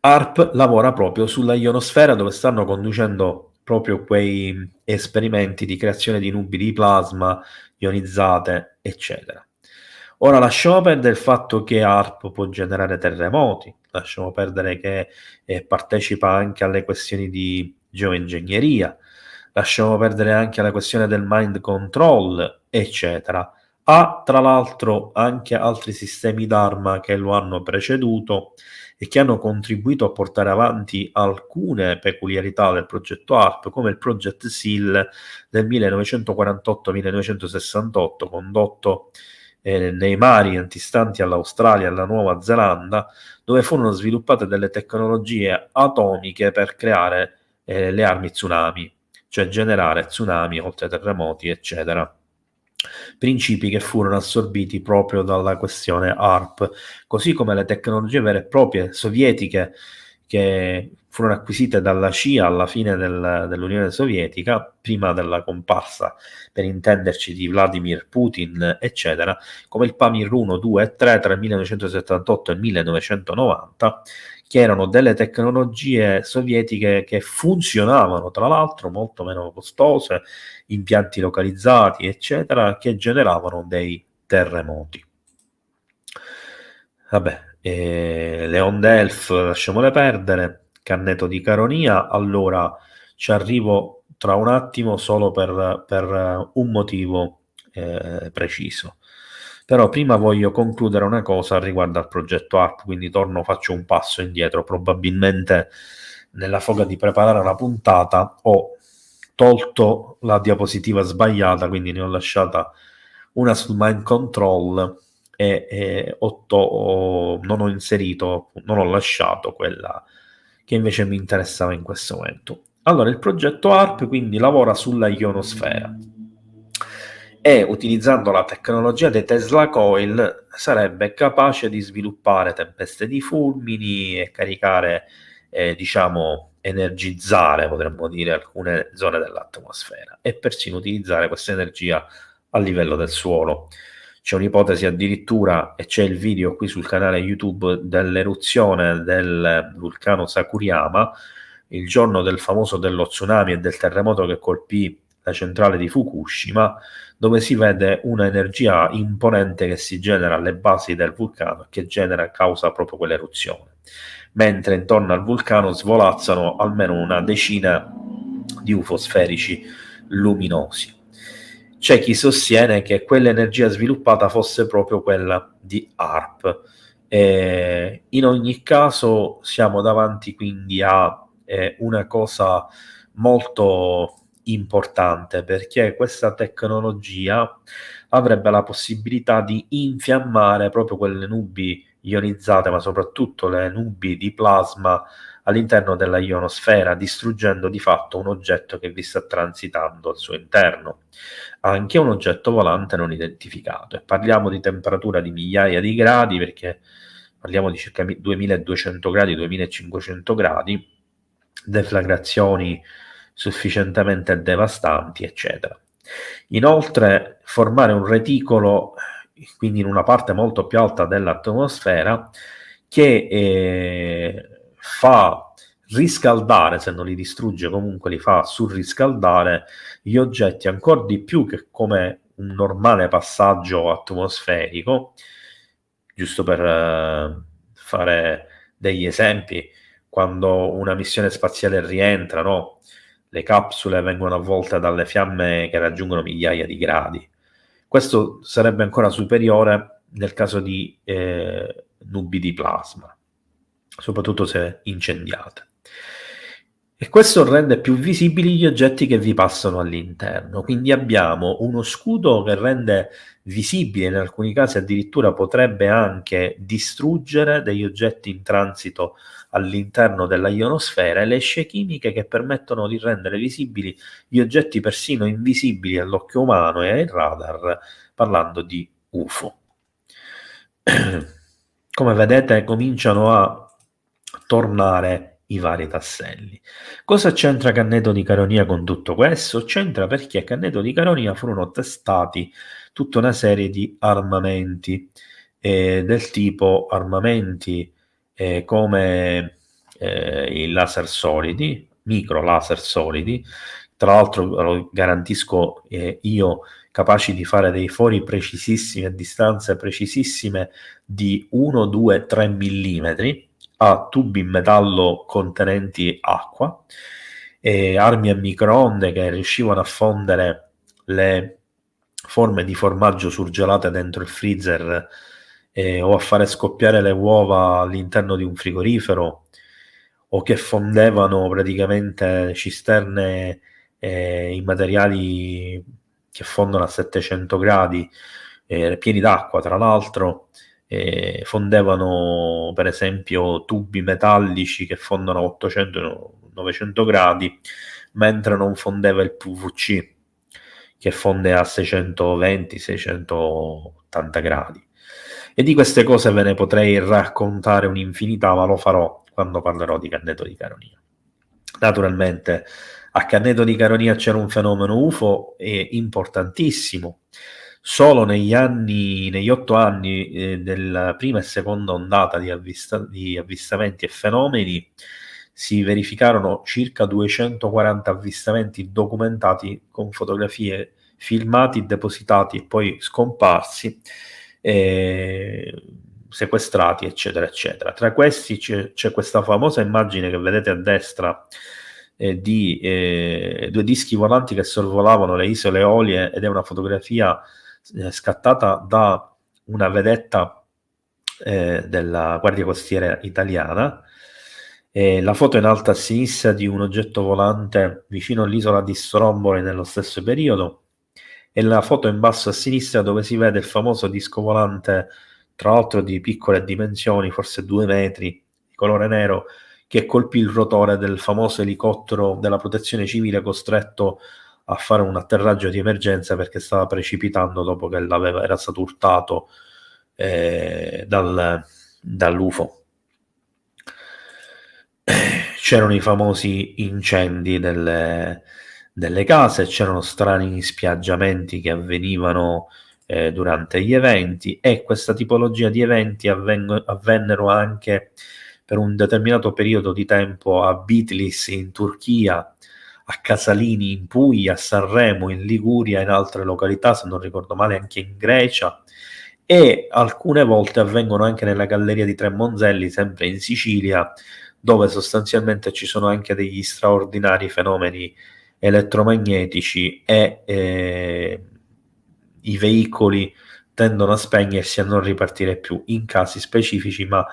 HARP lavora proprio sulla ionosfera, dove stanno conducendo proprio quei esperimenti di creazione di nubi di plasma ionizzate, eccetera. Ora lasciamo perdere il fatto che HARP può generare terremoti, lasciamo perdere che partecipa anche alle questioni di geoingegneria, lasciamo perdere anche la questione del mind control, eccetera. Ha tra l'altro anche altri sistemi d'arma che lo hanno preceduto e che hanno contribuito a portare avanti alcune peculiarità del progetto HARP, come il Project SEAL del 1948-1968, condotto nei mari antistanti all'Australia e alla Nuova Zelanda, dove furono sviluppate delle tecnologie atomiche per creare le armi tsunami, cioè generare tsunami oltre ai terremoti, eccetera. Principi che furono assorbiti proprio dalla questione HARP, così come le tecnologie vere e proprie sovietiche che furono acquisite dalla CIA alla fine dell'Unione Sovietica, prima della comparsa, per intenderci, di Vladimir Putin, eccetera, come il Pamir 1, 2 e 3 tra il 1978 e il 1990, che erano delle tecnologie sovietiche che funzionavano, tra l'altro, molto meno costose, impianti localizzati, eccetera, che generavano dei terremoti. Vabbè, le onde ELF lasciamole perdere, canneto di Caronia, allora ci arrivo tra un attimo solo per un motivo preciso. Però prima voglio concludere una cosa riguardo al progetto HARP, quindi faccio un passo indietro. Probabilmente nella foga di preparare la puntata ho tolto la diapositiva sbagliata, quindi ne ho lasciata una sul mind control e non ho inserito, non ho lasciato quella che invece mi interessava in questo momento. Allora, il progetto HARP quindi lavora sulla ionosfera e utilizzando la tecnologia dei Tesla Coil sarebbe capace di sviluppare tempeste di fulmini e caricare, energizzare, potremmo dire, alcune zone dell'atmosfera e persino utilizzare questa energia a livello del suolo. C'è un'ipotesi addirittura, e c'è il video qui sul canale YouTube, dell'eruzione del vulcano Sakuriyama, il giorno del famoso dello tsunami e del terremoto che colpì la centrale di Fukushima, dove si vede una energia imponente che si genera alle basi del vulcano e che causa proprio quell'eruzione, mentre intorno al vulcano svolazzano almeno una decina di UFO sferici luminosi. C'è chi sostiene che quell'energia sviluppata fosse proprio quella di HARP. In ogni caso siamo davanti quindi a una cosa molto importante, perché questa tecnologia avrebbe la possibilità di infiammare proprio quelle nubi ionizzate, ma soprattutto le nubi di plasma all'interno della ionosfera, distruggendo di fatto un oggetto che vi sta transitando al suo interno, anche un oggetto volante non identificato. E parliamo di temperatura di migliaia di gradi, perché parliamo di circa 2200 gradi, 2500 gradi, deflagrazioni sufficientemente devastanti, eccetera. Inoltre, formare un reticolo, quindi in una parte molto più alta dell'atmosfera, che fa riscaldare, se non li distrugge comunque li fa surriscaldare gli oggetti ancora di più che come un normale passaggio atmosferico, giusto per fare degli esempi. Quando una missione spaziale rientra, no? Le capsule vengono avvolte dalle fiamme che raggiungono migliaia di gradi. Questo sarebbe ancora superiore nel caso di nubi di plasma, soprattutto se incendiate. E questo rende più visibili gli oggetti che vi passano all'interno. Quindi abbiamo uno scudo che rende visibile, in alcuni casi addirittura potrebbe anche distruggere degli oggetti in transito all'interno della ionosfera, e le scie chimiche che permettono di rendere visibili gli oggetti persino invisibili all'occhio umano e ai radar, parlando di UFO. Come vedete, cominciano a tornare i vari tasselli. Cosa c'entra Canneto di Caronia con tutto questo? C'entra perché a Canneto di Caronia furono testati tutta una serie di armamenti, del tipo armamenti come i laser solidi, micro laser solidi, tra l'altro lo garantisco io, capaci di fare dei fori precisissimi a distanze precisissime di 1, 2, 3 millimetri, a tubi in metallo contenenti acqua, armi a microonde che riuscivano a fondere le forme di formaggio surgelate dentro il freezer, o a fare scoppiare le uova all'interno di un frigorifero, o che fondevano praticamente cisterne in materiali che fondono a 700 gradi, pieni d'acqua tra l'altro, fondevano per esempio tubi metallici che fondono a 800-900 gradi, mentre non fondeva il PVC che fonde a 620-680 gradi. E di queste cose ve ne potrei raccontare un'infinità, ma lo farò quando parlerò di Canneto di Caronia. Naturalmente a Canneto di Caronia c'era un fenomeno UFO importantissimo. Solo negli 8 anni della prima e seconda ondata di avvistamenti e fenomeni si verificarono circa 240 avvistamenti documentati con fotografie, filmati, depositati e poi scomparsi, sequestrati, eccetera, eccetera. Tra questi c'è questa famosa immagine che vedete a destra, di 2 dischi volanti che sorvolavano le isole Eolie, ed è una fotografia scattata da una vedetta della Guardia Costiera italiana. La foto in alto a sinistra di un oggetto volante vicino all'isola di Stromboli nello stesso periodo, e la foto in basso a sinistra dove si vede il famoso disco volante, tra l'altro di piccole dimensioni, forse 2 metri, di colore nero, che colpì il rotore del famoso elicottero della Protezione Civile, costretto a fare un atterraggio di emergenza perché stava precipitando dopo che era stato urtato dall'UFO. C'erano i famosi incendi delle case, c'erano strani spiaggiamenti che avvenivano durante gli eventi, e questa tipologia di eventi avvennero anche per un determinato periodo di tempo a Bitlis in Turchia, a Casalini in Puglia, a Sanremo in Liguria e in altre località, se non ricordo male anche in Grecia, e alcune volte avvengono anche nella galleria di Tre Monzelli, sempre in Sicilia, dove sostanzialmente ci sono anche degli straordinari fenomeni elettromagnetici, e i veicoli tendono a spegnersi e a non ripartire più in casi specifici, ma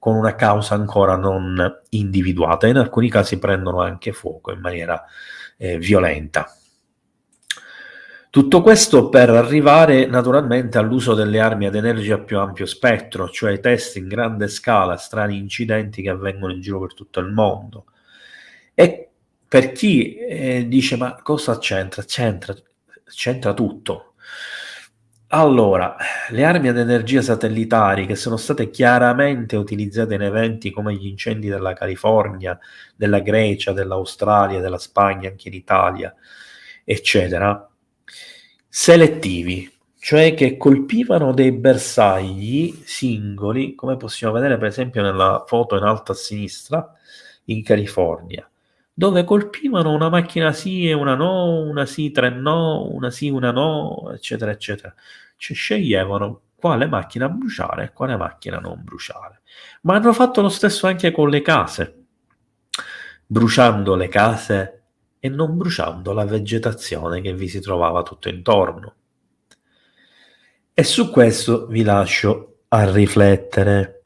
con una causa ancora non individuata. In alcuni casi prendono anche fuoco in maniera violenta. Tutto questo per arrivare naturalmente all'uso delle armi ad energia a più ampio spettro, cioè test in grande scala, strani incidenti che avvengono in giro per tutto il mondo. E per chi dice ma cosa c'entra? C'entra tutto. Allora, le armi ad energia satellitari che sono state chiaramente utilizzate in eventi come gli incendi della California, della Grecia, dell'Australia, della Spagna, anche in Italia, eccetera, selettivi, cioè che colpivano dei bersagli singoli, come possiamo vedere per esempio nella foto in alto a sinistra, in California, dove colpivano una macchina sì e una no, una sì, tre no, una sì, una no, eccetera, eccetera. Cioè sceglievano quale macchina bruciare e quale macchina non bruciare. Ma hanno fatto lo stesso anche con le case, bruciando le case e non bruciando la vegetazione che vi si trovava tutto intorno. E su questo vi lascio a riflettere.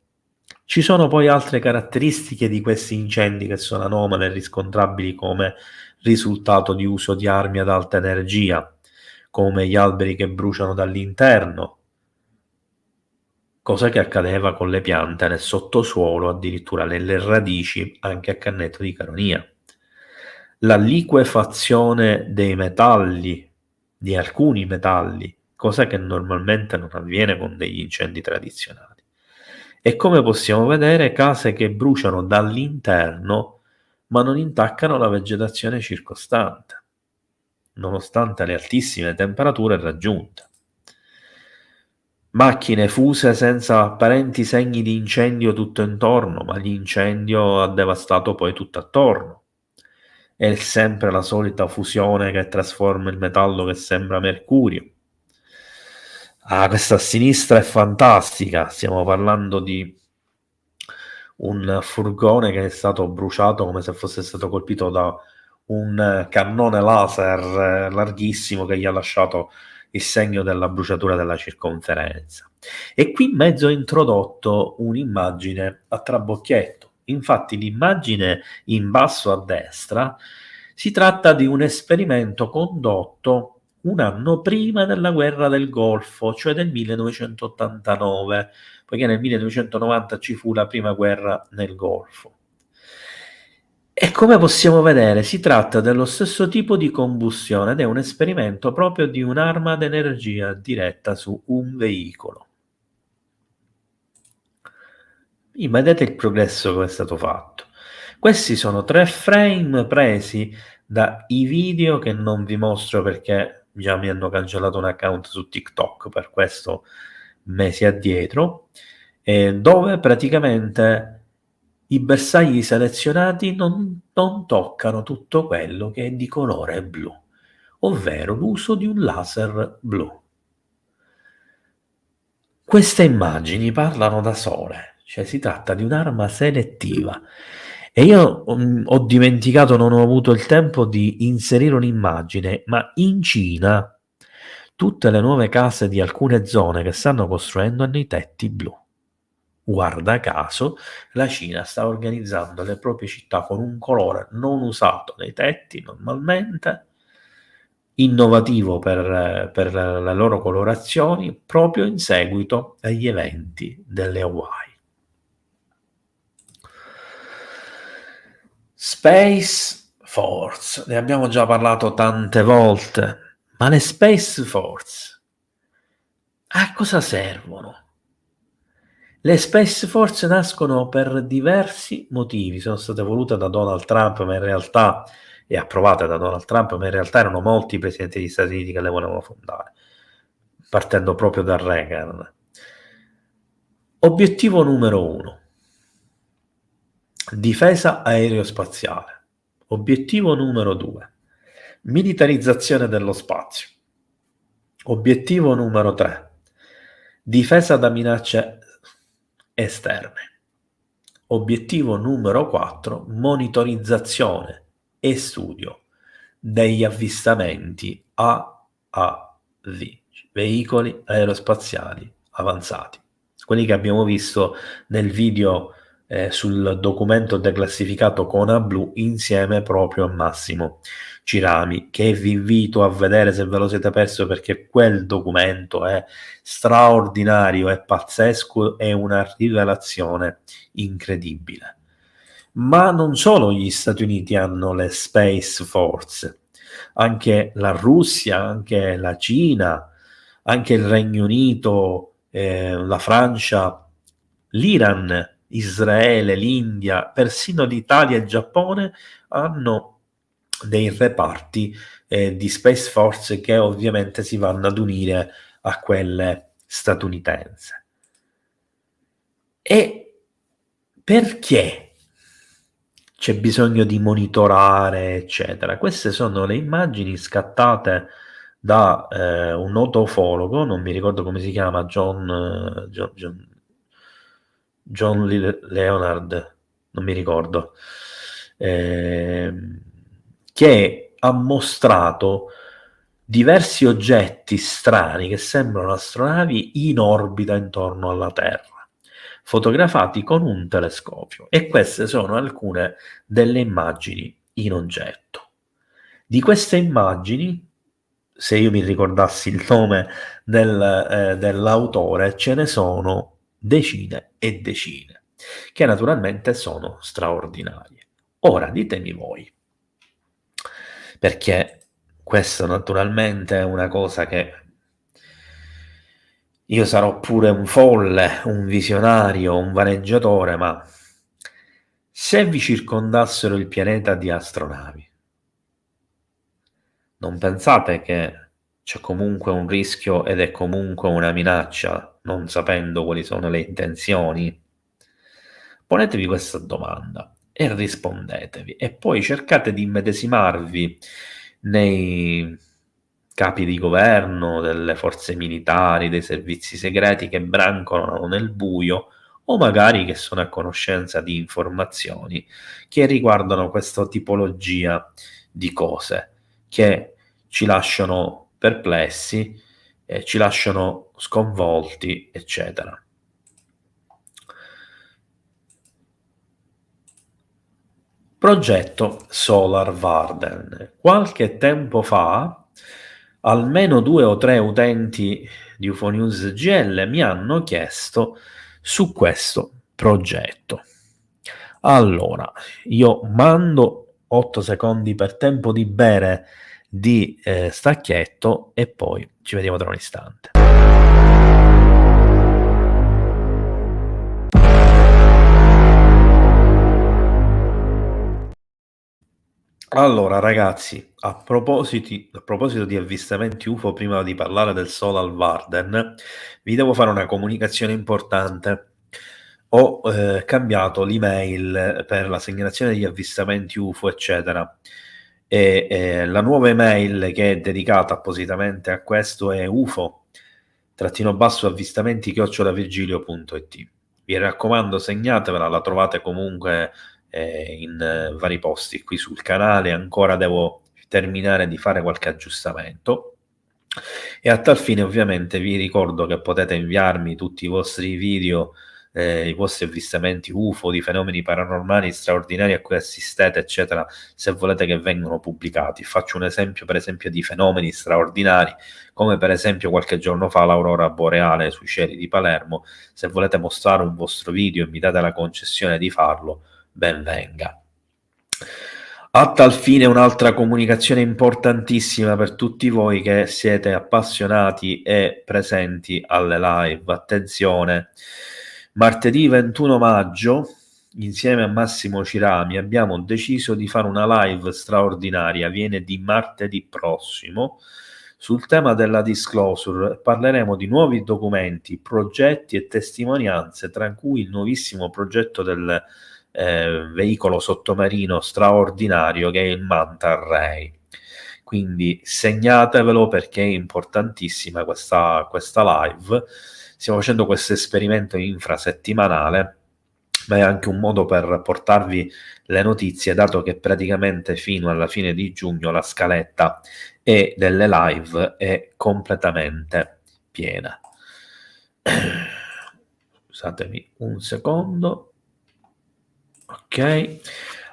Ci sono poi altre caratteristiche di questi incendi che sono anomale e riscontrabili come risultato di uso di armi ad alta energia, come gli alberi che bruciano dall'interno, cosa che accadeva con le piante nel sottosuolo, addirittura nelle radici, anche a Canneto di Caronia. La liquefazione dei metalli, di alcuni metalli, cosa che normalmente non avviene con degli incendi tradizionali. E come possiamo vedere, case che bruciano dall'interno ma non intaccano la vegetazione circostante, nonostante le altissime temperature raggiunte. Macchine fuse senza apparenti segni di incendio tutto intorno, ma l'incendio ha devastato poi tutto attorno. È sempre la solita fusione che trasforma il metallo che sembra mercurio. Questa a sinistra è fantastica, stiamo parlando di un furgone che è stato bruciato come se fosse stato colpito da un cannone laser larghissimo che gli ha lasciato il segno della bruciatura della circonferenza. E qui in mezzo ho introdotto un'immagine a trabocchietto. Infatti l'immagine in basso a destra si tratta di un esperimento condotto un anno prima della guerra del Golfo, cioè del 1989, poiché nel 1990 ci fu la prima guerra nel Golfo. E come possiamo vedere, si tratta dello stesso tipo di combustione ed è un esperimento proprio di un'arma ad energia diretta su un veicolo. Vedete il progresso che è stato fatto. Questi sono 3 frame presi dai video che non vi mostro perché già mi hanno cancellato un account su TikTok per questo mesi addietro, dove praticamente i bersagli selezionati non toccano tutto quello che è di colore blu, ovvero l'uso di un laser blu. Queste immagini parlano da sole, cioè si tratta di un'arma selettiva. E io ho dimenticato, non ho avuto il tempo di inserire un'immagine, ma in Cina tutte le nuove case di alcune zone che stanno costruendo hanno i tetti blu. Guarda caso, la Cina sta organizzando le proprie città con un colore non usato nei tetti normalmente, innovativo per le loro colorazioni, proprio in seguito agli eventi delle Hawaii. Space Force, ne abbiamo già parlato tante volte, ma le Space Force a cosa servono? Le Space Force nascono per diversi motivi, sono state volute da Donald Trump, ma in realtà e approvate da Donald Trump, ma in realtà erano molti i presidenti degli Stati Uniti che le volevano fondare, partendo proprio da Reagan. Obiettivo numero 1: difesa aerospaziale. Obiettivo numero 2: militarizzazione dello spazio. Obiettivo numero 3: difesa da minacce esterne. Obiettivo numero 4: monitorizzazione e studio degli avvistamenti AAV, veicoli aerospaziali avanzati, quelli che abbiamo visto nel video sul documento declassificato Kona Blu insieme proprio a Massimo Cirami, che vi invito a vedere se ve lo siete perso, perché quel documento è straordinario, è pazzesco, è una rivelazione incredibile. Ma non solo gli Stati Uniti hanno le Space Force, anche la Russia, anche la Cina, anche il Regno Unito, la Francia, l'Iran, Israele, l'India, persino l'Italia e il Giappone hanno dei reparti di Space Force che ovviamente si vanno ad unire a quelle statunitensi. E perché c'è bisogno di monitorare, eccetera? Queste sono le immagini scattate da un noto ufologo, non mi ricordo come si chiama, John Leonard, non mi ricordo, che ha mostrato diversi oggetti strani che sembrano astronavi in orbita intorno alla Terra, fotografati con un telescopio, e queste sono alcune delle immagini in oggetto. Di queste immagini, se io mi ricordassi il nome dell'autore, ce ne sono decine e decine, che naturalmente sono straordinarie. Ora ditemi voi, perché questo naturalmente è una cosa che io sarò pure un folle, un visionario, un vaneggiatore, ma se vi circondassero il pianeta di astronavi, non pensate che c'è comunque un rischio ed è comunque una minaccia, non sapendo quali sono le intenzioni? Ponetevi questa domanda e rispondetevi, e poi cercate di immedesimarvi nei capi di governo, delle forze militari, dei servizi segreti che brancolano nel buio, o magari che sono a conoscenza di informazioni che riguardano questa tipologia di cose, che ci lasciano perplessi, ci lasciano sconvolti, eccetera. Progetto Solar Warden. Qualche tempo fa, almeno 2 o 3 utenti di UFO News GL mi hanno chiesto su questo progetto. Allora, io mando 8 secondi per tempo di bere di stacchetto e poi ci vediamo tra un istante. Allora ragazzi, a proposito di avvistamenti UFO, prima di parlare del Solar Warden, vi devo fare una comunicazione importante. Ho cambiato l'email per la segnalazione degli avvistamenti UFO, eccetera. E la nuova email che è dedicata appositamente a questo è ufo-avvistamenti@virgilio.it. Vi raccomando, segnatevela, la trovate comunque in vari posti qui sul canale. Ancora devo terminare di fare qualche aggiustamento, e a tal fine ovviamente vi ricordo che potete inviarmi tutti i vostri video, i vostri avvistamenti UFO, di fenomeni paranormali straordinari a cui assistete, eccetera, se volete che vengano pubblicati. Faccio un esempio, per esempio, di fenomeni straordinari, come per esempio qualche giorno fa l'aurora boreale sui cieli di Palermo. Se volete mostrare un vostro video e mi date la concessione di farlo, ben venga. A tal fine un'altra comunicazione importantissima per tutti voi che siete appassionati e presenti alle live. Attenzione, martedì 21 maggio, insieme a Massimo Cirami, abbiamo deciso di fare una live straordinaria, viene di martedì prossimo, sul tema della disclosure. Parleremo di nuovi documenti, progetti e testimonianze, tra cui il nuovissimo progetto del veicolo sottomarino straordinario che è il Manta Ray. Quindi segnatevelo, perché è importantissima questa live. Stiamo facendo questo esperimento infrasettimanale, ma è anche un modo per portarvi le notizie, dato che praticamente fino alla fine di giugno la scaletta delle live è completamente piena. Scusatemi un secondo. Ok,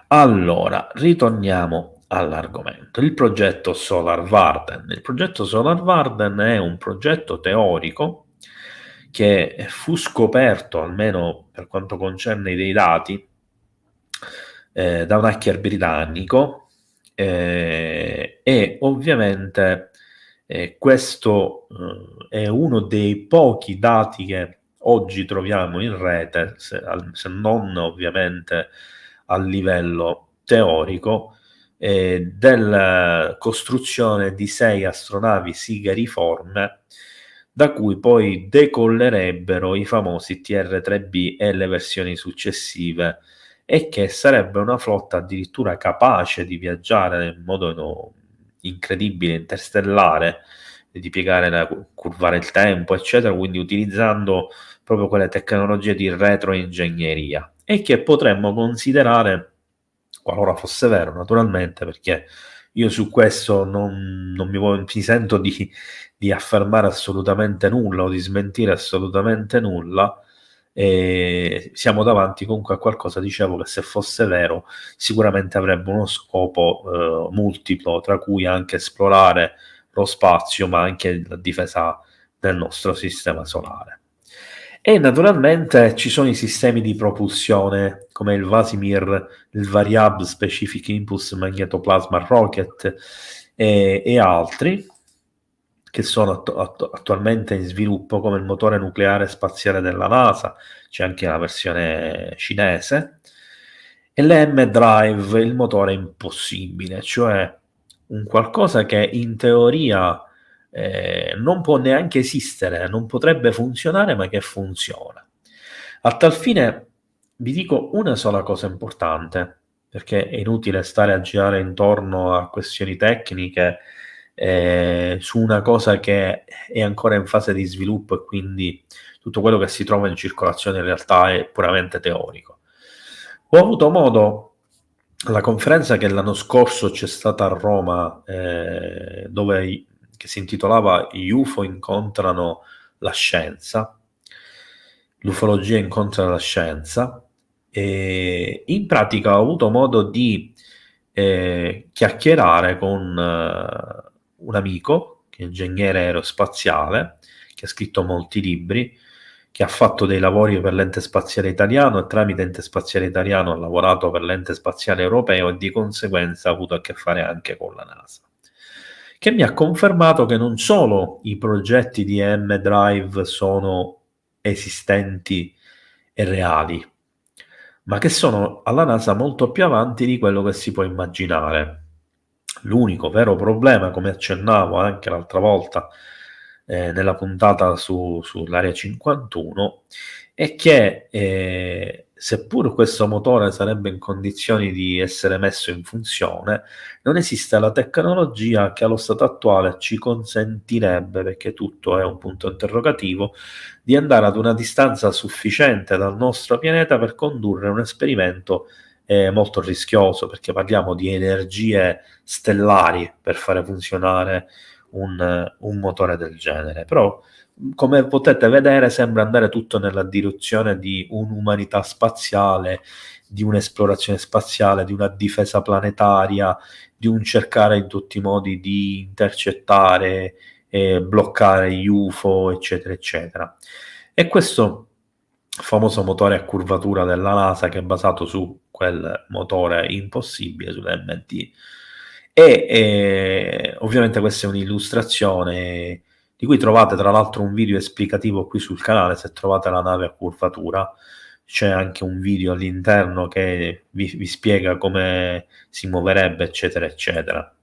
allora ritorniamo all'argomento. Il progetto Solar Warden. Il progetto Solar Warden è un progetto teorico che fu scoperto, almeno per quanto concerne dei dati, da un hacker britannico, e ovviamente questo è uno dei pochi dati che oggi troviamo in rete, se non ovviamente a livello teorico, della costruzione di 6 astronavi sigariforme da cui poi decollerebbero i famosi TR-3B e le versioni successive, e che sarebbe una flotta addirittura capace di viaggiare in modo incredibile, interstellare, di piegare, curvare il tempo, eccetera, quindi utilizzando proprio quelle tecnologie di retroingegneria, e che potremmo considerare, qualora fosse vero naturalmente, perché io su questo non mi sento di affermare assolutamente nulla o di smentire assolutamente nulla, e siamo davanti comunque a qualcosa, dicevo, che se fosse vero sicuramente avrebbe uno scopo multiplo, tra cui anche esplorare lo spazio, ma anche la difesa del nostro sistema solare. E naturalmente ci sono i sistemi di propulsione come il Vasimir, il Variable Specific Impulse Magnetoplasma Rocket e altri, che sono attualmente in sviluppo, come il motore nucleare spaziale della NASA, c'è anche la versione cinese, e l'M-Drive, il motore impossibile, cioè un qualcosa che in teoria non può neanche esistere, non potrebbe funzionare, ma che funziona. A tal fine vi dico una sola cosa importante, perché è inutile stare a girare intorno a questioni tecniche su una cosa che è ancora in fase di sviluppo, e quindi tutto quello che si trova in circolazione in realtà è puramente teorico. Ho avuto modo, alla conferenza che l'anno scorso c'è stata a Roma, che si intitolava Gli UFO incontrano la scienza, l'ufologia incontra la scienza, e in pratica ho avuto modo di chiacchierare con un amico che è ingegnere aerospaziale, che ha scritto molti libri, che ha fatto dei lavori per l'Ente Spaziale Italiano, e tramite Ente Spaziale Italiano ha lavorato per l'Ente Spaziale Europeo, e di conseguenza ha avuto a che fare anche con la NASA, che mi ha confermato che non solo i progetti di M-Drive sono esistenti e reali, ma che sono alla NASA molto più avanti di quello che si può immaginare. L'unico vero problema, come accennavo anche l'altra volta nella puntata sull'Area 51, è che seppur questo motore sarebbe in condizioni di essere messo in funzione, non esiste la tecnologia che allo stato attuale ci consentirebbe, perché tutto è un punto interrogativo, di andare ad una distanza sufficiente dal nostro pianeta per condurre un esperimento molto rischioso, perché parliamo di energie stellari per fare funzionare un motore del genere. Però, come potete vedere, sembra andare tutto nella direzione di un'umanità spaziale, di un'esplorazione spaziale, di una difesa planetaria, di un cercare in tutti i modi di intercettare e bloccare gli UFO, eccetera, eccetera. E questo famoso motore a curvatura della NASA, che è basato su quel motore impossibile, sull'MT, e ovviamente questa è un'illustrazione di cui trovate tra l'altro un video esplicativo qui sul canale. Se trovate la nave a curvatura c'è anche un video all'interno che vi spiega come si muoverebbe, eccetera, eccetera.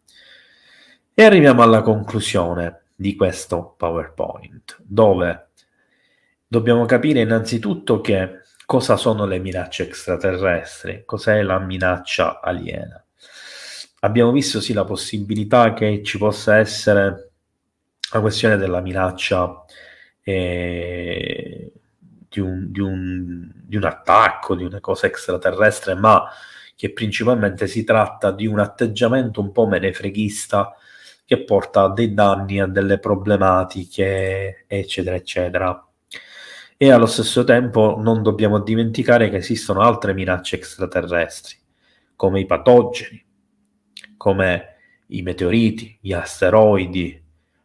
E arriviamo alla conclusione di questo PowerPoint, dove dobbiamo capire innanzitutto che cosa sono le minacce extraterrestri, cos'è la minaccia aliena. Abbiamo visto sì la possibilità che ci possa essere la questione della minaccia di un attacco, di una cosa extraterrestre, ma che principalmente si tratta di un atteggiamento un po' menefreghista che porta a dei danni, a delle problematiche, eccetera, eccetera. e allo stesso tempo non dobbiamo dimenticare che esistono altre minacce extraterrestri, come i patogeni, come i meteoriti, gli asteroidi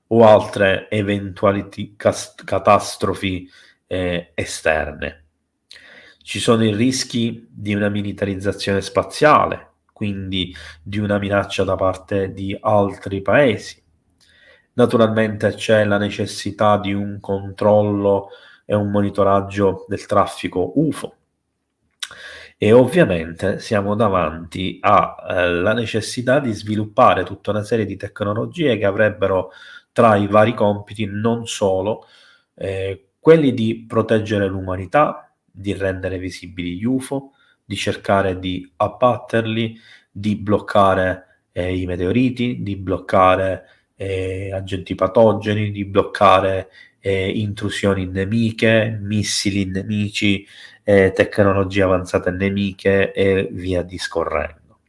o altre eventuali catastrofi esterne. Ci sono i rischi di una militarizzazione spaziale, quindi di una minaccia da parte di altri paesi. Naturalmente c'è la necessità di un controllo e un monitoraggio del traffico UFO. E ovviamente siamo davanti alla necessità di sviluppare tutta una serie di tecnologie che avrebbero tra i vari compiti non solo quelli di proteggere l'umanità, di rendere visibili gli UFO, di cercare di abbatterli, di bloccare i meteoriti, di bloccare agenti patogeni, di bloccare intrusioni nemiche, missili nemici, tecnologie avanzate nemiche e via discorrendo.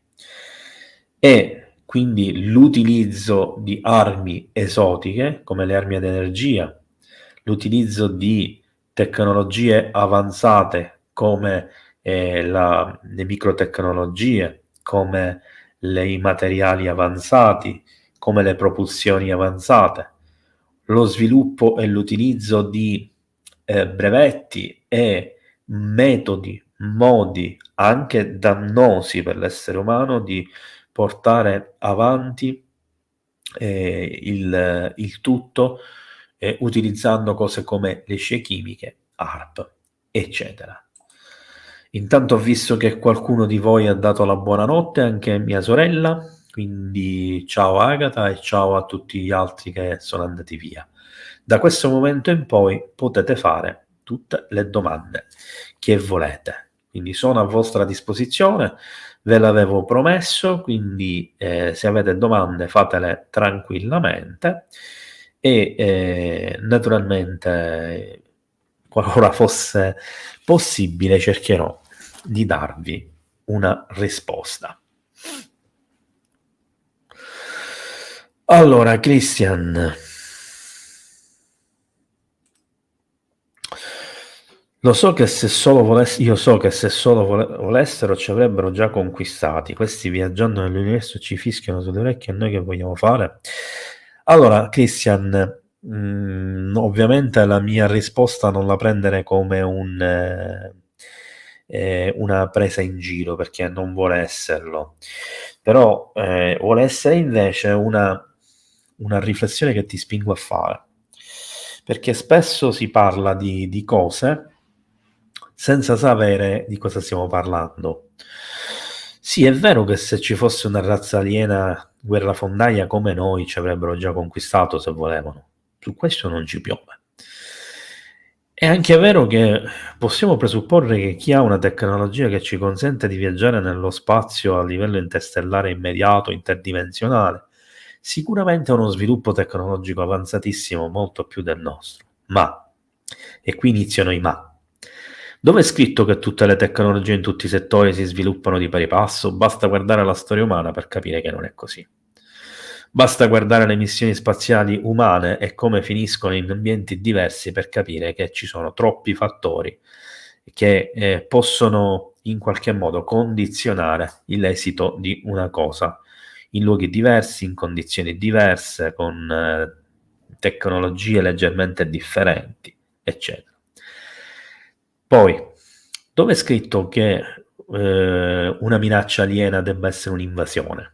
E quindi l'utilizzo di armi esotiche come le armi ad energia, l'utilizzo di tecnologie avanzate come le microtecnologie, come i materiali avanzati, come le propulsioni avanzate, lo sviluppo e l'utilizzo di brevetti e metodi, modi anche dannosi per l'essere umano di portare avanti il tutto utilizzando cose come le scie chimiche, ARP, eccetera. Intanto ho visto che qualcuno di voi ha dato la buonanotte, anche mia sorella, quindi ciao Agata e ciao a tutti gli altri che sono andati via. Da questo momento in poi potete fare tutte le domande che volete, quindi sono a vostra disposizione, ve l'avevo promesso, quindi se avete domande fatele tranquillamente e naturalmente qualora fosse possibile cercherò di darvi una risposta. Allora, Christian, lo so che se solo io so che se solo volessero ci avrebbero già conquistati. Questi viaggiando nell'universo ci fischiano sulle orecchie, a noi che vogliamo fare? Allora, Christian, ovviamente la mia risposta non la prendere come una presa in giro, perché non vuole esserlo, però vuole essere invece una riflessione che ti spingo a fare, perché spesso si parla di cose senza sapere di cosa stiamo parlando. Sì, è vero che se ci fosse una razza aliena guerrafondaia come noi ci avrebbero già conquistato se volevano. Su questo non ci piove. È anche vero che possiamo presupporre che chi ha una tecnologia che ci consente di viaggiare nello spazio a livello interstellare immediato, interdimensionale, sicuramente ha uno sviluppo tecnologico avanzatissimo, molto più del nostro. Ma, e qui iniziano i ma, dove è scritto che tutte le tecnologie in tutti i settori si sviluppano di pari passo? Basta guardare la storia umana per capire che non è così. Basta guardare le missioni spaziali umane e come finiscono in ambienti diversi per capire che ci sono troppi fattori che possono in qualche modo condizionare l'esito di una cosa in luoghi diversi, in condizioni diverse, con tecnologie leggermente differenti, eccetera. Poi, dove è scritto che una minaccia aliena debba essere un'invasione?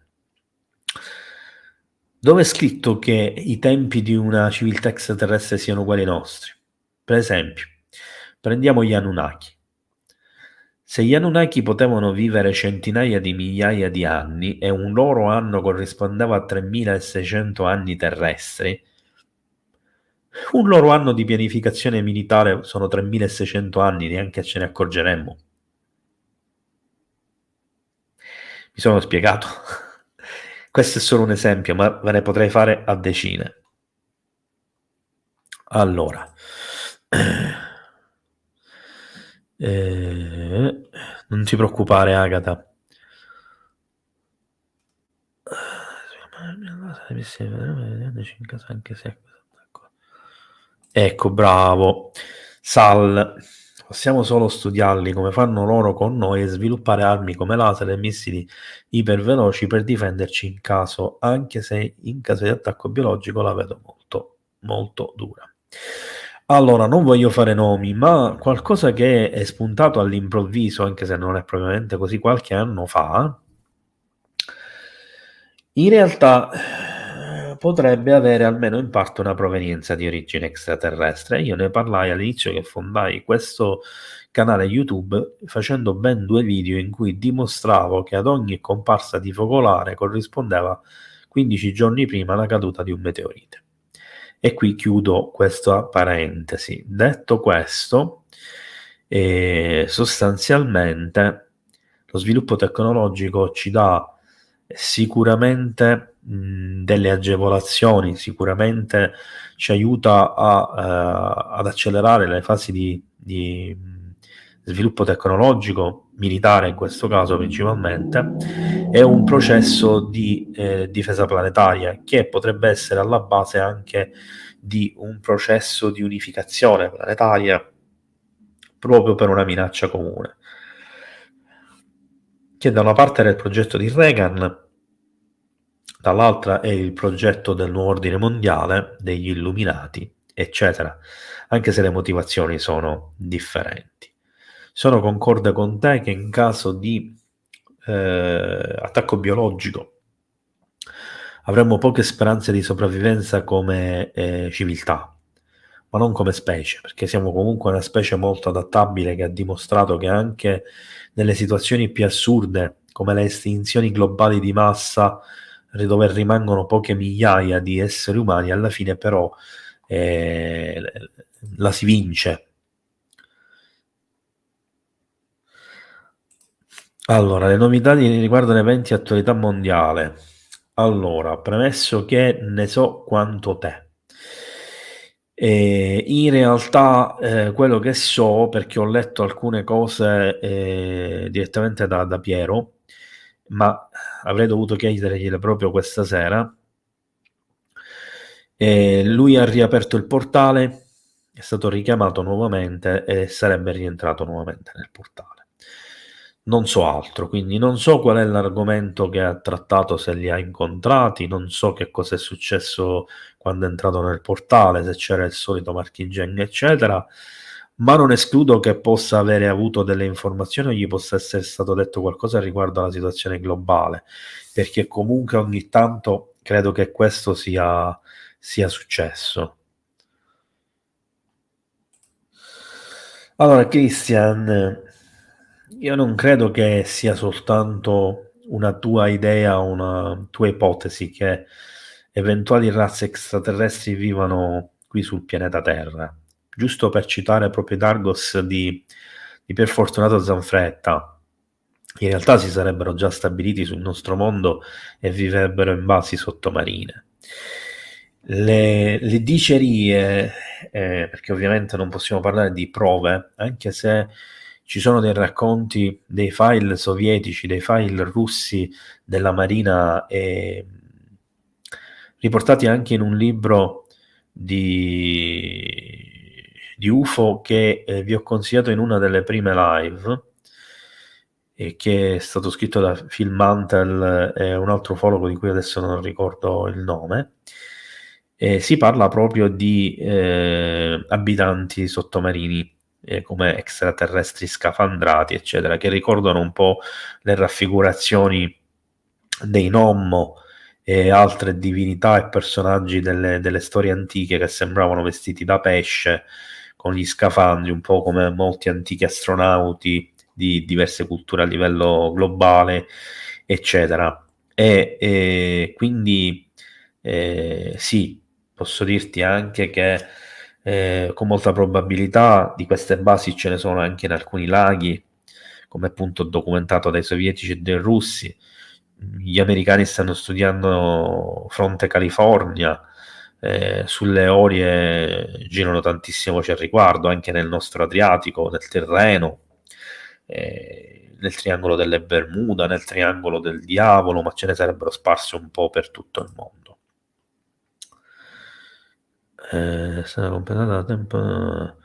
Dove è scritto che i tempi di una civiltà extraterrestre siano uguali ai nostri? Per esempio, prendiamo gli Anunnaki. Se gli Anunnaki potevano vivere centinaia di migliaia di anni e un loro anno corrispondeva a 3600 anni terrestri, un loro anno di pianificazione militare sono 3600 anni, neanche ce ne accorgeremmo. Mi sono spiegato? Questo è solo un esempio, ma ve ne potrei fare a decine. Allora, non ti preoccupare, Agata. Ecco, bravo. SAL. Possiamo solo studiarli come fanno loro con noi e sviluppare armi come laser e missili iperveloci per difenderci in caso, anche se in caso di attacco biologico la vedo molto, molto dura. Allora, non voglio fare nomi, ma qualcosa che è spuntato all'improvviso, anche se non è propriamente così, qualche anno fa, in realtà potrebbe avere almeno in parte una provenienza di origine extraterrestre. Io ne parlai all'inizio che fondai questo canale YouTube facendo ben 2 video in cui dimostravo che ad ogni comparsa di focolare corrispondeva 15 giorni prima la caduta di un meteorite. E qui chiudo questa parentesi. Detto questo, sostanzialmente lo sviluppo tecnologico ci dà sicuramente delle agevolazioni, sicuramente ci aiuta ad accelerare le fasi di sviluppo tecnologico, militare in questo caso principalmente, è un processo di difesa planetaria che potrebbe essere alla base anche di un processo di unificazione planetaria proprio per una minaccia comune, che da una parte era il progetto di Reagan, dall'altra è il progetto del nuovo ordine mondiale, degli Illuminati, eccetera, anche se le motivazioni sono differenti. Sono concorde con te che in caso di attacco biologico avremmo poche speranze di sopravvivenza come civiltà, ma non come specie, perché siamo comunque una specie molto adattabile che ha dimostrato che anche nelle situazioni più assurde, come le estinzioni globali di massa, dove rimangono poche migliaia di esseri umani, alla fine però la si vince. Allora, le novità riguardano eventi e attualità mondiale. Allora, premesso che ne so quanto te. In realtà quello che so, perché ho letto alcune cose direttamente da Piero, ma avrei dovuto chiedergliele proprio questa sera. Lui ha riaperto il portale, è stato richiamato nuovamente e sarebbe rientrato nuovamente nel portale. Non so altro, quindi non so qual è l'argomento che ha trattato, se li ha incontrati, non so che cosa è successo quando è entrato nel portale, se c'era il solito marchingegno, eccetera, ma non escludo che possa avere avuto delle informazioni o gli possa essere stato detto qualcosa riguardo alla situazione globale, perché comunque ogni tanto credo che questo sia successo. Allora, Christian, io non credo che sia soltanto una tua idea, una tua ipotesi che eventuali razze extraterrestri vivano qui sul pianeta Terra. Giusto per citare proprio Dargos di Pier Fortunato Zanfretta, in realtà si sarebbero già stabiliti sul nostro mondo e vivrebbero in basi sottomarine. Le dicerie, perché ovviamente non possiamo parlare di prove, anche se ci sono dei racconti, dei file sovietici, dei file russi della Marina, riportati anche in un libro di UFO che vi ho consigliato in una delle prime live, e che è stato scritto da Phil Mantel e un altro ufologo di cui adesso non ricordo il nome. Si parla proprio di abitanti sottomarini come extraterrestri scafandrati, eccetera, che ricordano un po' le raffigurazioni dei Nommo e altre divinità e personaggi delle storie antiche che sembravano vestiti da pesce con gli scafandri, un po' come molti antichi astronauti di diverse culture a livello globale, eccetera. Quindi sì, posso dirti anche che con molta probabilità di queste basi ce ne sono anche in alcuni laghi, come appunto documentato dai sovietici e dai russi. Gli americani stanno studiando fronte California, sulle Orie girano tantissime voci al riguardo, anche nel nostro Adriatico, nel Tirreno, nel triangolo delle Bermuda, nel triangolo del diavolo, ma ce ne sarebbero sparse un po' per tutto il mondo. Sarà completata da tempo.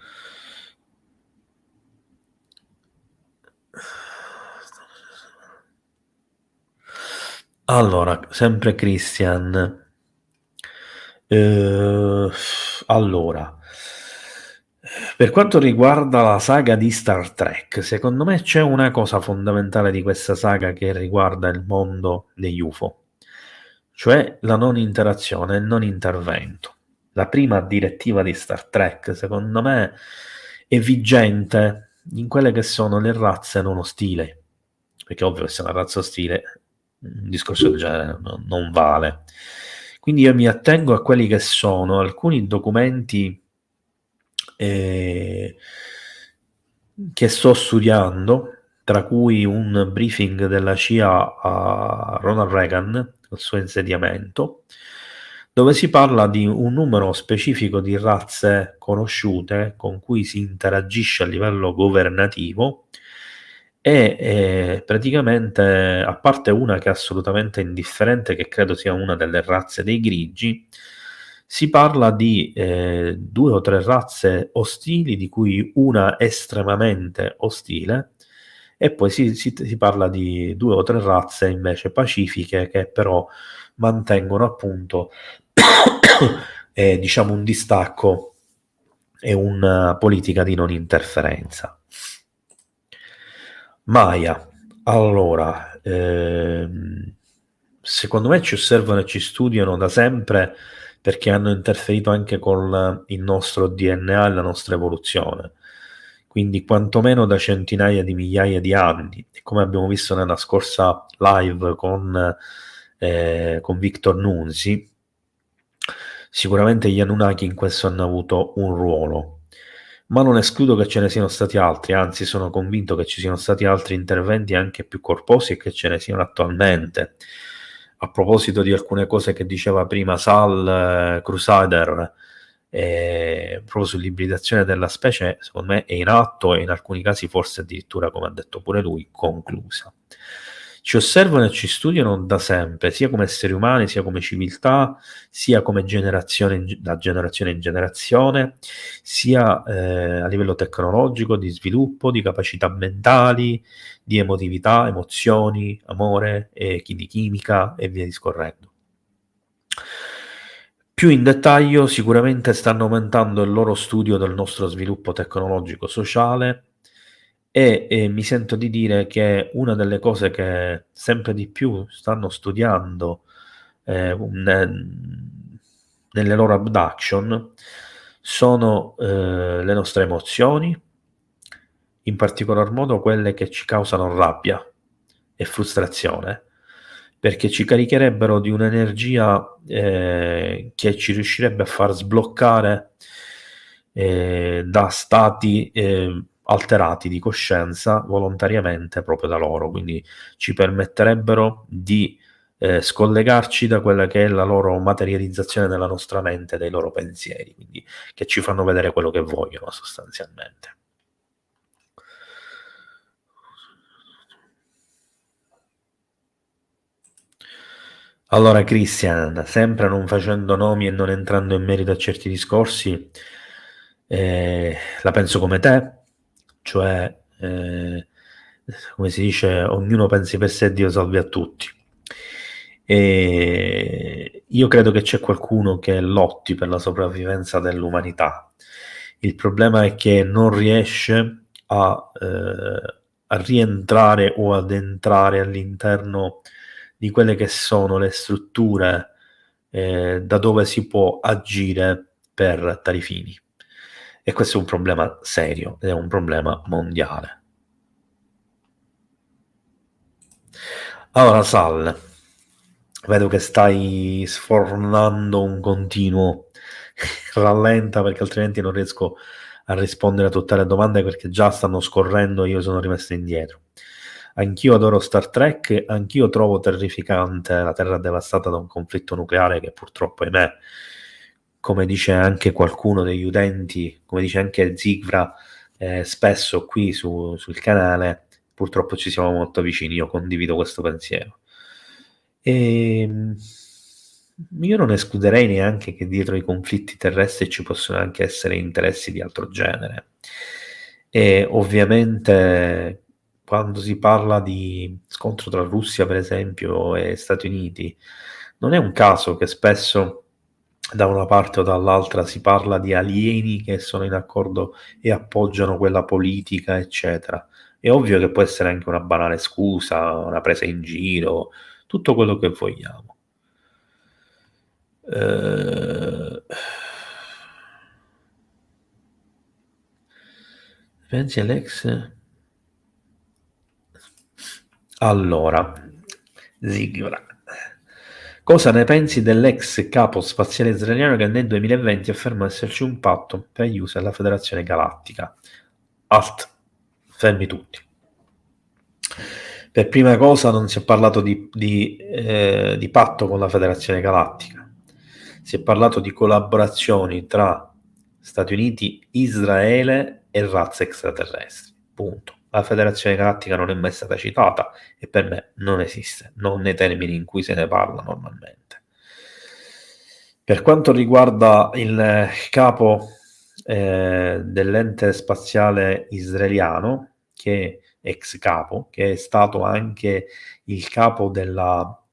Allora, sempre Christian. Eh, allora, per quanto riguarda la saga di Star Trek, secondo me c'è una cosa fondamentale di questa saga che riguarda il mondo degli UFO, cioè la non interazione, il non intervento. La prima direttiva di Star Trek, secondo me, è vigente in quelle che sono le razze non ostili, perché ovvio che se è una razza ostile un discorso del genere non vale. Quindi io mi attengo a quelli che sono alcuni documenti eh, che sto studiando, tra cui un briefing della CIA a Ronald Reagan, al suo insediamento, dove si parla di un numero specifico di razze conosciute con cui si interagisce a livello governativo e praticamente, a parte una che è assolutamente indifferente, che credo sia una delle razze dei grigi, si parla di due o tre razze ostili, di cui una estremamente ostile, e poi si parla di due o tre razze invece pacifiche che però mantengono appunto diciamo un distacco e una politica di non interferenza. Maya, allora, secondo me ci osservano e ci studiano da sempre perché hanno interferito anche con il nostro DNA e la nostra evoluzione, quindi quantomeno da centinaia di migliaia di anni, e come abbiamo visto nella scorsa live con Victor Nunzi, sicuramente gli Anunnaki in questo hanno avuto un ruolo, ma non escludo che ce ne siano stati altri, anzi sono convinto che ci siano stati altri interventi anche più corposi e che ce ne siano attualmente. A proposito di alcune cose che diceva prima Sal Crusader, proprio sull'ibridazione della specie, secondo me è in atto e in alcuni casi forse addirittura, come ha detto pure lui, conclusa. Ci osservano e ci studiano da sempre, sia come esseri umani, sia come civiltà, sia come generazione da generazione in generazione, sia a livello tecnologico, di sviluppo, di capacità mentali, di emotività, emozioni, amore, di chimica e via discorrendo. Più in dettaglio, sicuramente stanno aumentando il loro studio del nostro sviluppo tecnologico sociale e mi sento di dire che una delle cose che sempre di più stanno studiando nelle loro abduction sono le nostre emozioni, in particolar modo quelle che ci causano rabbia e frustrazione, perché ci caricherebbero di un'energia che ci riuscirebbe a far sbloccare da stati alterati di coscienza volontariamente proprio da loro, quindi ci permetterebbero di scollegarci da quella che è la loro materializzazione nella nostra mente, dei loro pensieri, quindi che ci fanno vedere quello che vogliono sostanzialmente. Allora, Christian, sempre non facendo nomi e non entrando in merito a certi discorsi, la penso come te, cioè, come si dice, ognuno pensi per sé, Dio salvi a tutti. E io credo che c'è qualcuno che lotti per la sopravvivenza dell'umanità. Il problema è che non riesce a rientrare o ad entrare all'interno di quelle che sono le strutture da dove si può agire per tali fini. E questo è un problema serio ed è un problema mondiale. Allora, Sal, vedo che stai sfornando un continuo. Rallenta perché altrimenti non riesco a rispondere a tutte le domande perché già stanno scorrendo e io sono rimasto indietro. Anch'io adoro Star Trek, anch'io trovo terrificante la Terra devastata da un conflitto nucleare che purtroppo, ahimè, come dice anche qualcuno degli utenti, come dice anche Zigra, spesso qui sul canale, purtroppo ci siamo molto vicini, io condivido questo pensiero. E io non escluderei neanche che dietro i conflitti terrestri ci possono anche essere interessi di altro genere. E ovviamente quando si parla di scontro tra Russia, per esempio, e Stati Uniti, non è un caso che spesso da una parte o dall'altra si parla di alieni che sono in accordo e appoggiano quella politica, eccetera. È ovvio che può essere anche una banale scusa, una presa in giro, tutto quello che vogliamo. Pensi all'ex? Allora, Zigra. Cosa ne pensi dell'ex capo spaziale israeliano che nel 2020 afferma esserci un patto per gli USA e la Federazione Galattica? Alt, fermi tutti. Per prima cosa non si è parlato di patto con la Federazione Galattica, si è parlato di collaborazioni tra Stati Uniti, Israele e razze extraterrestri. Punto. La Federazione Galattica non è mai stata citata e per me non esiste, non nei termini in cui se ne parla normalmente. Per quanto riguarda il capo dell'ente spaziale israeliano, che è ex capo, che è stato anche il capo della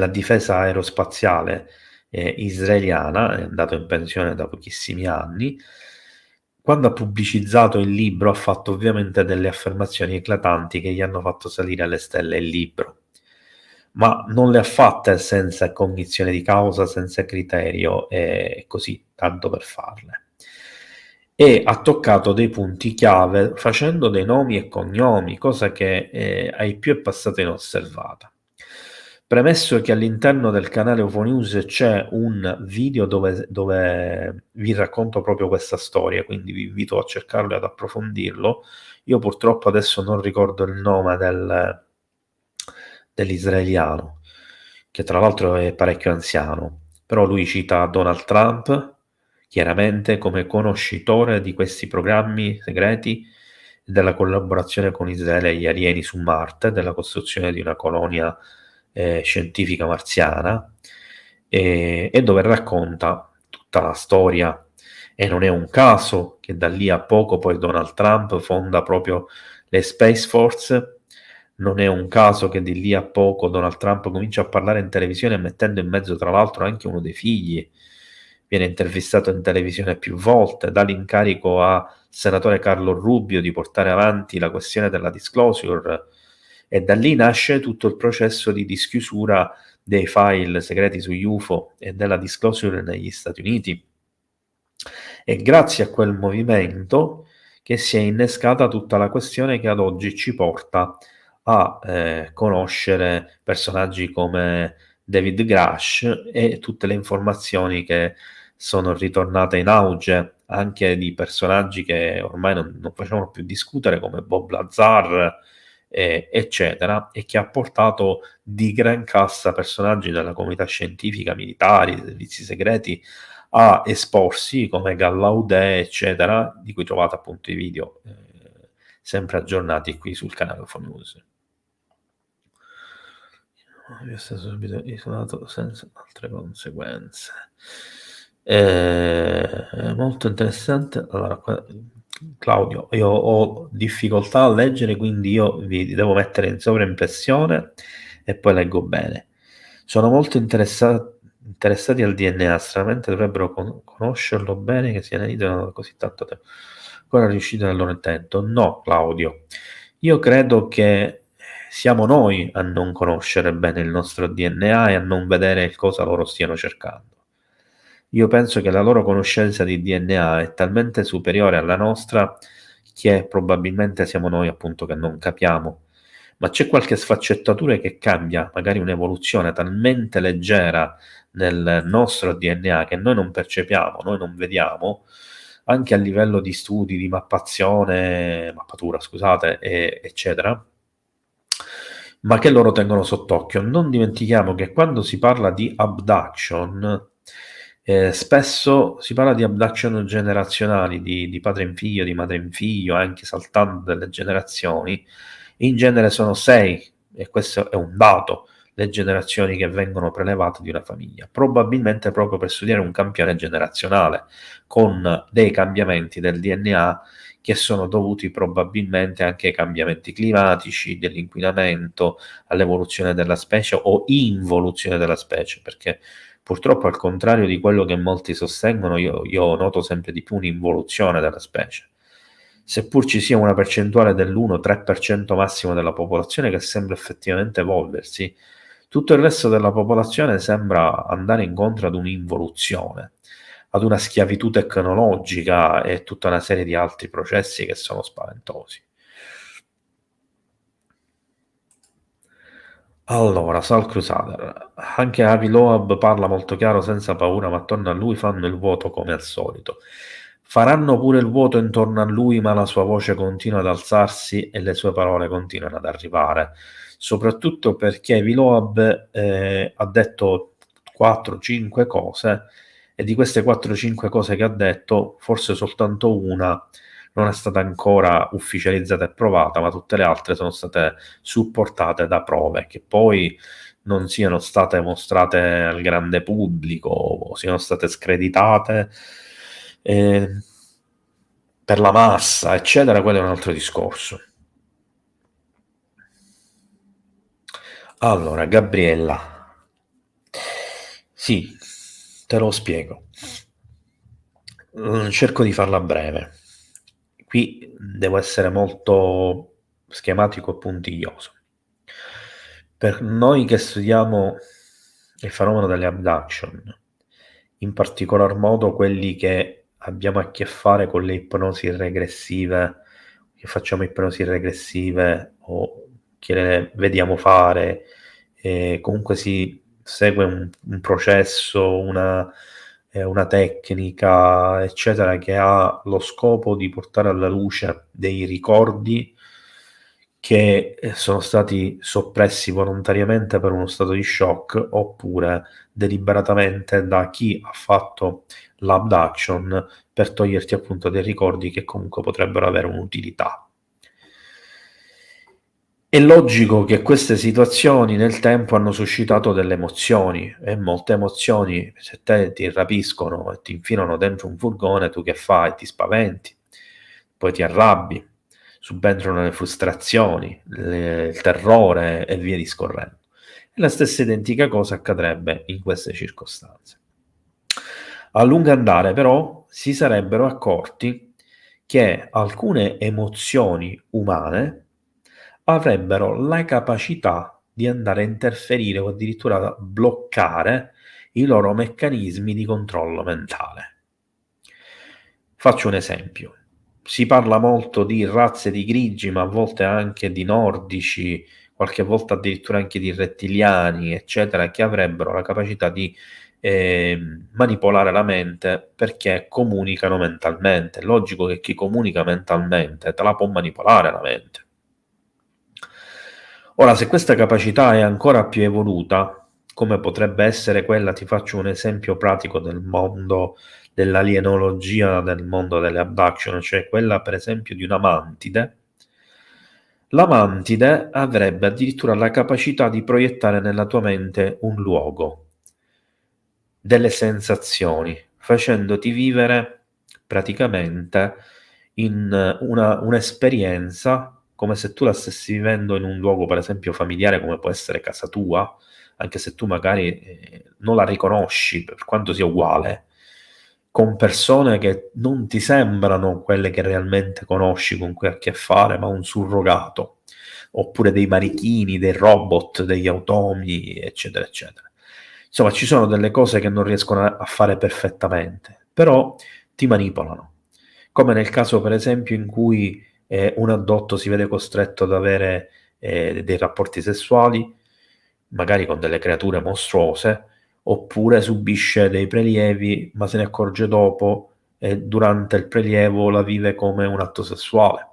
difesa aerospaziale israeliana, è andato in pensione da pochissimi anni. Quando ha pubblicizzato il libro ha fatto ovviamente delle affermazioni eclatanti che gli hanno fatto salire alle stelle il libro, ma non le ha fatte senza cognizione di causa, senza criterio e così, tanto per farle. E ha toccato dei punti chiave facendo dei nomi e cognomi, cosa che ai più è passata inosservata. Premesso che all'interno del canale UFO News c'è un video dove vi racconto proprio questa storia, quindi vi invito a cercarlo e ad approfondirlo. Io purtroppo adesso non ricordo il nome dell'israeliano, che tra l'altro è parecchio anziano, però lui cita Donald Trump, chiaramente come conoscitore di questi programmi segreti, della collaborazione con Israele e gli alieni su Marte, della costruzione di una colonia scientifica marziana, e dove racconta tutta la storia. E non è un caso che da lì a poco poi Donald Trump fonda proprio le Space Force, non è un caso che di lì a poco Donald Trump comincia a parlare in televisione mettendo in mezzo tra l'altro anche uno dei figli, viene intervistato in televisione più volte, dà l'incarico al senatore Carlo Rubio di portare avanti la questione della disclosure e da lì nasce tutto il processo di dischiusura dei file segreti sugli UFO e della disclosure negli Stati Uniti. È grazie a quel movimento che si è innescata tutta la questione che ad oggi ci porta a conoscere personaggi come David Grush e tutte le informazioni che sono ritornate in auge anche di personaggi che ormai non facevano più discutere come Bob Lazar, eccetera, e che ha portato di gran cassa personaggi della comunità scientifica, militari, servizi segreti a esporsi come Gallaudet, eccetera, di cui trovate appunto i video sempre aggiornati qui sul canale UFO News. Io sono subito isolato senza altre conseguenze. Molto interessante. Allora, Claudio, io ho difficoltà a leggere, quindi io vi devo mettere in sovraimpressione e poi leggo bene. Sono molto interessati al DNA, stranamente dovrebbero conoscerlo bene che sia anelito da così tanto tempo. Ancora riuscito nel loro intento? No, Claudio. Io credo che siamo noi a non conoscere bene il nostro DNA e a non vedere cosa loro stiano cercando. Io penso che la loro conoscenza di DNA è talmente superiore alla nostra che probabilmente siamo noi appunto che non capiamo. Ma c'è qualche sfaccettatura che cambia, magari un'evoluzione talmente leggera nel nostro DNA che noi non percepiamo, noi non vediamo, anche a livello di studi, di mappatura, scusate, eccetera, ma che loro tengono sott'occhio. Non dimentichiamo che quando si parla di abduction, spesso si parla di abduction generazionali, di padre in figlio, di madre in figlio, anche saltando delle generazioni. In genere sono 6, e questo è un dato, le generazioni che vengono prelevate di una famiglia, probabilmente proprio per studiare un campione generazionale, con dei cambiamenti del DNA che sono dovuti probabilmente anche ai cambiamenti climatici, dell'inquinamento, all'evoluzione della specie o involuzione della specie, perché purtroppo al contrario di quello che molti sostengono, io noto sempre di più un'involuzione della specie. Seppur ci sia una percentuale dell'1-3% massimo della popolazione che sembra effettivamente evolversi, tutto il resto della popolazione sembra andare incontro ad un'involuzione, ad una schiavitù tecnologica e tutta una serie di altri processi che sono spaventosi. Allora, Sal Crusader, anche Avi Loeb parla molto chiaro senza paura, ma attorno a lui fanno il vuoto come al solito. Faranno pure il vuoto intorno a lui, ma la sua voce continua ad alzarsi e le sue parole continuano ad arrivare. Soprattutto perché Avi Loeb ha detto 4-5 cose e di queste 4-5 cose che ha detto, forse soltanto una non è stata ancora ufficializzata e provata, ma tutte le altre sono state supportate da prove che poi non siano state mostrate al grande pubblico o siano state screditate per la massa, eccetera. Quello è un altro discorso. Allora, Gabriella, sì, te lo spiego. Cerco di farla breve. Qui devo essere molto schematico e puntiglioso. Per noi che studiamo il fenomeno delle abduction, in particolar modo quelli che abbiamo a che fare con le ipnosi regressive, che facciamo ipnosi regressive o che le vediamo fare, comunque si segue un processo, una tecnica, eccetera, che ha lo scopo di portare alla luce dei ricordi che sono stati soppressi volontariamente per uno stato di shock oppure deliberatamente da chi ha fatto l'abduction per toglierti appunto dei ricordi che comunque potrebbero avere un'utilità. È logico che queste situazioni nel tempo hanno suscitato delle emozioni e molte emozioni, se te ti rapiscono e ti infilano dentro un furgone, tu che fai? Ti spaventi, poi ti arrabbi, subentrano le frustrazioni, il terrore e via discorrendo. E la stessa identica cosa accadrebbe in queste circostanze. A lungo andare però si sarebbero accorti che alcune emozioni umane avrebbero la capacità di andare a interferire o addirittura bloccare i loro meccanismi di controllo mentale. Faccio un esempio. Si parla molto di razze di grigi, ma a volte anche di nordici, qualche volta addirittura anche di rettiliani, eccetera, che avrebbero la capacità di manipolare la mente perché comunicano mentalmente. È logico che chi comunica mentalmente te la può manipolare la mente. Ora, se questa capacità è ancora più evoluta, come potrebbe essere quella, ti faccio un esempio pratico del mondo dell'alienologia, del mondo delle abduction, cioè quella per esempio di una mantide. La mantide avrebbe addirittura la capacità di proiettare nella tua mente un luogo, delle sensazioni, facendoti vivere praticamente in un'esperienza come se tu la stessi vivendo in un luogo, per esempio, familiare, come può essere casa tua, anche se tu magari non la riconosci per quanto sia uguale, con persone che non ti sembrano quelle che realmente conosci, con cui hai a che fare, ma un surrogato, oppure dei manichini, dei robot, degli automi, eccetera, eccetera. Insomma, ci sono delle cose che non riescono a fare perfettamente, però ti manipolano. Come nel caso, per esempio, in cui un addotto si vede costretto ad avere dei rapporti sessuali, magari con delle creature mostruose, oppure subisce dei prelievi, ma se ne accorge dopo e durante il prelievo la vive come un atto sessuale.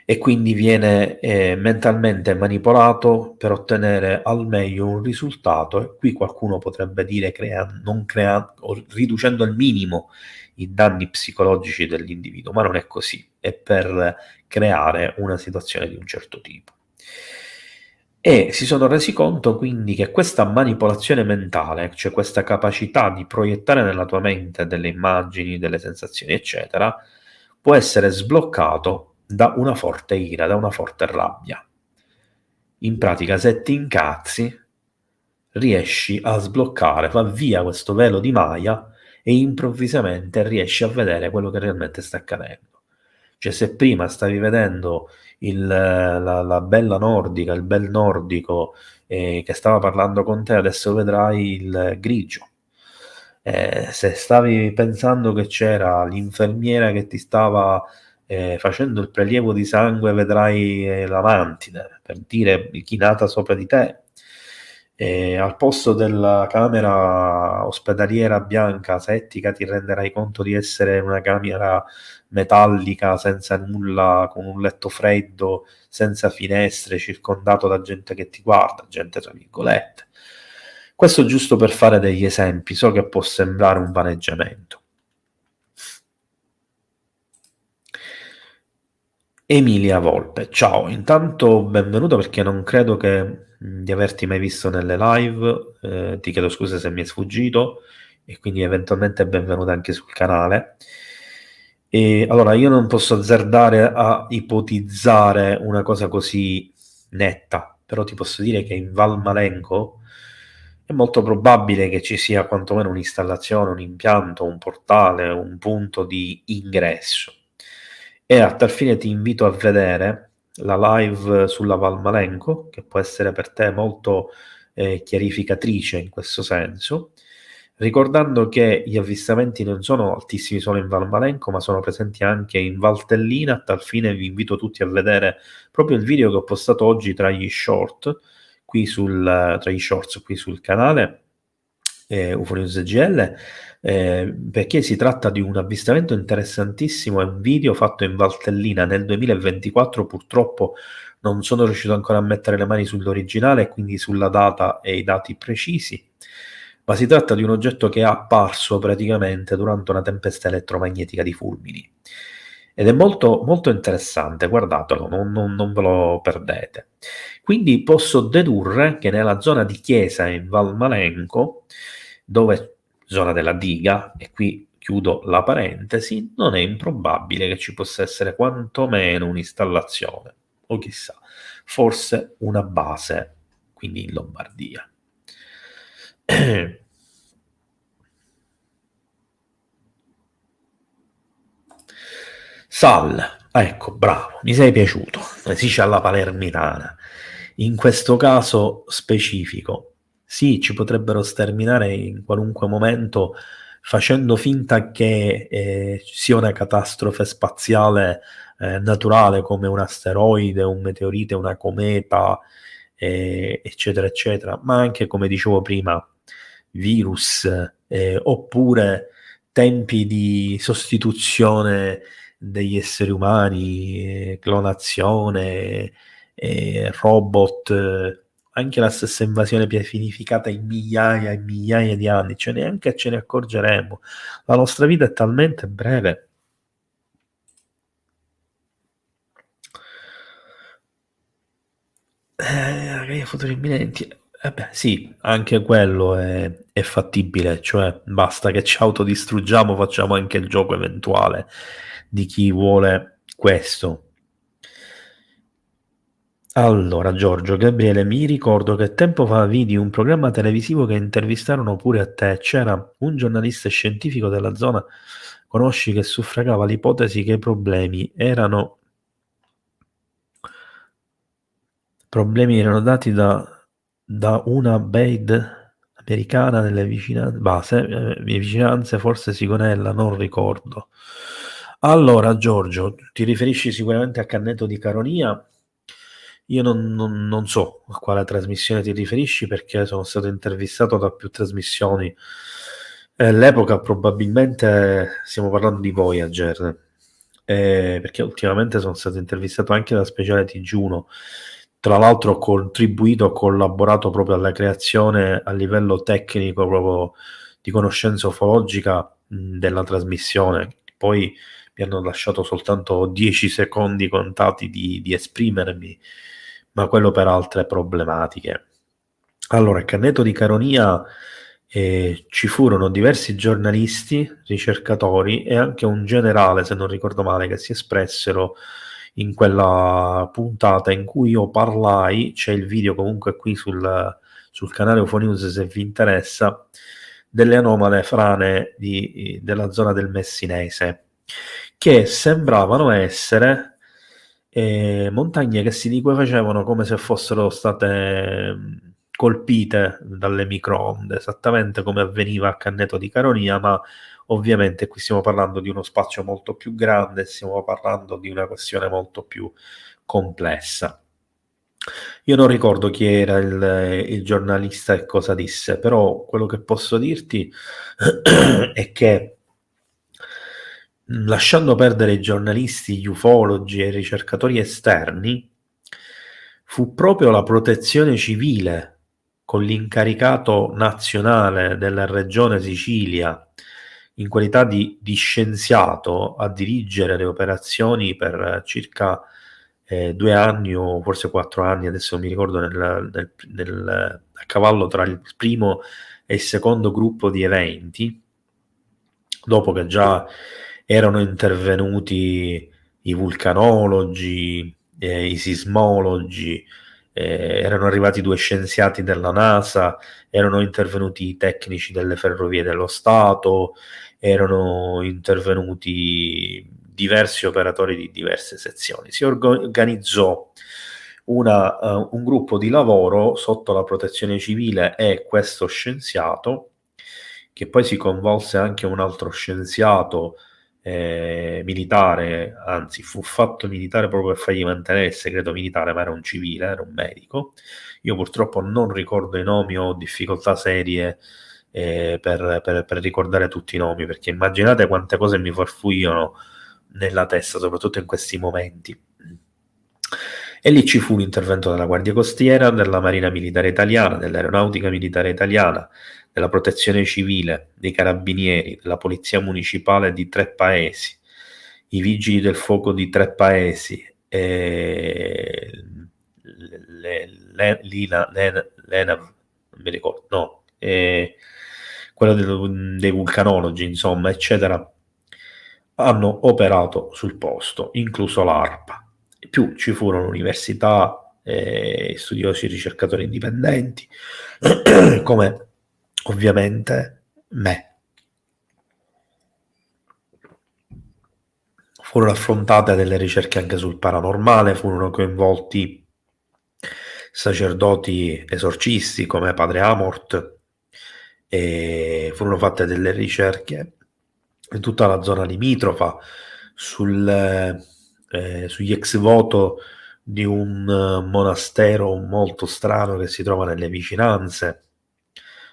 E quindi viene mentalmente manipolato per ottenere al meglio un risultato, e qui qualcuno potrebbe dire o riducendo al minimo i danni psicologici dell'individuo, ma non è così, è per creare una situazione di un certo tipo. E si sono resi conto quindi che questa manipolazione mentale, cioè questa capacità di proiettare nella tua mente delle immagini, delle sensazioni, eccetera, può essere sbloccato da una forte ira, da una forte rabbia. In pratica, se ti incazzi, riesci a sbloccare, va via questo velo di Maya e improvvisamente riesci a vedere quello che realmente sta accadendo. Cioè, se prima stavi vedendo la bella nordica, il bel nordico che stava parlando con te, adesso vedrai il grigio. Se stavi pensando che c'era l'infermiera che ti stava facendo il prelievo di sangue, vedrai la mantide, per dire, chinata sopra di te. Al posto della camera ospedaliera bianca settica ti renderai conto di essere una camera metallica senza nulla, con un letto freddo, senza finestre, circondato da gente che ti guarda, gente tra virgolette. Questo giusto per fare degli esempi, so che può sembrare un vaneggiamento. Emilia Volpe, ciao, intanto benvenuto perché non credo di averti mai visto nelle live, ti chiedo scusa se mi è sfuggito e quindi eventualmente benvenuto anche sul canale. E allora io non posso azzardare a ipotizzare una cosa così netta, però ti posso dire che in Val Malenco è molto probabile che ci sia quantomeno un'installazione, un impianto, un portale, un punto di ingresso. E a tal fine ti invito a vedere la live sulla Val Malenco, che può essere per te molto chiarificatrice in questo senso, ricordando che gli avvistamenti non sono altissimi solo in Val Malenco, ma sono presenti anche in Valtellina. A tal fine vi invito tutti a vedere proprio il video che ho postato oggi tra gli shorts qui sul canale UFO News GL, perché si tratta di un avvistamento interessantissimo. È un video fatto in Valtellina nel 2024. Purtroppo non sono riuscito ancora a mettere le mani sull'originale, quindi sulla data e i dati precisi, ma si tratta di un oggetto che è apparso praticamente durante una tempesta elettromagnetica di fulmini. Ed è molto, molto interessante, guardatelo, non ve lo perdete. Quindi posso dedurre che nella zona di Chiesa in Val Malenco, dove zona della diga, e qui chiudo la parentesi, non è improbabile che ci possa essere quantomeno un'installazione, o chissà, forse una base, quindi in Lombardia. Sal, ecco, bravo, mi sei piaciuto, si dice alla palermitana. In questo caso specifico, sì, ci potrebbero sterminare in qualunque momento facendo finta che sia una catastrofe spaziale naturale come un asteroide, un meteorite, una cometa, eccetera, eccetera, ma anche, come dicevo prima, virus oppure tempi di sostituzione degli esseri umani, clonazione, robot, anche la stessa invasione pianificata in migliaia e migliaia di anni, cioè neanche ce ne accorgeremo. La nostra vita è talmente breve. Futuri imminenti. Beh, sì, anche quello è fattibile, cioè basta che ci autodistruggiamo, facciamo anche il gioco eventuale di chi vuole questo. Allora, Giorgio, Gabriele, mi ricordo che tempo fa vidi un programma televisivo che intervistarono pure a te. C'era un giornalista scientifico della zona, conosci, che suffragava l'ipotesi che i problemi erano dati da una Bade americana nelle vicinanze, forse Sigonella, non ricordo. Allora, Giorgio, ti riferisci sicuramente a Canneto di Caronia. Io non so a quale trasmissione ti riferisci, perché sono stato intervistato da più trasmissioni. All'epoca probabilmente stiamo parlando di Voyager, perché ultimamente sono stato intervistato anche da Speciale TG1. Tra l'altro ho contribuito, ho collaborato proprio alla creazione a livello tecnico, proprio di conoscenza ufologica della trasmissione. Poi mi hanno lasciato soltanto 10 secondi contati di esprimermi, ma quello per altre problematiche. Allora, Canneto di Caronia Ci furono diversi giornalisti, ricercatori e anche un generale, se non ricordo male, che si espressero in quella puntata in cui io parlai. C'è il video comunque qui sul canale UFO News se vi interessa, delle anomale frane della zona del Messinese, che sembravano essere montagne che si liquefacevano come se fossero state colpite dalle microonde, esattamente come avveniva a Canneto di Caronia, ma ovviamente qui stiamo parlando di uno spazio molto più grande, stiamo parlando di una questione molto più complessa. Io non ricordo chi era il giornalista e cosa disse, però quello che posso dirti è che, lasciando perdere i giornalisti, gli ufologi e i ricercatori esterni, fu proprio la protezione civile, con l'incaricato nazionale della regione Sicilia, in qualità di scienziato, a dirigere le operazioni per circa 2 anni o forse 4 anni, adesso non mi ricordo, a cavallo tra il primo e il secondo gruppo di eventi, dopo che già erano intervenuti i vulcanologi, i sismologi, erano arrivati 2 scienziati della NASA, erano intervenuti i tecnici delle ferrovie dello Stato, erano intervenuti diversi operatori di diverse sezioni. Si organizzò un gruppo di lavoro sotto la protezione civile e questo scienziato, che poi si coinvolse anche un altro scienziato militare, anzi fu fatto militare proprio per fargli mantenere il segreto militare, ma era un civile, era un medico. Io purtroppo non ricordo i nomi, ho difficoltà serie per ricordare tutti i nomi, perché immaginate quante cose mi farfugliano nella testa, soprattutto in questi momenti. E lì ci fu l'intervento della Guardia Costiera, della Marina Militare Italiana, dell'Aeronautica Militare Italiana, della Protezione Civile, dei Carabinieri, della Polizia Municipale di 3 paesi, i Vigili del Fuoco di 3 paesi, l'ENAV, non mi ricordo, no, quello dei vulcanologi, insomma, eccetera, hanno operato sul posto, incluso l'ARPA. Più ci furono università, studiosi e ricercatori indipendenti, come ovviamente me. Furono affrontate delle ricerche anche sul paranormale, furono coinvolti sacerdoti esorcisti come Padre Amort, e furono fatte delle ricerche in tutta la zona limitrofa sugli ex voto di un monastero molto strano che si trova nelle vicinanze,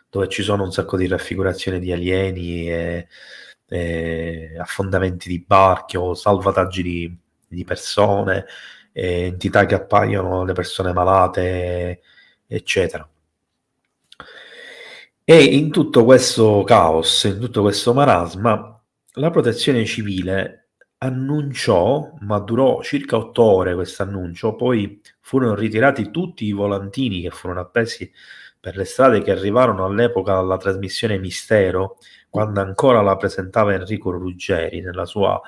dove ci sono un sacco di raffigurazioni di alieni e affondamenti di barche o salvataggi di persone, entità che appaiono alle persone malate, eccetera. E in tutto questo caos, in tutto questo marasma, la protezione civile annunciò, ma durò circa 8 ore questo annuncio, poi furono ritirati tutti i volantini che furono appesi per le strade, che arrivarono all'epoca alla trasmissione Mistero, quando ancora la presentava Enrico Ruggeri nella sua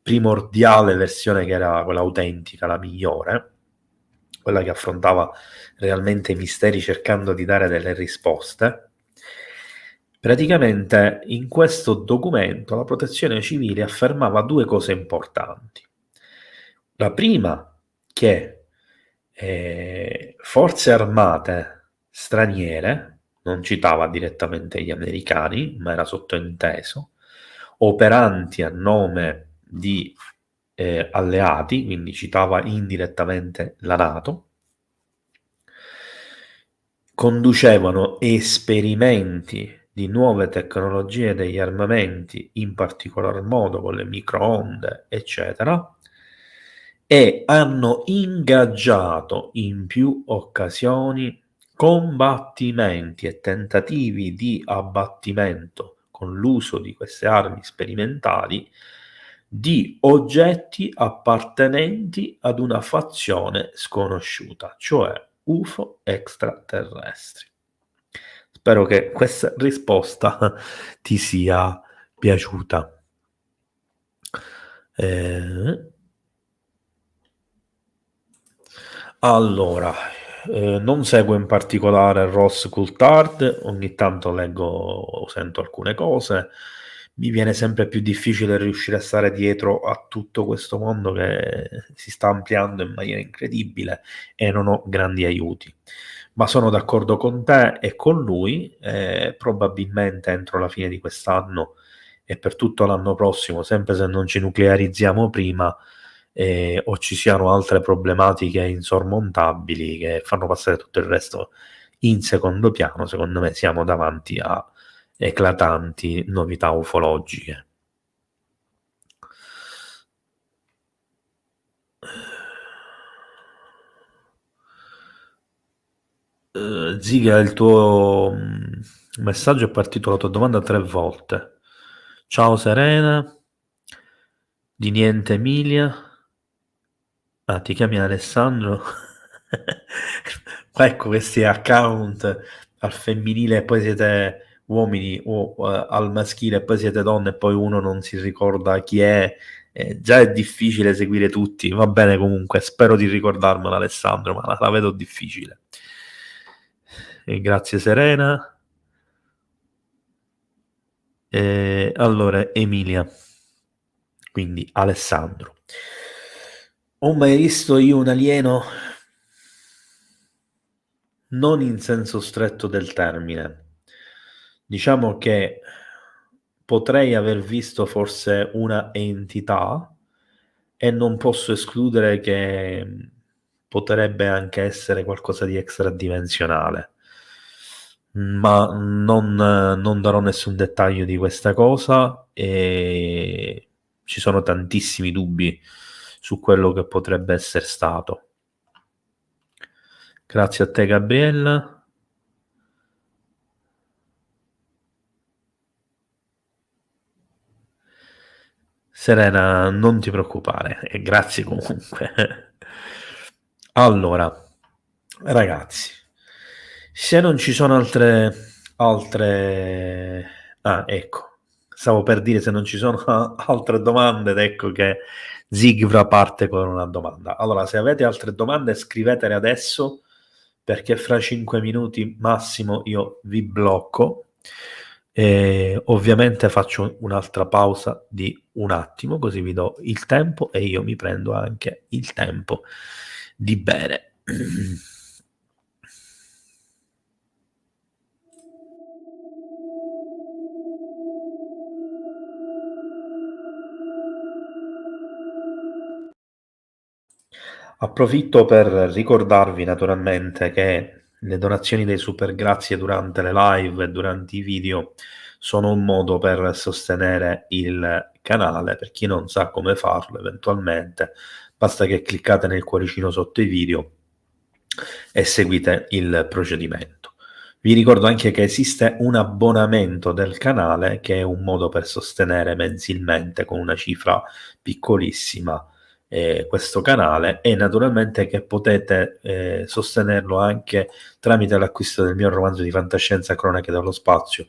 primordiale versione, che era quella autentica, la migliore, quella che affrontava realmente i misteri cercando di dare delle risposte. Praticamente in questo documento la protezione civile affermava 2 cose importanti. La prima, che forze armate straniere, non citava direttamente gli americani, ma era sottointeso, operanti a nome di alleati, quindi citava indirettamente la NATO, conducevano esperimenti di nuove tecnologie degli armamenti, in particolar modo con le microonde, eccetera, e hanno ingaggiato in più occasioni combattimenti e tentativi di abbattimento con l'uso di queste armi sperimentali di oggetti appartenenti ad una fazione sconosciuta, cioè UFO extraterrestri. Spero che questa risposta ti sia piaciuta. Allora, non seguo in particolare Ross Coulthard, ogni tanto leggo o sento alcune cose. Mi viene sempre più difficile riuscire a stare dietro a tutto questo mondo che si sta ampliando in maniera incredibile e non ho grandi aiuti. Ma sono d'accordo con te e con lui, probabilmente entro la fine di quest'anno e per tutto l'anno prossimo, sempre se non ci nuclearizziamo prima, o ci siano altre problematiche insormontabili che fanno passare tutto il resto in secondo piano, secondo me siamo davanti a eclatanti novità ufologiche. Ziga, il tuo messaggio è partito, la tua domanda 3 volte. Ciao Serena, di niente Emilia. Ah, ti chiami Alessandro? Ma ecco questi account al femminile e poi siete uomini o al maschile e poi siete donne e poi uno non si ricorda chi è. Già è difficile seguire tutti. Va bene comunque, spero di ricordarmelo Alessandro, ma la vedo difficile. E grazie Serena. Allora, Emilia, quindi Alessandro. Ho mai visto io un alieno? Non in senso stretto del termine. Diciamo che potrei aver visto forse una entità e non posso escludere che potrebbe anche essere qualcosa di extradimensionale. Ma non darò nessun dettaglio di questa cosa e ci sono tantissimi dubbi su quello che potrebbe essere stato. Grazie a te, Gabriella. Serena, non ti preoccupare e grazie comunque. Allora, ragazzi, se non ci sono altre... Ah, ecco, stavo per dire se non ci sono altre domande ed ecco che Zigvra parte con una domanda. Allora, se avete altre domande scrivetele adesso perché fra 5 minuti massimo io vi blocco. E ovviamente faccio un'altra pausa di un attimo, così vi do il tempo e io mi prendo anche il tempo di bere. Approfitto per ricordarvi naturalmente che le donazioni dei super grazie durante le live e durante i video sono un modo per sostenere il canale. Per chi non sa come farlo, eventualmente basta che cliccate nel cuoricino sotto i video e seguite il procedimento. Vi ricordo anche che esiste un abbonamento del canale che è un modo per sostenere mensilmente con una cifra piccolissima questo canale e naturalmente che potete sostenerlo anche tramite l'acquisto del mio romanzo di fantascienza Cronache dello spazio,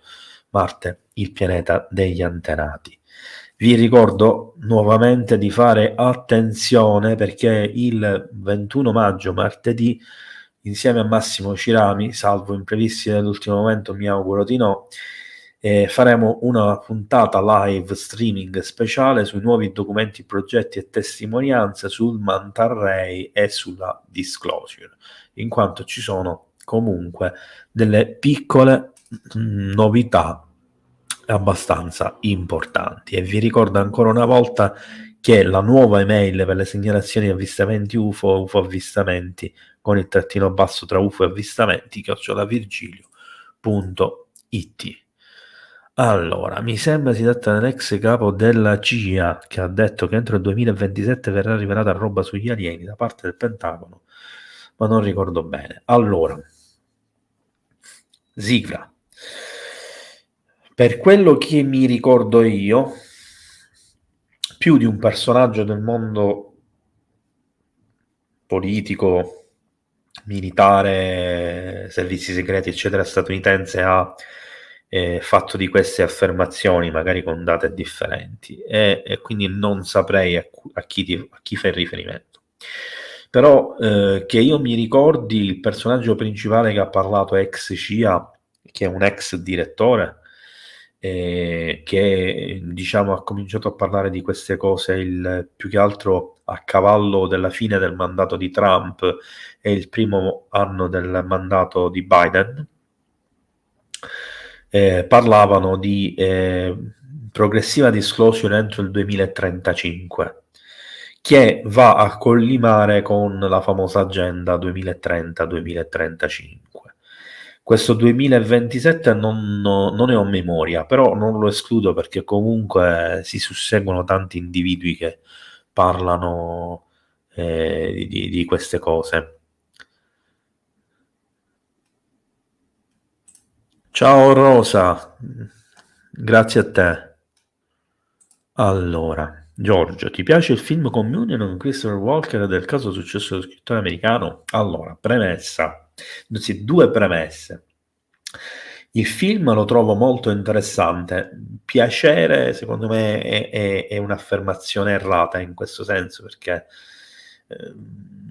Marte, il pianeta degli antenati. Vi ricordo nuovamente di fare attenzione perché il 21 maggio, martedì, insieme a Massimo Cirami, salvo imprevisti nell'ultimo momento, mi auguro di no, faremo una puntata live streaming speciale sui nuovi documenti, progetti e testimonianze sul Manta Ray e sulla Disclosure, in quanto ci sono comunque delle piccole novità abbastanza importanti. E vi ricordo ancora una volta che la nuova email per le segnalazioni di avvistamenti UFO, UFO avvistamenti con il trattino basso tra UFO e avvistamenti, @virgilio.it. Allora, mi sembra si tratta dell'ex capo della CIA che ha detto che entro il 2027 verrà rivelata roba sugli alieni da parte del Pentagono, ma non ricordo bene. Allora, sigla. Per quello che mi ricordo io, più di un personaggio del mondo politico, militare, servizi segreti, eccetera, statunitense ha fatto di queste affermazioni, magari con date differenti, e quindi non saprei a chi fa il riferimento. Però che io mi ricordi, il personaggio principale che ha parlato è ex CIA, che è un ex direttore, che diciamo ha cominciato a parlare di queste cose più che altro a cavallo della fine del mandato di Trump e il primo anno del mandato di Biden. Parlavano di progressiva disclosure entro il 2035, che va a collimare con la famosa agenda 2030-2035. Questo 2027 non ne ho memoria, però non lo escludo perché comunque si susseguono tanti individui che parlano di queste cose. Ciao Rosa, grazie a te. Allora, Giorgio, ti piace il film Communion con Christopher Walker del caso successo dello scrittore americano? Allora, premessa, anzi, due premesse. Il film lo trovo molto interessante. Piacere, secondo me, è un'affermazione errata in questo senso, perché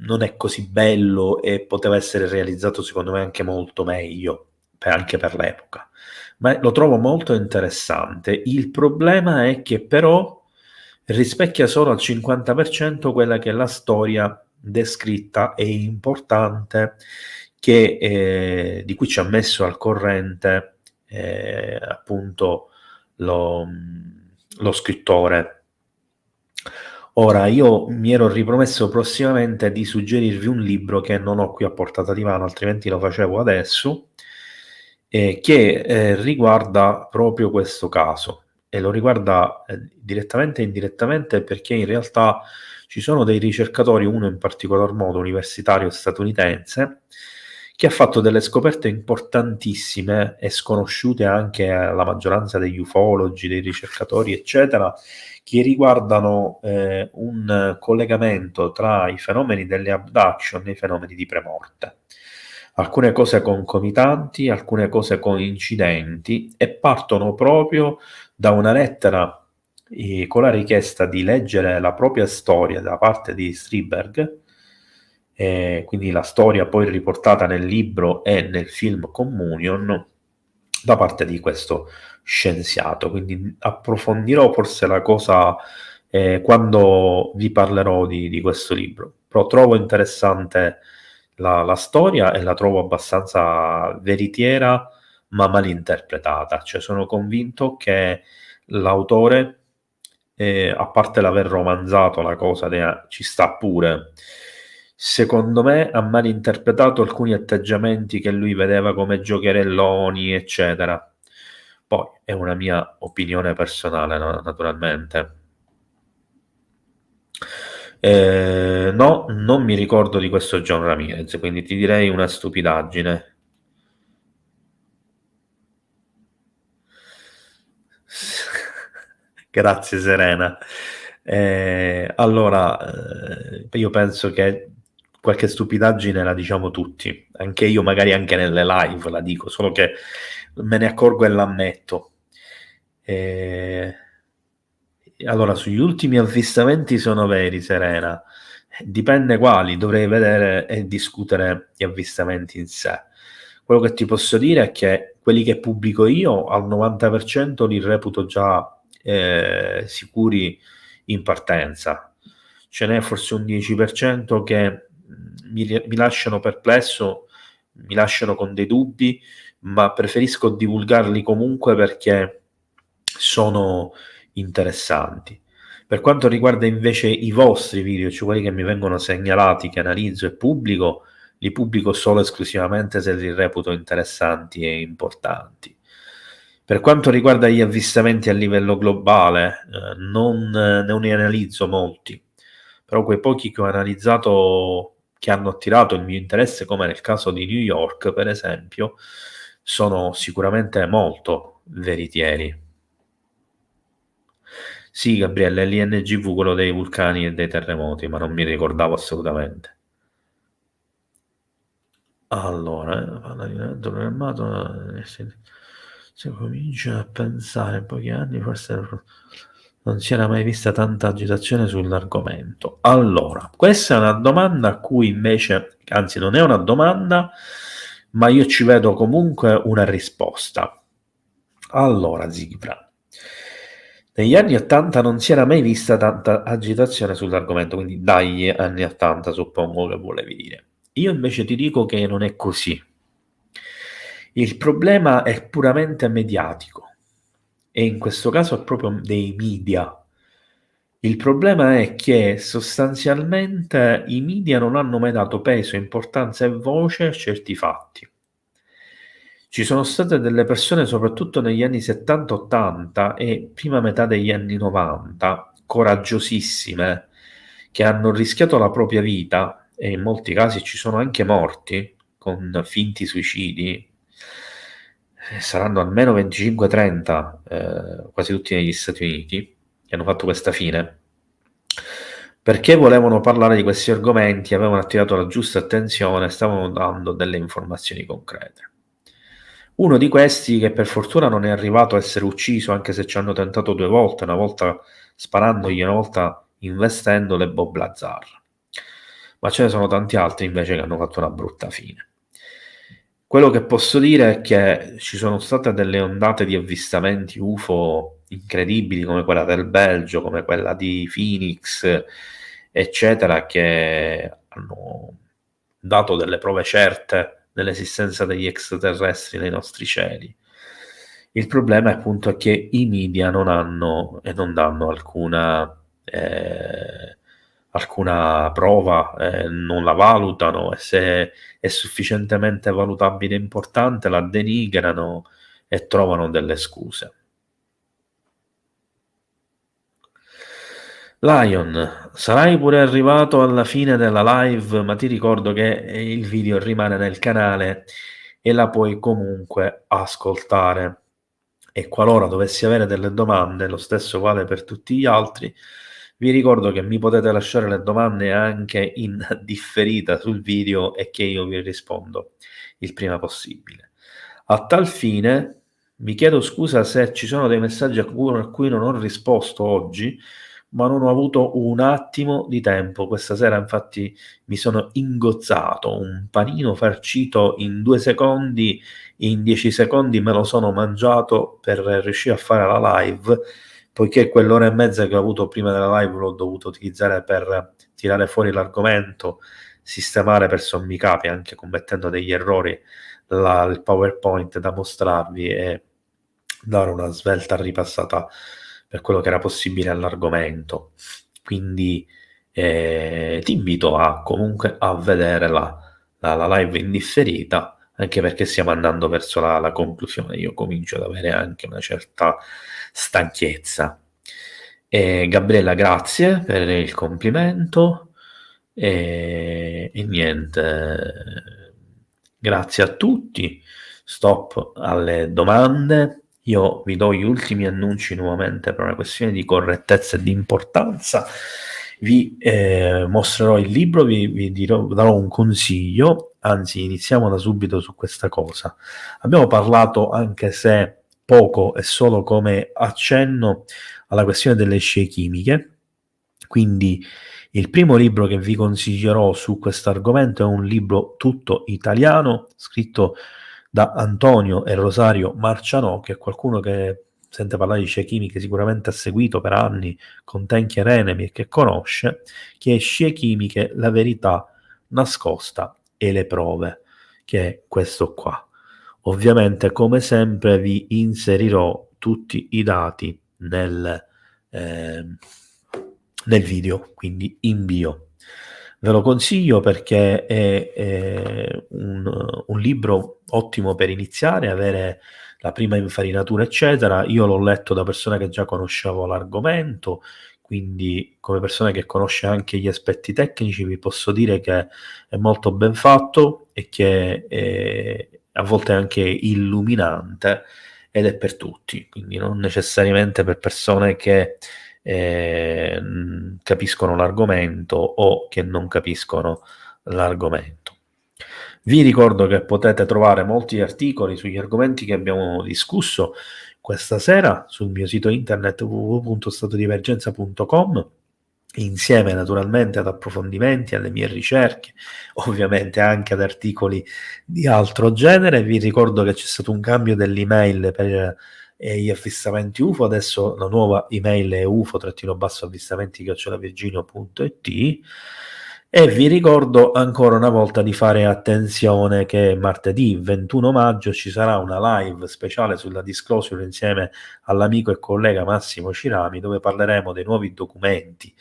non è così bello e poteva essere realizzato, secondo me, anche molto meglio, anche per l'epoca. Ma lo trovo molto interessante. Il problema è che però rispecchia solo al 50% quella che è la storia descritta e importante di cui ci ha messo al corrente appunto lo scrittore. Ora, io mi ero ripromesso prossimamente di suggerirvi un libro che non ho qui a portata di mano, altrimenti lo facevo adesso, che riguarda proprio questo caso, e lo riguarda direttamente e indirettamente, perché in realtà ci sono dei ricercatori, uno in particolar modo universitario statunitense, che ha fatto delle scoperte importantissime e sconosciute anche alla maggioranza degli ufologi, dei ricercatori, eccetera, che riguardano un collegamento tra i fenomeni delle abduction e i fenomeni di premorte. Alcune cose concomitanti, alcune cose coincidenti, e partono proprio da una lettera con la richiesta di leggere la propria storia da parte di Strindberg, quindi la storia poi riportata nel libro e nel film Communion da parte di questo scienziato. Quindi approfondirò forse la cosa quando vi parlerò di questo libro. Però trovo interessante la storia e la trovo abbastanza veritiera ma mal interpretata. Cioè, sono convinto che l'autore, a parte l'aver romanzato la cosa, ci sta pure, secondo me ha mal interpretato alcuni atteggiamenti che lui vedeva come giocherelloni, eccetera. Poi è una mia opinione personale, naturalmente. No, non mi ricordo di questo John Ramirez, quindi ti direi una stupidaggine. Grazie Serena. Allora, io penso che qualche stupidaggine la diciamo tutti, anche io magari anche nelle live la dico, solo che me ne accorgo e l'ammetto. Allora, sugli ultimi avvistamenti sono veri, Serena. Dipende quali, dovrei vedere e discutere gli avvistamenti in sé. Quello che ti posso dire è che quelli che pubblico io al 90% li reputo già sicuri in partenza. Ce n'è forse un 10% che mi lasciano perplesso, mi lasciano con dei dubbi, ma preferisco divulgarli comunque perché sono interessanti. Per quanto riguarda invece i vostri video, cioè quelli che mi vengono segnalati, che analizzo e pubblico, li pubblico solo e esclusivamente se li reputo interessanti e importanti. Per quanto riguarda gli avvistamenti a livello globale, non ne analizzo molti, però quei pochi che ho analizzato che hanno attirato il mio interesse, come nel caso di New York, per esempio, sono sicuramente molto veritieri. Sì, Gabriele, è l'INGV, quello dei vulcani e dei terremoti, ma non mi ricordavo assolutamente. Allora, parla di evento programmato, se comincia a pensare in pochi anni, forse non si era mai vista tanta agitazione sull'argomento. Allora, questa è una domanda a cui invece, anzi non è una domanda, ma io ci vedo comunque una risposta. Allora, Zigfra, negli anni 80 non si era mai vista tanta agitazione sull'argomento, quindi dagli anni 80 suppongo che volevi dire. Io invece ti dico che non è così. Il problema è puramente mediatico e in questo caso è proprio dei media. Il problema è che sostanzialmente i media non hanno mai dato peso, importanza e voce a certi fatti. Ci sono state delle persone, soprattutto negli anni 70-80 e prima metà degli anni 90, coraggiosissime, che hanno rischiato la propria vita e in molti casi ci sono anche morti con finti suicidi. Saranno almeno 25-30, quasi tutti negli Stati Uniti, che hanno fatto questa fine, perché volevano parlare di questi argomenti, avevano attivato la giusta attenzione, stavano dando delle informazioni concrete. Uno di questi, che per fortuna non è arrivato a essere ucciso, anche se ci hanno tentato 2 volte, una volta sparandogli, una volta investendolo, è Bob Lazar. Ma ce ne sono tanti altri invece che hanno fatto una brutta fine. Quello che posso dire è che ci sono state delle ondate di avvistamenti UFO incredibili, come quella del Belgio, come quella di Phoenix, eccetera, che hanno dato delle prove certe dell'esistenza degli extraterrestri nei nostri cieli. Il problema appunto è che i media non hanno e non danno alcuna prova, non la valutano, e se è sufficientemente valutabile e importante la denigrano e trovano delle scuse. Lion, sarai pure arrivato alla fine della live, ma ti ricordo che il video rimane nel canale e la puoi comunque ascoltare. E qualora dovessi avere delle domande, lo stesso vale per tutti gli altri, vi ricordo che mi potete lasciare le domande anche in differita sul video e che io vi rispondo il prima possibile. A tal fine vi chiedo scusa se ci sono dei messaggi a cui non ho risposto oggi, ma non ho avuto un attimo di tempo. Questa sera infatti mi sono ingozzato un panino farcito in 2 secondi, in 10 secondi me lo sono mangiato per riuscire a fare la live, poiché quell'ora e mezza che ho avuto prima della live l'ho dovuto utilizzare per tirare fuori l'argomento, sistemare per sommi capi, anche commettendo degli errori, il PowerPoint da mostrarvi e dare una svelta ripassata per quello che era possibile all'argomento. Quindi ti invito comunque a vedere la live in differita, anche perché stiamo andando verso la conclusione. Io comincio ad avere anche una certa stanchezza. Gabriella, grazie per il complimento e niente, grazie a tutti. Stop alle domande. Io vi do gli ultimi annunci nuovamente per una questione di correttezza e di importanza. Vi mostrerò il libro, vi darò un consiglio, anzi iniziamo da subito su questa cosa. Abbiamo parlato, anche se poco e solo come accenno, alla questione delle scie chimiche, quindi il primo libro che vi consiglierò su questo argomento è un libro tutto italiano, scritto da Antonio e Rosario Marcianò, che è qualcuno che sente parlare di scie chimiche, sicuramente ha seguito per anni con Tenchi e Renemi e che conosce, che è Scie chimiche, la verità nascosta e le prove, che è questo qua. Ovviamente, come sempre, vi inserirò tutti i dati nel video, quindi in bio. Ve lo consiglio perché è un libro ottimo per iniziare, avere la prima infarinatura, eccetera. Io l'ho letto da persone che già conoscevo l'argomento, quindi come persona che conosce anche gli aspetti tecnici vi posso dire che è molto ben fatto e che a volte è anche illuminante ed è per tutti, quindi non necessariamente per persone che capiscono l'argomento o che non capiscono l'argomento. Vi ricordo che potete trovare molti articoli sugli argomenti che abbiamo discusso questa sera sul mio sito internet www.statodivergenza.com, insieme naturalmente ad approfondimenti, alle mie ricerche, ovviamente anche ad articoli di altro genere. Vi ricordo che c'è stato un cambio dell'email per gli avvistamenti UFO, adesso la nuova email è ufo-avvistamenti@virginio.it. E vi ricordo ancora una volta di fare attenzione che martedì 21 maggio ci sarà una live speciale sulla disclosure insieme all'amico e collega Massimo Cirami, dove parleremo dei nuovi documenti,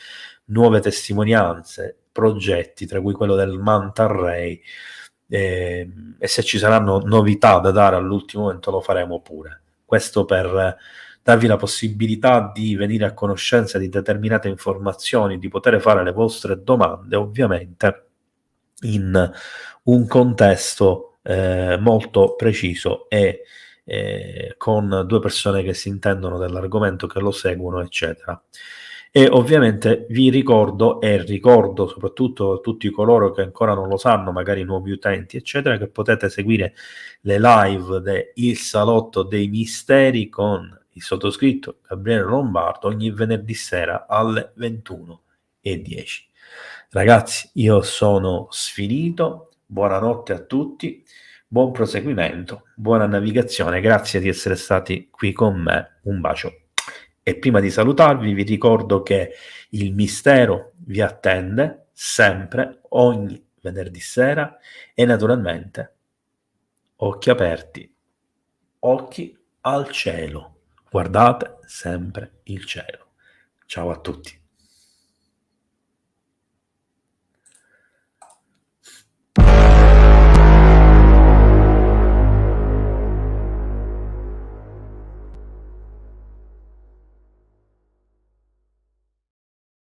nuove testimonianze, progetti, tra cui quello del Manta Ray, e se ci saranno novità da dare all'ultimo momento lo faremo pure. Questo per darvi la possibilità di venire a conoscenza di determinate informazioni, di poter fare le vostre domande, ovviamente in un contesto molto preciso e con due persone che si intendono dell'argomento, che lo seguono, eccetera. E ovviamente vi ricordo, e ricordo soprattutto a tutti coloro che ancora non lo sanno, magari nuovi utenti, eccetera, che potete seguire le live del Salotto dei Misteri con il sottoscritto Gabriele Lombardo ogni venerdì sera alle 21:10. Ragazzi, io sono sfinito, buonanotte a tutti, buon proseguimento, buona navigazione, grazie di essere stati qui con me, un bacio. E prima di salutarvi vi ricordo che il mistero vi attende sempre, ogni venerdì sera, e naturalmente occhi aperti, occhi al cielo, guardate sempre il cielo. Ciao a tutti.